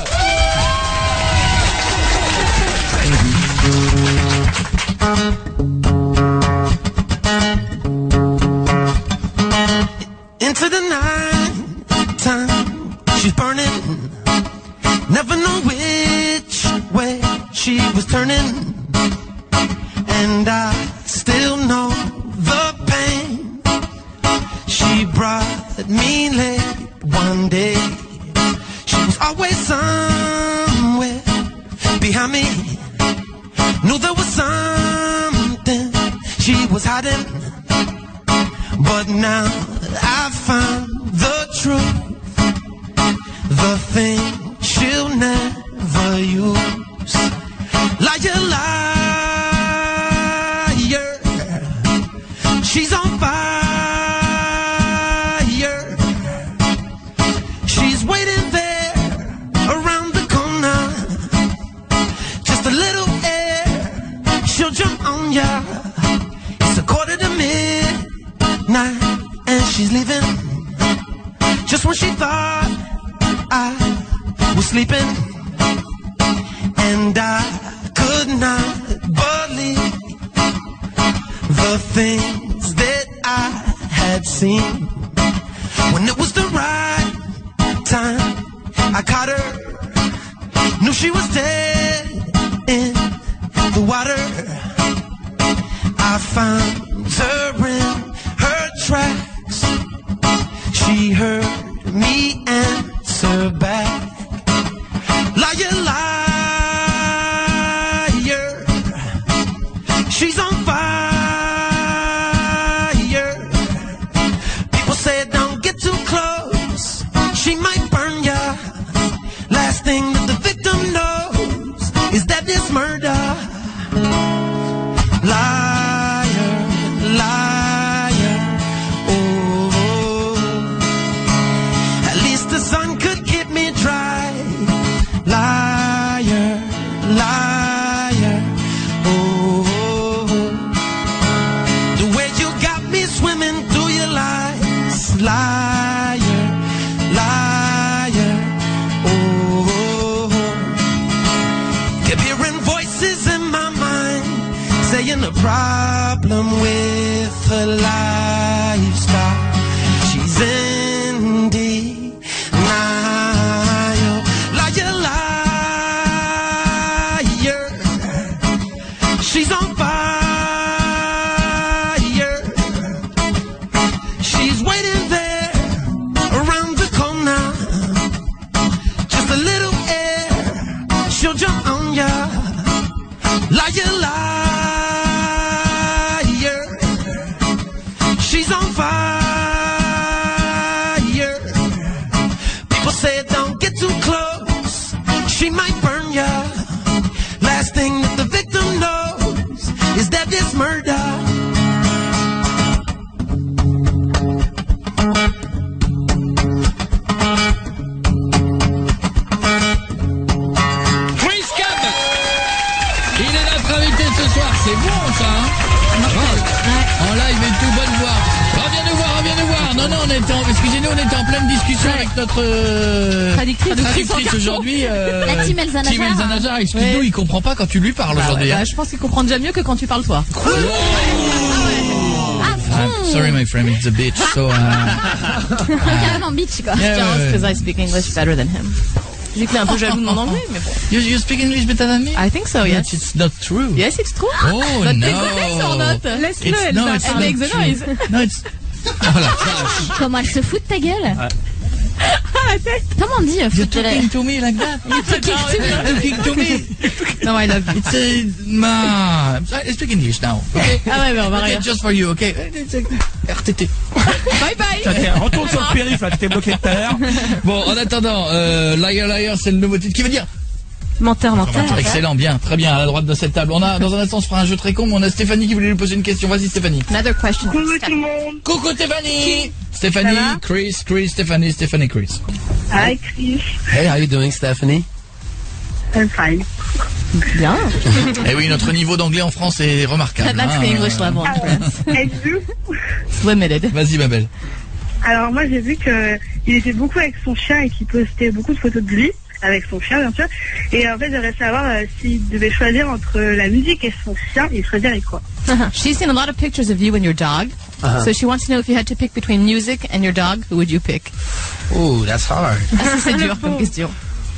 Into the night time, she's burning. Never know which way she was turning. And I still know the pain. She brought me late one day. She was always somewhere behind me. Knew there was something she was hiding. But now I found the truth. The thing she'll never use. Liar, liar. She's on fire. She's waiting there around the corner. Just a little air, she'll jump on ya. It's 1:45 and she's leaving. Just when she thought I was sleeping. And I could not believe the things that I had seen. When it was the right time, I caught her. Knew she was dead in the water. I found her in her tracks. She heard me answer back. Liar, liar. She's on fire. People say don't get too close. She might burn ya. Last thing that the victim knows is that it's murder. Liar, liar. Oh, at least the sun could keep me dry. Liar, liar. Oh, the way you got me swimming through your lies. Liar, liar. Oh, kept hearing voices in my mind saying the problem with her lifestyle. She's in denial. Liar, liar. She's on fire. She's waiting there around the corner. Just a little air, she'll jump on ya. Liar, liar. She's on fire. People say don't get too close. She might burn ya. Last thing that the victim knows is that it's murder. Chris Cab. Il est notre invité ce soir, c'est bon ça, hein? En live et tout, bonne voix. Reviens nous voir, reviens nous voir. Non, non, excusez-nous, on était en pleine discussion avec notre traductrice aujourd'hui. La team Elsa Team Nazar. Elsa Nazar, explique-nous, il comprend pas quand tu lui parles aujourd'hui. Bah, hein. je pense qu'il comprend déjà mieux que quand tu parles toi. Sorry my friend, it's a bitch, so... Carrément bitch quoi. Yeah, Jealous ouais. because I speak English better than him. J'ai qu'il est un peu jaloux de mon anglais, mais bon. You speak English better than me? I think so, yes. It's not true. Yes, it's true. Oh, But no. take the face or not? Laisse-le, It's- elle no, va it's pas. not Make the true. noise. No, it's... Oh la vache. Comment elle se fout de ta gueule? Comment on dit You're fout de la... talking to me like that? You're talking to me. No, I love you. It's I speak English now, okay? Ah ouais, mais on va Okay, rire. just for you, okay? RTT. Bye bye. Tiens, retourne sur le périph', là, tu t'es bloqué tout à l'heure. Bon, en attendant, Liar Liar, c'est le nouveau titre qui veut dire Menteur. excellent, bien, très bien, à la droite de cette table. On a, dans un instant, on se fera un jeu très con, mais on a Stéphanie qui voulait lui poser une question. Vas-y, Stéphanie. Another question. Coucou tout le monde. Coucou Stéphanie. Stéphanie, Ça va Chris, Stéphanie, Chris. Hi Chris. Hey, how you doing, Stephanie? I'm fine. Bien. Eh oui, notre niveau d'anglais en France est remarquable. That's hein. the English level in France. Êtes-vous? It's limited. Vas-y, ma belle. Alors moi j'ai vu que il était beaucoup avec son chien et qu'il postait beaucoup de photos de lui avec son chien bien sûr. Et en fait j'aimerais savoir s'il devait choisir entre la musique et son chien, il choisirait quoi? She's seen a lot of pictures of you and your dog. So she wants to know if you had to pick between music and your dog, who would you pick? Ooh, that's hard. C'est dur comme question.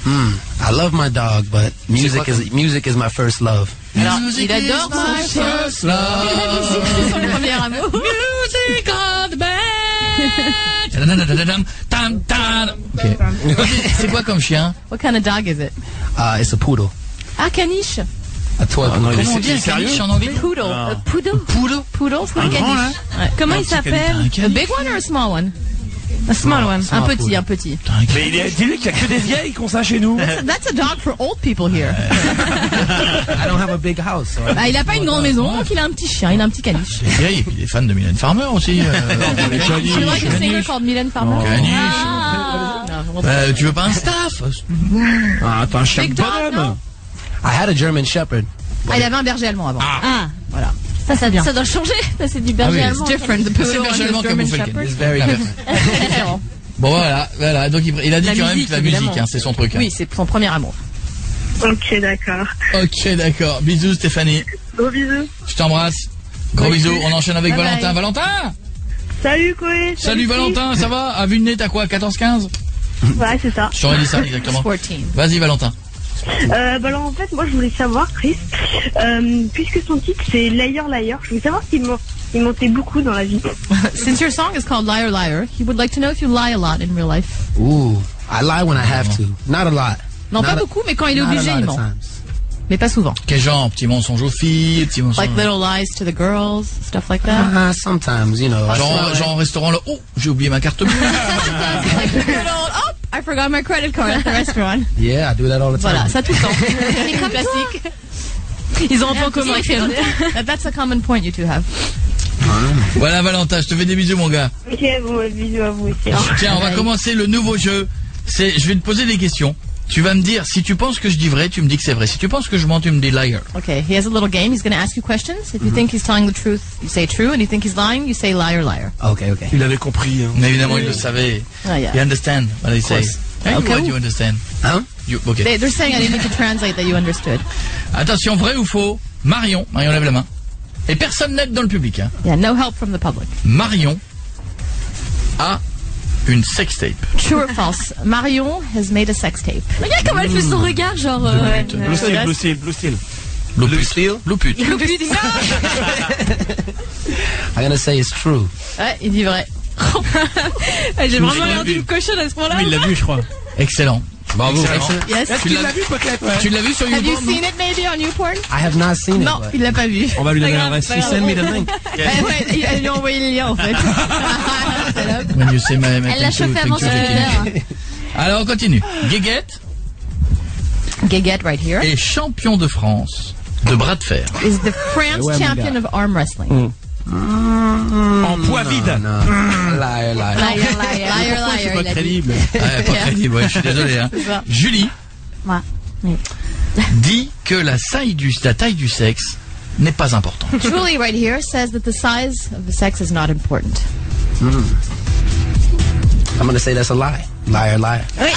I love my dog, but music is my first love. Alors, il adore son chien. First love. C'est son premier amour. Music of the band. Tadadadadadam, tam, tam. Ok. C'est quoi comme chien? What kind of dog is it? It's a poodle. Ah, caniche. A toy non, poodle. Comment on dit un caniche en anglais? Poodle. Ah. Poodle. Poodle, c'est un grand, là? caniche. Ouais. Comment il s'appelle? A big one or a small one? A small one. Un petit, un petit. Mais dis-lui qu'il y a que des vieilles qui ont ça chez nous. That's a dog for old people here. I don't have a big house. So Bah, il a pas une grande maison, donc il a un petit chien, il a un petit caniche. C'est vieille, et puis il est fan de Mylène Farmer aussi. You like a singer called Mylène Farmer? Caniche. Ah. Non, Tu veux pas un staff? Ah, t'as un chien de Big dog, bonhomme. non? I had a German Shepherd. Ah, il avait un berger allemand avant. Ah, Voilà. ça doit changer. Ça, c'est du berger Ah oui. allemand. It's different. The C'est poodle le berger and allemand the qui a German bouffé le Shepherd. It's very different. C'est différent. Bon, voilà. Donc il a dit La quand même musique, que la musique, évidemment. hein, c'est son truc. Hein. Oui, c'est son premier amour. Ok d'accord. Ok, d'accord. Bisous, Stéphanie. Gros bisous. Je t'embrasse. Gros bisous. On enchaîne avec Bye Valentin. bye. Valentin! Salut Chloé. Salut Valentin, ça va? À vue de nez, t'as quoi? 14-15? Ouais c'est ça. Je t'aurais dit ça exactement. 14. Vas-y, Valentin. Alors en fait moi je voulais savoir Chris, puisque son titre c'est Liar Liar, je voulais savoir s'il mentait beaucoup dans la vie. Since your song is called Liar Liar, he would like to know if you lie a lot in real life. Ooh, I lie when I have to. Not a lot. Non, pas Not a- beaucoup, mais quand il est not a obligé, lot il of ment. times. Mais pas souvent. Quel genre? Petit mensonge aux filles, petit mensonge. Like little lies to the girls, stuff like that. Sometimes, you know. Genre au restaurant là, oh, j'ai oublié ma carte bleue. Like the good old, oh, I forgot my credit card at the restaurant. Yeah, I do that all the time. Voilà, ça tout le temps. C'est comme classique. Ils ont un point commun. That's a common point you two have. Voilà, Valentin, je te fais des bisous, mon gars. Ok bon bisous à vous aussi. Tiens, on va commencer le nouveau jeu. Je vais te poser des questions. Tu vas me dire, si tu penses que je dis vrai, tu me dis que c'est vrai. Si tu penses que je mens, tu me dis liar. Okay, he has a little game. He's going to ask you questions. If you think he's telling the truth, you say true. And you think he's lying, you say liar, liar. Okay. Il avait compris. Hein. Mais évidemment, il le savait. Ah, yeah. You understand what I say? course. Hey, Okay. what you understand? Huh? Okay. They're saying I didn't need to translate that you understood. Attention, vrai ou faux? Marion lève la main. Et personne n'aide dans le public. Hein. Yeah, no help from the public. Marion a une sextape. True or false? Marion has made a sex tape. Regarde comment elle fait son regard, genre. Blue steel. Blue steel? Blue pute. I'm gonna say it's true. Ouais, il dit vrai. J'ai vraiment l'air d'une cochonne à ce moment-là. Oui, il l'a vu, je crois. Excellent. Bravo. Excellent. Yes. Est-ce qu'il l'a vu peut-être? Ouais. Tu l'as vu sur Have you YouTube? seen it maybe on YouPorn? I have not seen Non, it. but il l'a pas vu. On va lui donner l'adresse. Pas grave. Send me the link. Ouais, il lui a envoyé le lien en fait. Salope. When you say my Elle l'a chauffé avant sur Twitter. Alors on continue. Guéguette Guéguette right here est champion de France de bras de fer. is the France Ouais, mon champion gars. of arm wrestling. En poids vide. No. Liar, liar. Liar, liar, C'est il pas a dit. crédible. Ouais, pas crédible, ouais, je suis désolé. Hein. C'est ça. Julie Ouais. Oui. dit que la taille du sexe n'est pas importante. Julie right here says that the size of the sex is not important. I'm gonna say that's a lie. Liar, liar. Mais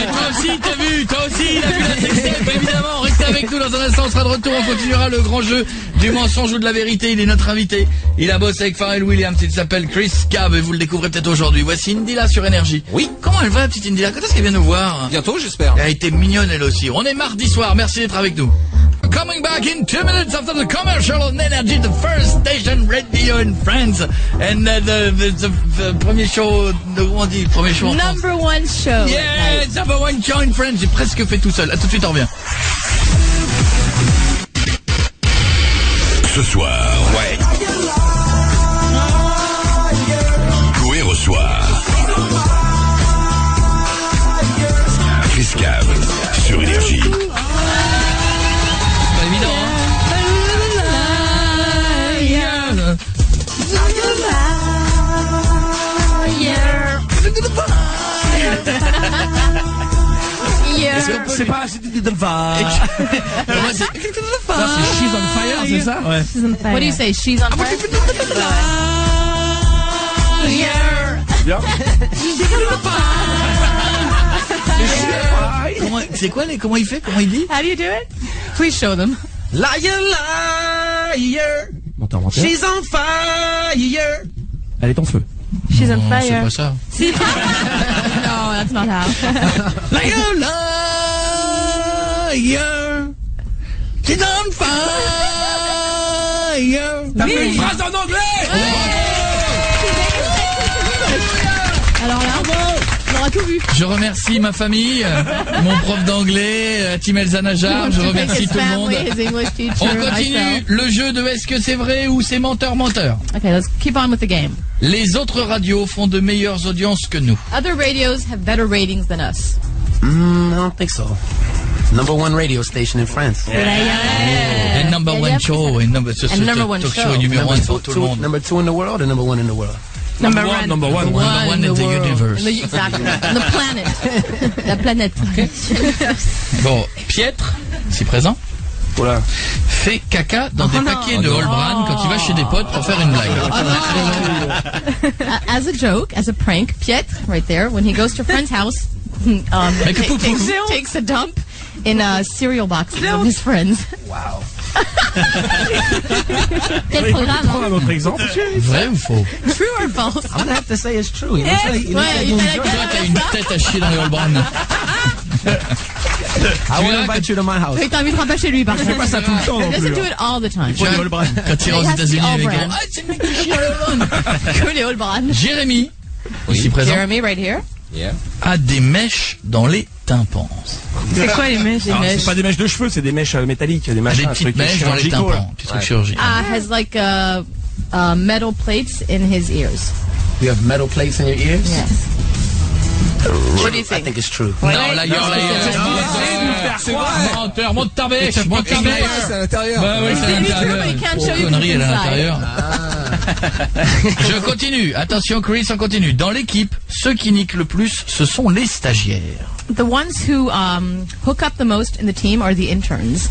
toi aussi, t'as vu, toi aussi, il a vu la sextape, évidemment, restez avec nous dans Dans un instant, on sera de retour. On continuera le grand jeu du mensonge ou de la vérité. Il est notre invité. Il a bossé avec Pharrell Williams. Il s'appelle Chris Cab et vous le découvrez peut-être aujourd'hui. Voici Indila sur Énergie. Oui. Comment elle va, la petite Indila? Quand est-ce qu'elle vient nous voir? Bientôt, j'espère. Elle a été mignonne, elle aussi. On est mardi soir. Merci d'être avec nous. Coming back in 2 minutes after the commercial on Energy, the first station radio in France, and the premier show, comment on dit, le premier show en France. Number one show. Yeah, it's number one show in France. J'ai presque fait tout seul. À tout de suite, on revient. Ce soir, ouais. Coé reçoit Chris Cab sur Énergie. Pas évident, hein? C'est pas c'est de va. C'est She's on Fire, c'est ça? Ouais. What do you say? She's on fire? Bien. C'est quoi comment il fait? Comment il dit? How do you do it? Please show them. Liar, liar. Menteur. She's on fire. Elle est en feu. She's on fire. C'est pas ça. No, that's not how. Liar, liar. She's on fire. T'as fait une phrase en anglais. Alors là, on aura tout vu. Je remercie ma famille, mon prof d'anglais, Tim Elzanajar, je remercie tout le monde. On continue le jeu de est-ce que c'est vrai ou c'est menteur. Okay, let's keep on with the game. Les autres radios font de meilleures audiences que nous. Other radios have better ratings than us. I don't think so. Number one radio station in France. And number one show, and number one show numéro 1 pour tout le monde. Number 2 in the world or number 1 in the world? Number one in the universe. Exactly. The planet. La planète. Okay. Bon, Pietre, ici présent, voilà, fait caca dans des paquets de Holbrand quand il va chez des potes pour faire une blague. As a joke, as a prank, Pietre, right there, when he goes to a friend's house, takes a dump in cereal boxes of his friends. Wow. Quel programme? Prends un autre exemple. Vrai ou faux? True or false? I'm gonna have to say it's true. Toi, t'as une tête à chier dans les Holbrand. I will invite you to my house. Il t'invitera pas chez lui, par contre. Pas ça tout le temps non plus. Doesn't do it all the time. Quand il ira aux États-Unis avec Holbrand. c'est le mec qui chie dans les Holbrand. Que les Holbrand. Jérémy, ici présent, Jeremy, right here. a des mèches dans les tympans. C'est quoi les mèches? C'est pas des mèches de cheveux, c'est des mèches métalliques, des machins, Des petites mèches dans les tympans, des trucs chirurgicaux. Has like metal plates in his ears. You have metal plates in your ears? Yes. What do you I think? think it's true. Non, la gueule, menteur, monte ta bêche, monte ta bêche. C'est à l'intérieur. Bah oui, c'est à l'intérieur. But you can't show you Connerie, elle est à inside. l'intérieur. Je continue. Attention, Chris, on continue. Dans l'équipe, ceux qui niquent le plus, ce sont les stagiaires. The ones who hook up the most in the team are the interns.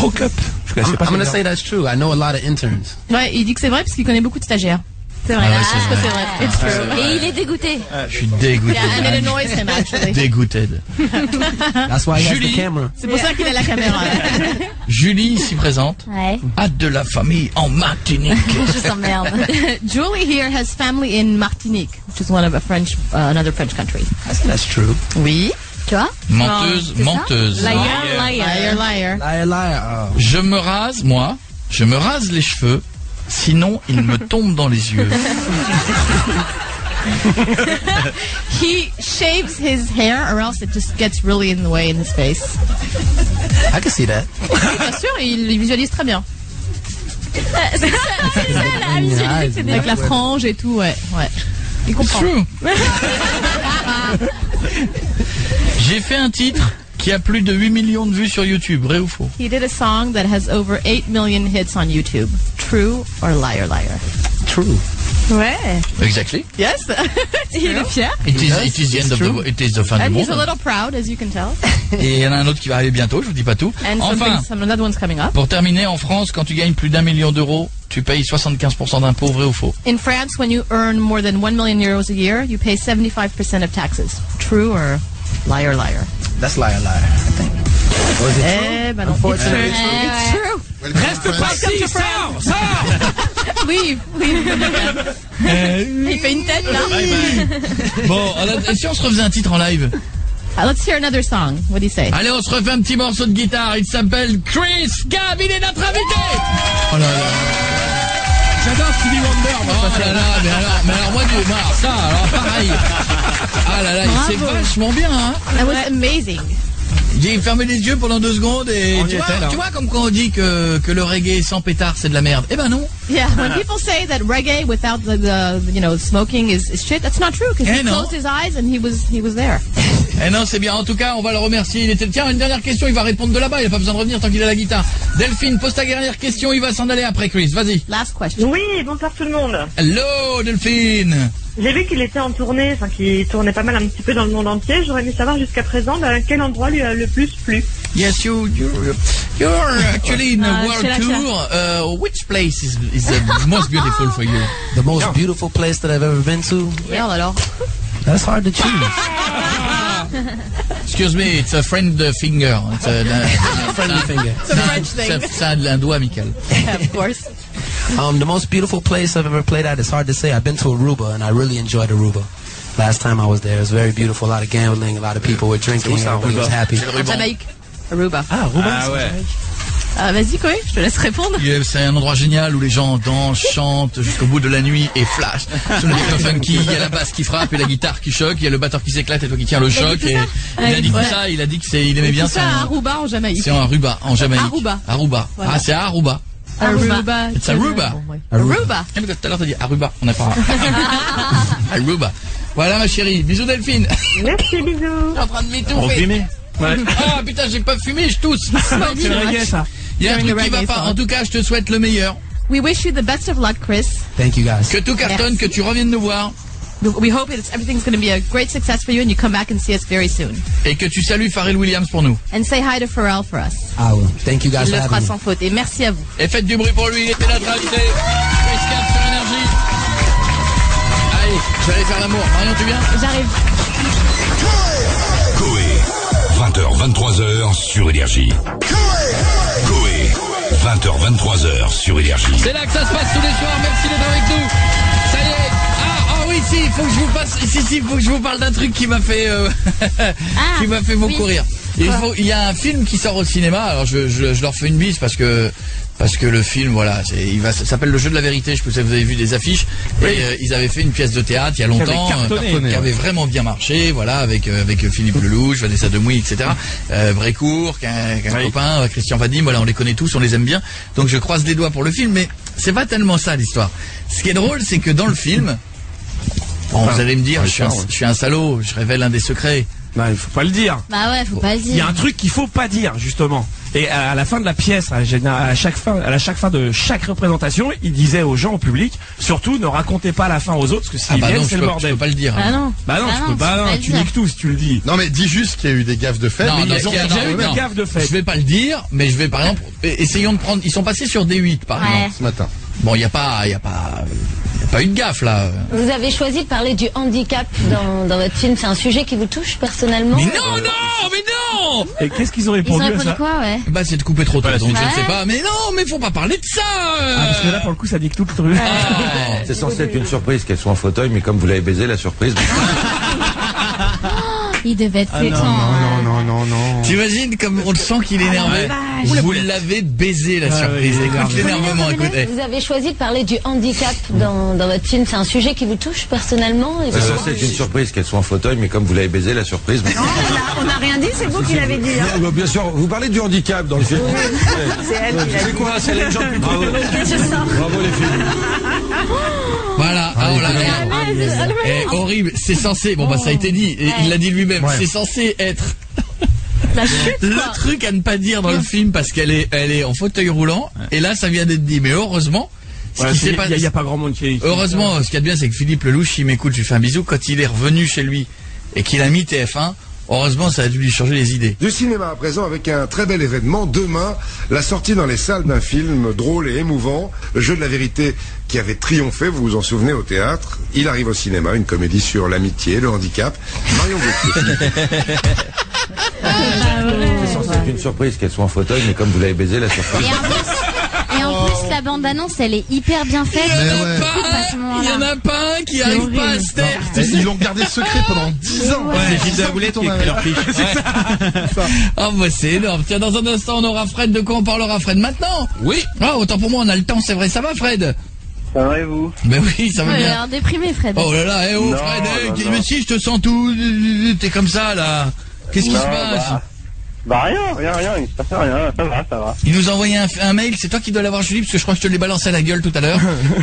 Hook up. Je connaissais pas. I'm gonna say that's true. I know a lot of interns. Ouais, il dit que c'est vrai parce qu'il connaît beaucoup de stagiaires. C'est vrai. Ah ouais, c'est c'est vrai. It's true. Et il est dégoûté. Je suis dégoûté. Yeah, and it annoys him actually. Dégoûté. That's why he has the Julie. camera. C'est pour ça qu'il a la caméra. Julie, ici présente, Ouais. a de la famille en Martinique. Je s'emmerde. Julie here has family in Martinique, which is one of a French, another French country. That's true. Oui. Tu vois? Menteuse, c'est ça? menteuse. Liar, liar, liar. Liar, liar. Oh. Je me rase les cheveux, sinon ils me tombent dans les yeux. He shaves his hair or else it just gets really in the way in his face. I can see that. Oui, bien sûr, il visualise très bien. C'est ça la visualité, c'est Avec la frange et tout, ouais. Il comprend. True. J'ai fait un titre qui a plus de 8 millions de vues sur YouTube, vrai ou faux? He did a song that has over 8 million hits on YouTube. True or liar, liar? True. Ouais. Exactly. Yes. Il est fier. It is the end of the fin du And he's a monde. little proud, as you can tell. Et il y en a un autre qui va arriver bientôt, je vous dis pas tout. And Enfin, another one's coming up. pour terminer, en France, quand tu gagnes plus d'1 million d'euros, tu payes 75% d'impôts, vrai ou faux? In France, when you earn more than 1 million euros a year, you pay 75% of taxes. True or liar, liar? That's liar, liar, I think. Eh ben non. It's true. Reste pas ici, sors. Oui. Il fait une tête là. Bon, alors, et si on se refaisait un titre en live? Let's hear another song. What do you say? Allez, on se refait un petit morceau de guitare. Il s'appelle Chris Gab. Il est notre invité. Oh là là. J'adore Stevie Wonder. Oh là là, mais alors moi, ça, alors pareil. Ah là là, il s'est vachement bien, hein. That was amazing. J'ai fermé les yeux pendant 2 secondes et tu vois comme quand on dit que le reggae sans pétard c'est de la merde. Eh ben non. Yeah, when people say that reggae without the smoking is shit, that's not true because he closed his eyes and he was there. Eh non, c'est bien. En tout cas, on va le remercier. Tiens, une dernière question. Il va répondre de là-bas. Il n'a pas besoin de revenir tant qu'il a la guitare. Delphine, pose ta dernière question. Il va s'en aller après, Chris. Vas-y. Last question. Oui, bonsoir tout le monde. Hello, Delphine. J'ai vu qu'il était en tournée, enfin qu'il tournait pas mal un petit peu dans le monde entier. J'aurais aimé savoir jusqu'à présent quel endroit lui a le plus plu. Yes, you're actually in a world tour. Which place is the most beautiful for you? The most beautiful place that I've ever been to? Yeah, alors. That's hard to choose. Excuse me, it's a friend finger. It's a friendly finger. It's a French thing. C'est un doigt amical. Yeah, of course. The most beautiful place I've ever played at, it's hard to say. I've been to Aruba, and I really enjoyed Aruba. Last time I was there, it was very beautiful. A lot of gambling, a lot of people were drinking, everybody was happy. En Jamaïque. Aruba. Ah, Aruba. ouais. Vas-y, Koé, je te laisse répondre. C'est un endroit génial où les gens dansent, chantent jusqu'au bout de la nuit et flash. Sur le rythme funky, il y a la basse qui frappe et la guitare qui choque, il y a le batteur qui s'éclate et toi qui tiens le choc. Et il a dit tout ça, il a dit il aimait bien ça. C'est à Aruba en Jamaïque. C'est en Aruba, en Jamaïque. Aruba. Voilà. Ah, c'est à Aruba. Aruba. C'est Aruba. Aruba. Tout à l'heure t'as dit Aruba, on n'a pas. Aruba. Voilà ma chérie, bisous Delphine. Merci, bisous. Je suis en train de m'étouffer. Ouais. Ah putain, j'ai pas fumé, je tousse. C'est le reggae, ça. Il y a un truc qui va pas. En tout cas, je te souhaite le meilleur. We wish you the best of luck, Chris. Thank you, guys. Que tout cartonne, que tu reviennes nous voir. We hope everything's going to be a great success for you and you come back and see us very soon. Et que tu salues Pharrell Williams pour nous. And say hi to Pharrell for us. I will. Thank you guys Il for le fera having me. sans faute. Et merci à vous. Et faites du bruit pour lui, il était notre invité. Chris Gab sur Énergie. Allez, je vais aller faire l'amour. Marion, tu viens? J'arrive. Koé, 20h, 23h sur Énergie. Koé, 20h, 23h sur Énergie. C'est là que ça se passe tous les soirs. Merci d'être avec nous. Ça y est. Ah oui, si, il faut que je vous passe. Si, faut que je vous parle d'un truc qui m'a fait, qui m'a fait beaucoup rire. Il y a un film qui sort au cinéma. Alors je leur fais une bise parce que le film, voilà, ça s'appelle Le Jeu de la Vérité. Je sais que vous avez vu des affiches. Oui. Et ils avaient fait une pièce de théâtre il y a longtemps, qui avait vraiment bien marché, voilà, avec Philippe Lelouch, Vanessa Demouy, etc. Brécourt, qu'un copain, Christian Vadim, voilà, on les connaît tous, on les aime bien. Donc je croise les doigts pour le film, mais c'est pas tellement ça l'histoire. Ce qui est drôle, c'est que dans le film, bon, vous allez me dire, je suis un salaud, je révèle un des secrets. Non, il faut pas le dire. Bah ouais, faut pas le dire. Il y a un truc qu'il faut pas dire, justement. Et à la fin de la pièce, à chaque fin de chaque représentation, il disait aux gens, au public, surtout ne racontez pas la fin aux autres, parce que s'ils viennent, c'est le bordel. Je peux pas le dire. Ah non. Bah non, tu peux pas, tu niques tout si tu le dis. Non, mais dis juste qu'il y a eu des gaffes de fait. Non, Ils ont déjà eu des gaffes de fait. Je vais pas le dire, mais je vais par exemple, essayons de prendre, ils sont passés sur D8 par exemple. Ce matin. Bon, il y a pas eu de gaffe là. Vous avez choisi de parler du handicap dans votre film. C'est un sujet qui vous touche personnellement? Mais non. Et qu'est-ce qu'ils ont Ils ont répondu à répondu ça? quoi, ouais? Bah c'est de couper trop tôt, donc je ne Ouais. sais pas. Mais non, mais faut pas parler de ça. Parce que là, pour le coup, ça dit que tout le truc. C'est censé être une surprise qu'elle soit en fauteuil, mais comme vous l'avez baisé, la surprise. Il devait être Non. T'imagines comme on le sent qu'il est énervé. Vous l'avez baisé la surprise. Écoute l'énervement, écoutez. Vous avez choisi de parler du handicap dans votre film. C'est un sujet qui vous touche personnellement? C'est censé être une surprise qu'elle soit en fauteuil, mais comme vous l'avez baisé, la surprise. On n'a rien dit, c'est vous qui l'avez dit. Hein. Non, bien sûr, vous parlez du handicap dans le film. C'est elle qui l'a dit. C'est quoi, c'est les gens plus bravo. Bravo les filles. Voilà, oh là là. Horrible, c'est censé, bon bah ça a été dit, et il l'a dit lui-même, c'est censé être La chute, le truc à ne pas dire dans le film parce qu'elle est en fauteuil roulant, et là ça vient d'être dit, mais heureusement, Il n'y a pas grand monde qui heureusement, ce qu'il y a de bien, c'est que Philippe Lelouch, il m'écoute, je lui fais un bisou, quand il est revenu chez lui et qu'il a mis TF1, heureusement, ça a dû lui changer les idées. Du cinéma à présent avec un très bel événement. Demain, la sortie dans les salles d'un film drôle et émouvant, Le Jeu de la Vérité, qui avait triomphé, vous vous en souvenez, au théâtre. Il arrive au cinéma, une comédie sur l'amitié, le handicap. Marion Gauthier. C'est censé être une surprise qu'elle soit en fauteuil, mais comme vous l'avez baisé, la surprise. Et en plus, la bande-annonce, elle est hyper bien faite. Il y en a pas un qui arrive pas à se taire. Ils l'ont gardé secret pendant 10 ans. C'est Gilles de la Boulette qui écrit leur fiche. Ah bah c'est énorme. Tiens, dans un instant, on aura Fred. De quoi on parlera, Fred, maintenant? Oui. Ah, autant pour moi, on a le temps, c'est vrai. Ça va, Fred? Ça va et vous? Ben oui, ça va Il a bien. l'air déprimé, Fred. Oh là là, Non, Fred, non, mais si, je te sens tout... T'es comme ça, là. Qu'est-ce qui se passe? Bah rien, il se passe rien, ça va. Il nous a envoyé un mail, c'est toi qui dois l'avoir, Julie, parce que je crois que je te l'ai balancé à la gueule tout à l'heure.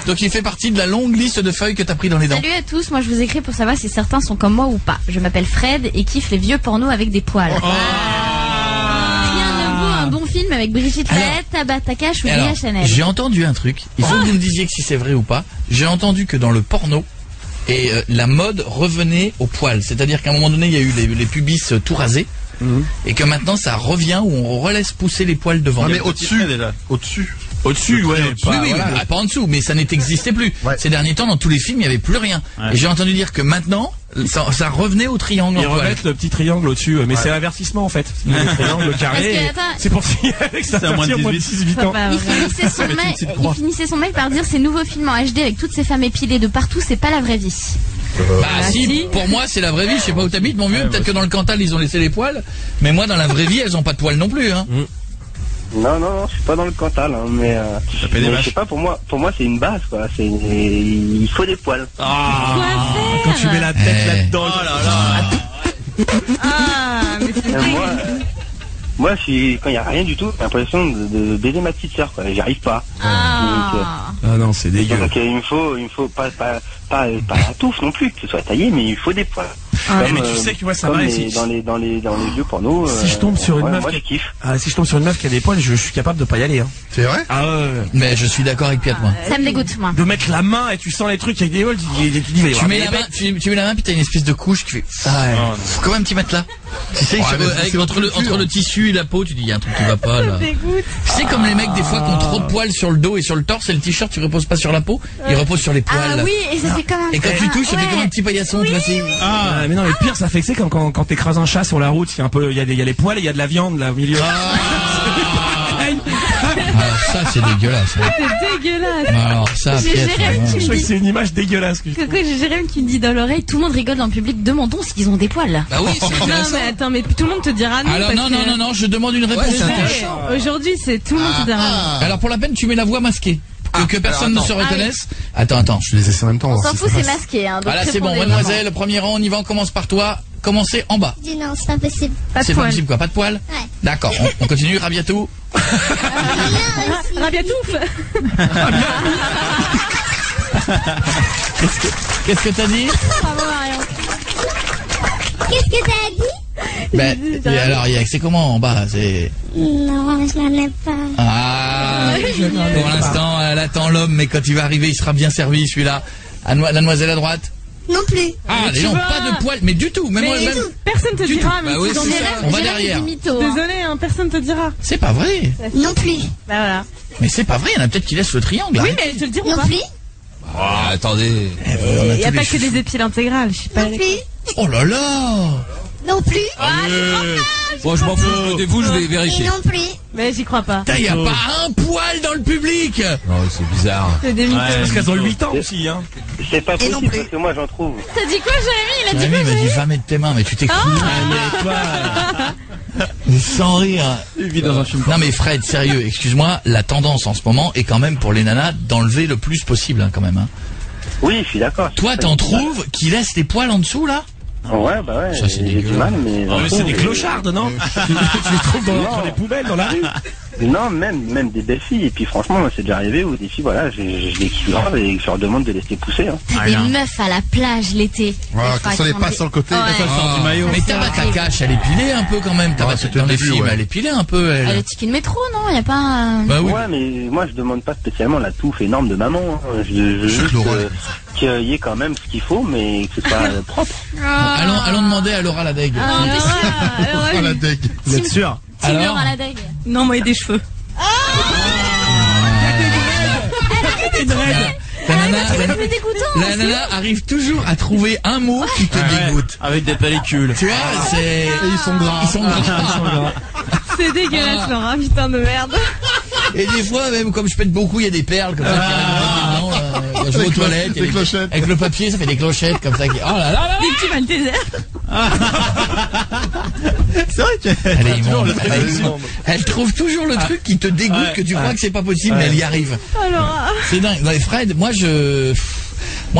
Donc il fait partie de la longue liste de feuilles que t'as pris dans les dents. Salut à tous, moi je vous écris pour savoir si certains sont comme moi ou pas. Je m'appelle Fred et kiffe les vieux pornos avec des poils. Rien ne vaut un bon film avec Brigitte Lahaie, Tabata Cash ou Léa Chanel. J'ai entendu un truc, il faut que vous me disiez que si c'est vrai ou pas. J'ai entendu que dans le porno, la mode revenait au poil. C'est-à-dire qu'à un moment donné, il y a eu les pubis tout rasés. Et que maintenant ça revient où on relaisse pousser les poils devant. Non mais au-dessus. Au-dessus, ouais. Oui, pas en dessous, mais ça n'existait plus. Ces derniers temps, dans tous les films, il n'y avait plus rien. Et j'ai entendu dire que maintenant, ça revenait au triangle. Ils remettent le petit triangle au-dessus, mais c'est l'avertissement en fait. Le triangle, le carré. C'est pour signer avec ça. C'est à moins de 18 ans. Il finissait son mail par dire ces nouveaux films en HD avec toutes ces femmes épilées de partout, c'est pas la vraie vie. Bah si, pour moi c'est la vraie vie, je sais pas où t'habites mon vieux, peut-être que dans le Cantal ils ont laissé les poils, mais moi dans la vraie vie elles ont pas de poils non plus hein. Non, je suis pas dans le Cantal, hein, mais je sais pas, pour moi c'est une base quoi, il faut des poils. Quand tu mets la tête là-dedans, mais c'est moi, quand il n'y a rien du tout, j'ai l'impression de baiser ma petite sœur, quoi. J'y arrive pas. Non, c'est dégueu. Donc il me faut pas la touffe non plus, que ce soit taillé, mais il faut des poils. Mais tu sais que moi ça va ici. Dans les vieux pornos. Si je tombe sur une meuf si je tombe sur une meuf qui a des poils, je suis capable de pas y aller. Hein. C'est vrai? Mais je suis d'accord avec Pierre, moi. Ça me dégoûte, moi. De mettre la main et tu sens les trucs avec des poils, tu mets la main puis t'as une espèce de couche qui fait comme un petit matelas. Tu sais, entre le tissu et la peau, tu dis il y a un truc qui va pas là. C'est comme les mecs des fois qui ont trop de poils sur le dos et sur le torse et le t-shirt tu reposes pas sur la peau, il repose sur les poils. Ah oui, et ça fait comme un... Et quand tu touches, ça fait comme un petit paillasson, tu vois, c'est... Mais non, mais pire, ça fait que c'est comme quand t'écrases un chat sur la route, il y a les poils et il y a de la viande là au milieu. Alors ça c'est dégueulasse. C'est dégueulasse. Alors ça, je crois que c'est une image dégueulasse. Coco, j'ai Jérém qui me dit dans l'oreille, tout le monde rigole dans le public, demandons s'ils ont des poils. Bah oui, c'est non mais attends, mais tout le monde te dira non. Alors non, je demande une réponse. Aujourd'hui, c'est tout le monde te dira non. Alors pour la peine, tu mets la voix masquée. Que personne ne se reconnaisse. Attends, je les essaie en même temps. On s'en fout, c'est masqué. Hein, voilà, c'est bon, mademoiselle, premier rang, on y va, on commence par toi. Commencez en bas. Dis non, c'est pas possible. C'est pas possible quoi, pas de poils? Ouais. D'accord, on continue, Rabiatou. Rabiatouf. Qu'est-ce que t'as dit? Bravo Marion. Qu'est-ce que t'as dit? Ben, alors, c'est comment en bas? C'est... Non, je n'en ai pas. Pour l'instant, elle attend l'homme, mais quand il va arriver, il sera bien servi, celui-là. La demoiselle à droite. Non plus. Les gens pas de poils, mais du tout. Même personne te dira. Bah oui, c'est ça. On va derrière. Désolé, personne te dira. C'est pas vrai. Non plus. Bah voilà. Mais c'est pas vrai, il y en a peut-être qui laissent le triangle. Oui, mais ils te le diront pas. Non plus. Attendez. Il n'y a pas que des épiles intégrales. Je sais pas. Non plus. Oh là là. Non plus. Bon, je m'en fous, mettez-vous, je vais vérifier. Et non plus. Mais j'y crois pas. Il n'y a pas un poil dans le public. Non, c'est bizarre. C'est des mythos. Parce qu'elles ont 8 ans aussi, hein. C'est pas possible parce que moi j'en trouve. T'as dit quoi, Jérémy? Il a dit quoi, Jérémy? Il m'a dit va mettre tes mains, mais tu t'es fou. Sans rire. Il vit dans un film. Non mais Fred, sérieux, excuse-moi, la tendance en ce moment est quand même pour les nanas d'enlever le plus possible, hein, quand même. Hein. Oui, je suis d'accord. Toi, t'en trouves qui laissent les poils en dessous, là? Ouais, bah ouais. Ça, c'est j'ai du mal, mais. Mais c'est des clochards, non? Tu les trouves dans les poubelles, dans la rue? Non, même des belles filles. Et puis franchement, moi, c'est déjà arrivé où des filles, voilà, je les kiffe grave et je leur demande de laisser pousser. Hein. T'as des meufs à la plage l'été. Quand ça les passe sur le côté. Du maillot. Mais Tabata Cash, elle est pilée un peu quand même. Tabata dans les films, elle est pilée un peu. Elle est ticket de métro, non? Y a pas. Bah oui. Ouais, mais moi, je demande pas spécialement la touffe énorme de maman. Hein. Je veux juste qu'il y ait quand même ce qu'il faut, mais que ce soit propre. Allons demander à Laura Ladeg. Laura Ladeg. Vous êtes sûr? Alors, à la dague. Non, moi, il y a des cheveux. La nana arrive toujours à trouver un mot qui te dégoûte. Avec des pellicules. Tu vois, c'est... Et ils sont gras. Ils sont gras. C'est dégueulasse, Laura, putain de merde. Et des fois, même comme je pète beaucoup, il y a des perles comme ça qui arrivent dedans, quand je vais aux toilettes. Des clochettes. Avec le papier, ça fait des clochettes comme ça. Oh là là là. Des petits Maltesers. C'est vrai qu'elle Elle est toujours immonde. le Elle trouve toujours le truc qui te dégoûte, que tu crois que c'est pas possible, mais elle y arrive. Oh, Laura. C'est dingue. Ouais, Fred, moi,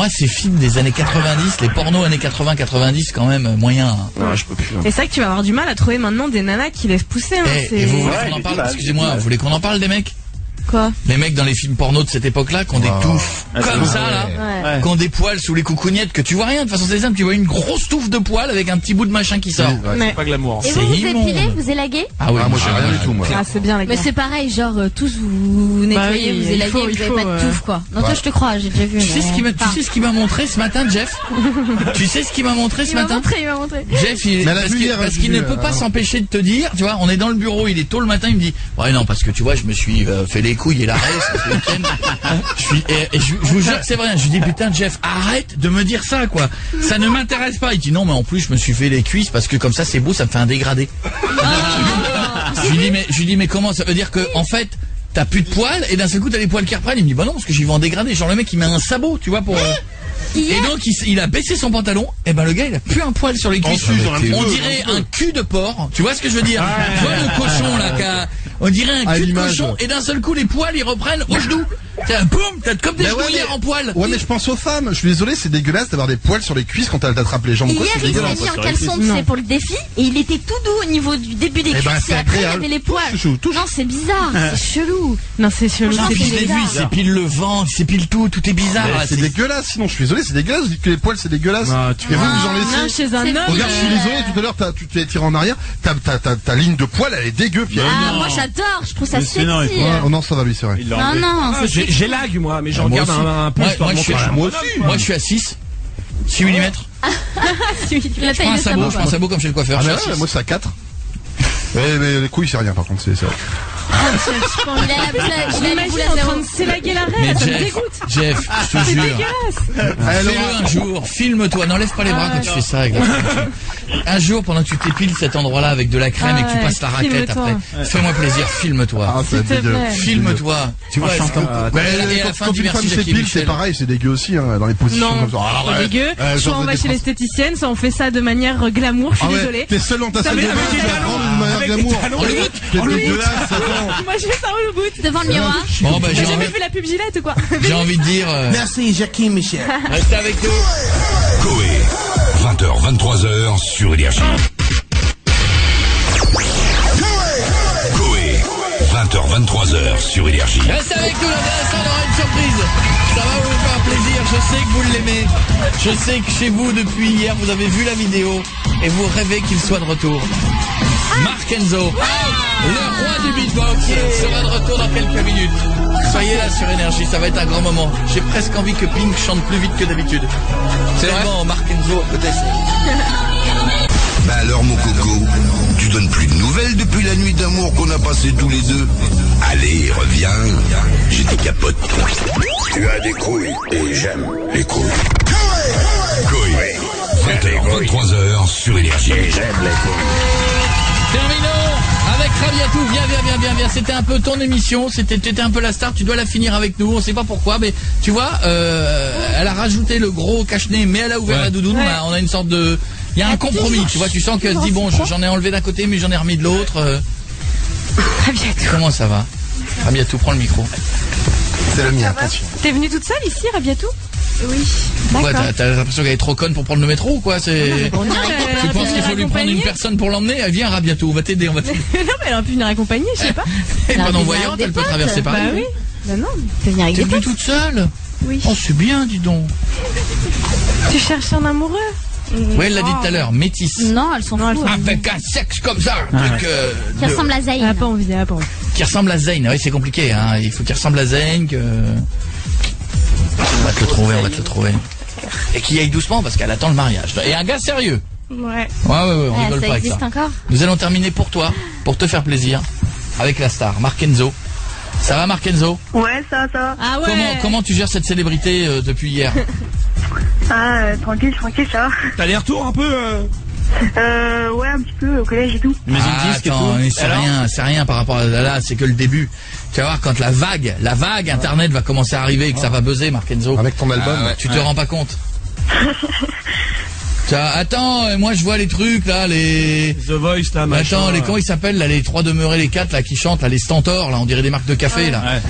ces films des années 90, les pornos années 80-90, quand même, moyen. Hein. Non, je peux plus. Et c'est vrai que tu vas avoir du mal à trouver maintenant des nanas qui laissent pousser. Hein, Et vous voulez qu'on en parle? Excusez-moi, vous voulez qu'on en parle des mecs? Quoi? Les mecs dans les films porno de cette époque-là, qui ont des touffes comme ça, là, qui ont des poils sous les coucougnettes, que tu vois rien. De toute façon, c'est simple, tu vois une grosse touffe de poils avec un petit bout de machin qui sort. C'est pas glamour. Et vous épilez, vous élaguez? Ah oui, moi j'ai rien du tout, moi. Ah, c'est bien, les gars. Mais c'est pareil, genre, tous vous nettoyez, oui, vous élaguez, vous avez pas de touffe, quoi. Non, toi, je te crois, j'ai déjà vu. Tu sais ce qu'il m'a montré ce matin, Jeff? Tu sais ce qu'il m'a montré ce matin? Il m'a montré. Jeff, parce qu'il ne peut pas s'empêcher de te dire, tu vois, on est dans le bureau, il est tôt le matin, il me dit, ouais, non, parce que tu vois, je me suis fait les couilles et la reste. Je vous jure que c'est vrai. Je lui dis putain Jeff, arrête de me dire ça quoi. Ça ne m'intéresse pas. Il dit non mais en plus je me suis fait les cuisses parce que comme ça c'est beau, ça me fait un dégradé. Je lui dis mais comment ça veut dire que en fait t'as plus de poils et d'un seul coup t'as les poils qui reprennent. Il me dit bah non parce que j'y vais en dégradé. Genre le mec il met un sabot tu vois pour. Et donc il a baissé son pantalon. Et ben le gars il a plus un poil sur les cuisses. On dirait un cul de porc. Tu vois ce que je veux dire? Tu vois le cochon là on dirait un cul de cochon et d'un seul coup les poils ils reprennent au genou. Boum, t'as comme des genouillères en poil. Ouais mais je pense aux femmes. Je suis désolé, c'est dégueulasse d'avoir des poils sur les cuisses quand elle t'attrape les jambes. Hier il s'est mis en caleçon tu sais pour le défi et il était tout doux au niveau du début des cuisses et après il avait les poils. Non c'est bizarre, c'est chelou. Non c'est chelou. Je l'ai vu, il s'épile le ventre, il s'épile tout est bizarre. C'est dégueulasse sinon je suis désolé, c'est dégueulasse. Vous dites que les poils c'est dégueulasse. Et vous en laissez. Chez un homme. Regarde, je suis désolé, tout à l'heure tu t'es tiré en arrière, ta ligne de poil elle est dégueu Pierre. Ah moi j'adore, je trouve ça sexy. Non ça va lui c'est vrai. Non, j'ai lag moi mais j'en garde un peu moi je suis à 6 mm. La taille de je prends un sabot comme chez le coiffeur. Moi c'est à 4. Mais les couilles c'est rien par contre c'est vrai. Je l'imagine en train de s'élaguer la reine, ça me dégoûte. Jeff, je te jure. Fais-le un jour, filme-toi, n'enlève pas les bras quand tu fais ça. Un jour, pendant que tu t'épiles cet endroit-là avec de la crème et que tu passes la raquette après, fais-moi plaisir, filme-toi. Filme-toi. Tu vois, et à la fin quand une femme s'épile, c'est pareil, c'est dégueu aussi, dans les positions comme ça. C'est dégueu. Soit on va chez l'esthéticienne, soit on fait ça de manière glamour, je suis désolée. T'es seul dans ta salle de bain, tu vas prendre une manière glamour. C'est dégueulasse, moi je fais ça au bout devant le miroir. Bon bah j'ai jamais fait la pub Gillette ou quoi? J'ai envie de dire Merci Jackie Michel. Restez avec nous. Coé 20h 23h sur Énergie. Coé 20h 23h sur Énergie. Restez avec nous, l'intéressant, on aura une surprise. Ça va vous faire plaisir, je sais que vous l'aimez. Je sais que chez vous depuis hier vous avez vu la vidéo et vous rêvez qu'il soit de retour. Mark Enzo, le roi du beatbox, sera de retour dans quelques minutes. Soyez là sur Énergie, ça va être un grand moment. J'ai presque envie que Pink chante plus vite que d'habitude. C'est vraiment Mark Enzo, peut-être. Bah alors mon coco, tu donnes plus de nouvelles depuis la nuit d'amour qu'on a passé tous les deux. Allez, reviens, j'ai des capotes. Tu as des couilles et j'aime les couilles. Couilles, 20h, 23h sur Énergie. Et j'aime les couilles. Terminons avec Rabiatou, viens. C'était un peu ton émission, t'étais un peu la star, tu dois la finir avec nous, on sait pas pourquoi, mais tu vois, elle a rajouté le gros cache-nez, mais elle a ouvert la doudoune, on a une sorte de... Il y a un compromis, tu vois, tu sens qu'elle se dit, bon, j'en ai enlevé d'un côté, mais j'en ai remis de l'autre. Rabiatou. Comment ça va? Rabiatou, prends le micro. C'est le mien, attention. T'es venue toute seule ici, Rabiatou? Oui. Pourquoi t'as l'impression qu'elle est trop conne pour prendre le métro ou quoi? Tu penses qu'il faut lui prendre une personne pour l'emmener? Elle vient Rabiatou, on va t'aider. Non mais elle aurait pu venir accompagner, je sais pas. Elle est pas non-voyante, elle peut traverser Paris. Bah oui. Bah non, t'es venue avec des potes. T'es toute seule? Oui. Oh c'est bien, dis donc. Tu cherches un amoureux? Oui, elle l'a dit tout à l'heure, métisse. Non, elles sont fous. Avec un sexe comme ça, qui ressemble à Zayn. Ah, pas envie, pas envie. Qui ressemble à Zayn, oui c'est compliqué, hein. Il faut qu'il ressemble à Zayn, On va te le trouver. Et qu'il y aille doucement parce qu'elle attend le mariage. Et un gars sérieux. Ouais. Ouais, on rigole pas avec ça. Ça existe encore? Nous allons terminer pour toi, pour te faire plaisir, avec la star, Mark Enzo. Ça va Mark Enzo? Ouais, ça va. Ah ouais. Comment tu gères cette célébrité depuis hier? Tranquille, ça. T'as les retours un peu Ouais, un petit peu au collège et tout. Attends, mais c'est rien par rapport à là, c'est que le début. Tu vas voir quand la vague internet va commencer à arriver et que ça va buzzer, Markenzo. Avec ton album. Tu te rends pas compte. Attends, moi je vois les trucs là, les The Voice là, machin. Attends, comment ils s'appellent là, les 3 demeurés, les 4 là qui chantent là, les stentors là, on dirait des marques de café là.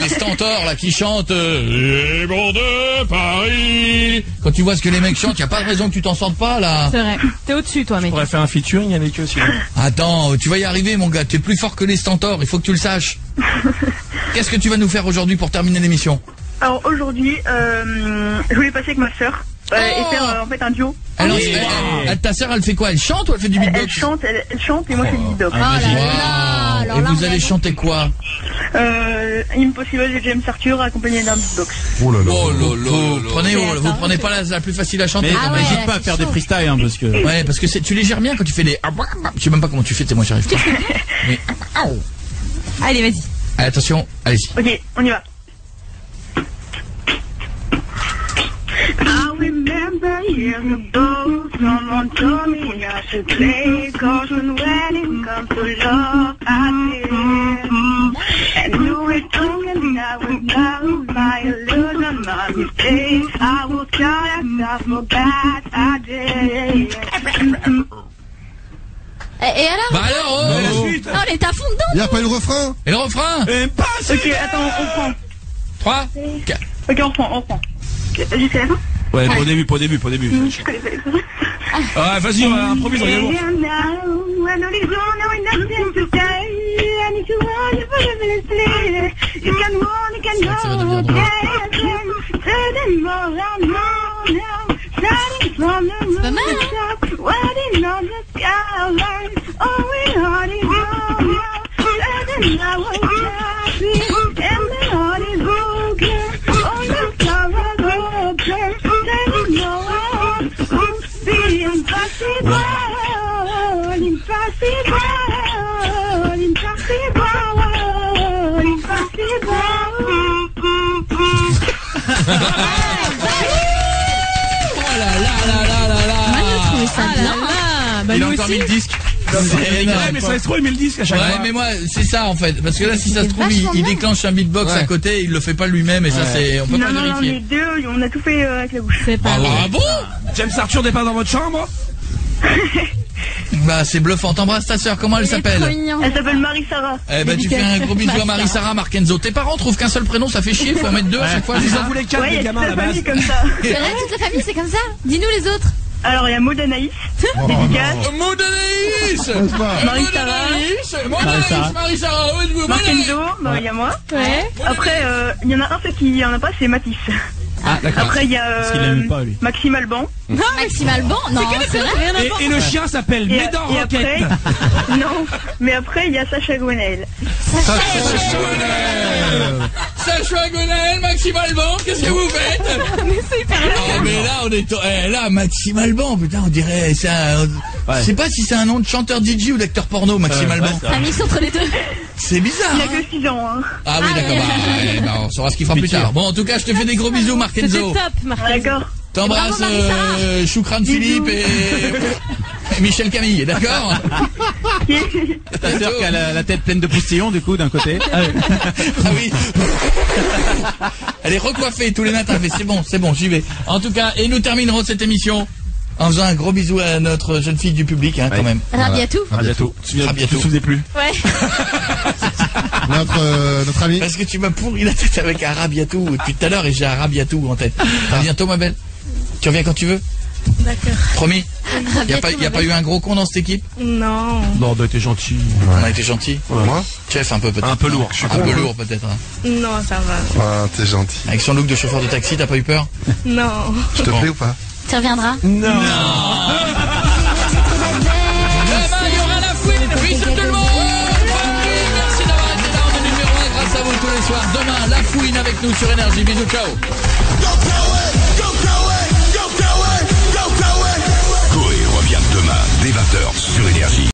Les stentors là qui chantent les bons de Paris. Quand tu vois ce que les mecs chantent, y a pas de raison que tu t'en sortes pas là. C'est vrai. T'es au-dessus toi, mec. On pourrait faire un featuring avec eux sinon. Attends, tu vas y arriver mon gars, t'es plus fort que les stentors, il faut que tu le saches. Qu'est-ce que tu vas nous faire aujourd'hui pour terminer l'émission? Alors aujourd'hui, je voulais passer avec ma sœur. Et faire en fait un duo. Alors, ta sœur elle fait quoi? Elle chante ou elle fait du beatbox? Elle chante et moi je fais du beatbox. Et vous allez chanter quoi? Impossible de James Arthur accompagné d'un beatbox. Oh là là. Vous prenez pas la plus facile à chanter. Mais n'hésite pas à faire des freestyles hein, parce que. Ouais, parce que tu les gères bien quand tu fais les. Je sais même pas comment tu fais, moi j'arrive pas. Mais... Allez, vas-y. Allez, attention, allez-y. Ok, on y va. I remember years ago, someone told me I should play caution when it comes to love. I did, and you were talking I was down my illusion, my mistake. I was tired, I forgot I did. Et alors? Bah alors, Non, on est à fond dedans. Y'a pas eu le refrain? Et le refrain? Ok, attends, on reprend. 3, 4. Ok, on reprend. Jusqu'à la fin? Ouais, pas au début. Je connais pas les paroles. Ouais, vas-y, on va improviser, regarde. Il a encore mis le disque. Ouais, mais ça se trouve, il met le disque à chaque fois. Ouais, mais moi, c'est ça en fait. Parce que là, si ça se trouve, il déclenche un beatbox à côté, il le fait pas lui-même et ça, c'est. On peut pas vérifier. Non, les deux, on a tout fait avec la bouche. C'est pas vrai. Ah bon? James Arthur n'est pas dans votre chambre? Bah, c'est bluffant. T'embrasses ta sœur, comment elle s'appelle? Elle s'appelle Marie-Sara. Eh ben, tu fais un gros bisou à Marie-Sara Markenzo. Tes parents trouvent qu'un seul prénom, ça fait chier, faut en mettre 2 à chaque fois. Ils en voulaient 4 les gamins à la base. Comme ça. C'est vrai, toute la famille c'est comme ça. Dis-nous les autres. Alors, il y a Maud Anaïs, dédicace. Maud Anaïs, Marie-Sara. Marie-Sara, Markenzo, il y a moi. Ouais. Après, il y en a un qui en a pas, c'est Matisse. Ah, d'accord. Après, il y a Maxime Alban. Maxime Alban? Non, c'est vrai. Et le chien s'appelle Médor Roquette. Non, mais après, il y a Sacha Gwenaël. Sacha Gwenaël, Maxime Alban, qu'est-ce que vous faites? Mais c'est hyper long. Mais là, on est là, Maxime Alban, putain, on dirait, c'est un. Je sais pas si c'est un nom de chanteur DJ ou d'acteur porno, Maxime Alban. Un mix entre les deux. C'est bizarre. Il a que 6 ans, hein. Ah oui, d'accord. On saura ce qu'il fera plus tard. Bon, en tout cas, je te fais des gros bisous, Markenzo. C'était top, Markenzo. D'accord. T'embrasses Choukran Philippe et Michel Camille, d'accord? Ta sœur qui a la tête pleine de postillons, du coup, d'un côté. Ah oui. Elle est recoiffée tous les matins, mais c'est bon, j'y vais. En tout cas, et nous terminerons cette émission en faisant un gros bisou à notre jeune fille du public, hein, quand même. Rabiatou. Tu te souvenais plus? Ouais. Notre ami. Parce que tu m'as pourri la tête avec un Rabiatou depuis tout à l'heure et j'ai un Rabiatou en tête. À bientôt, ma belle. Tu reviens quand tu veux? D'accord. Promis? Y a pas eu un gros con dans cette équipe? Non. Non, on a été gentil. On a été gentil. Moi? Chef, un peu peut-être. Un peu lourd. Un peu lourd peut-être. Hein. Non, ça va. Ah, t'es gentil. Avec son look de chauffeur de taxi, t'as pas eu peur? Non. Je te plais ou pas? Tu reviendras? Non. Demain, il y aura la fouine. Bisous tout le monde. Merci d'avoir été là en numéro 1 grâce à vous tous les soirs. Demain, la fouine avec nous sur Énergie. Bisous, ciao. Coé revient demain dès 20h sur Énergie.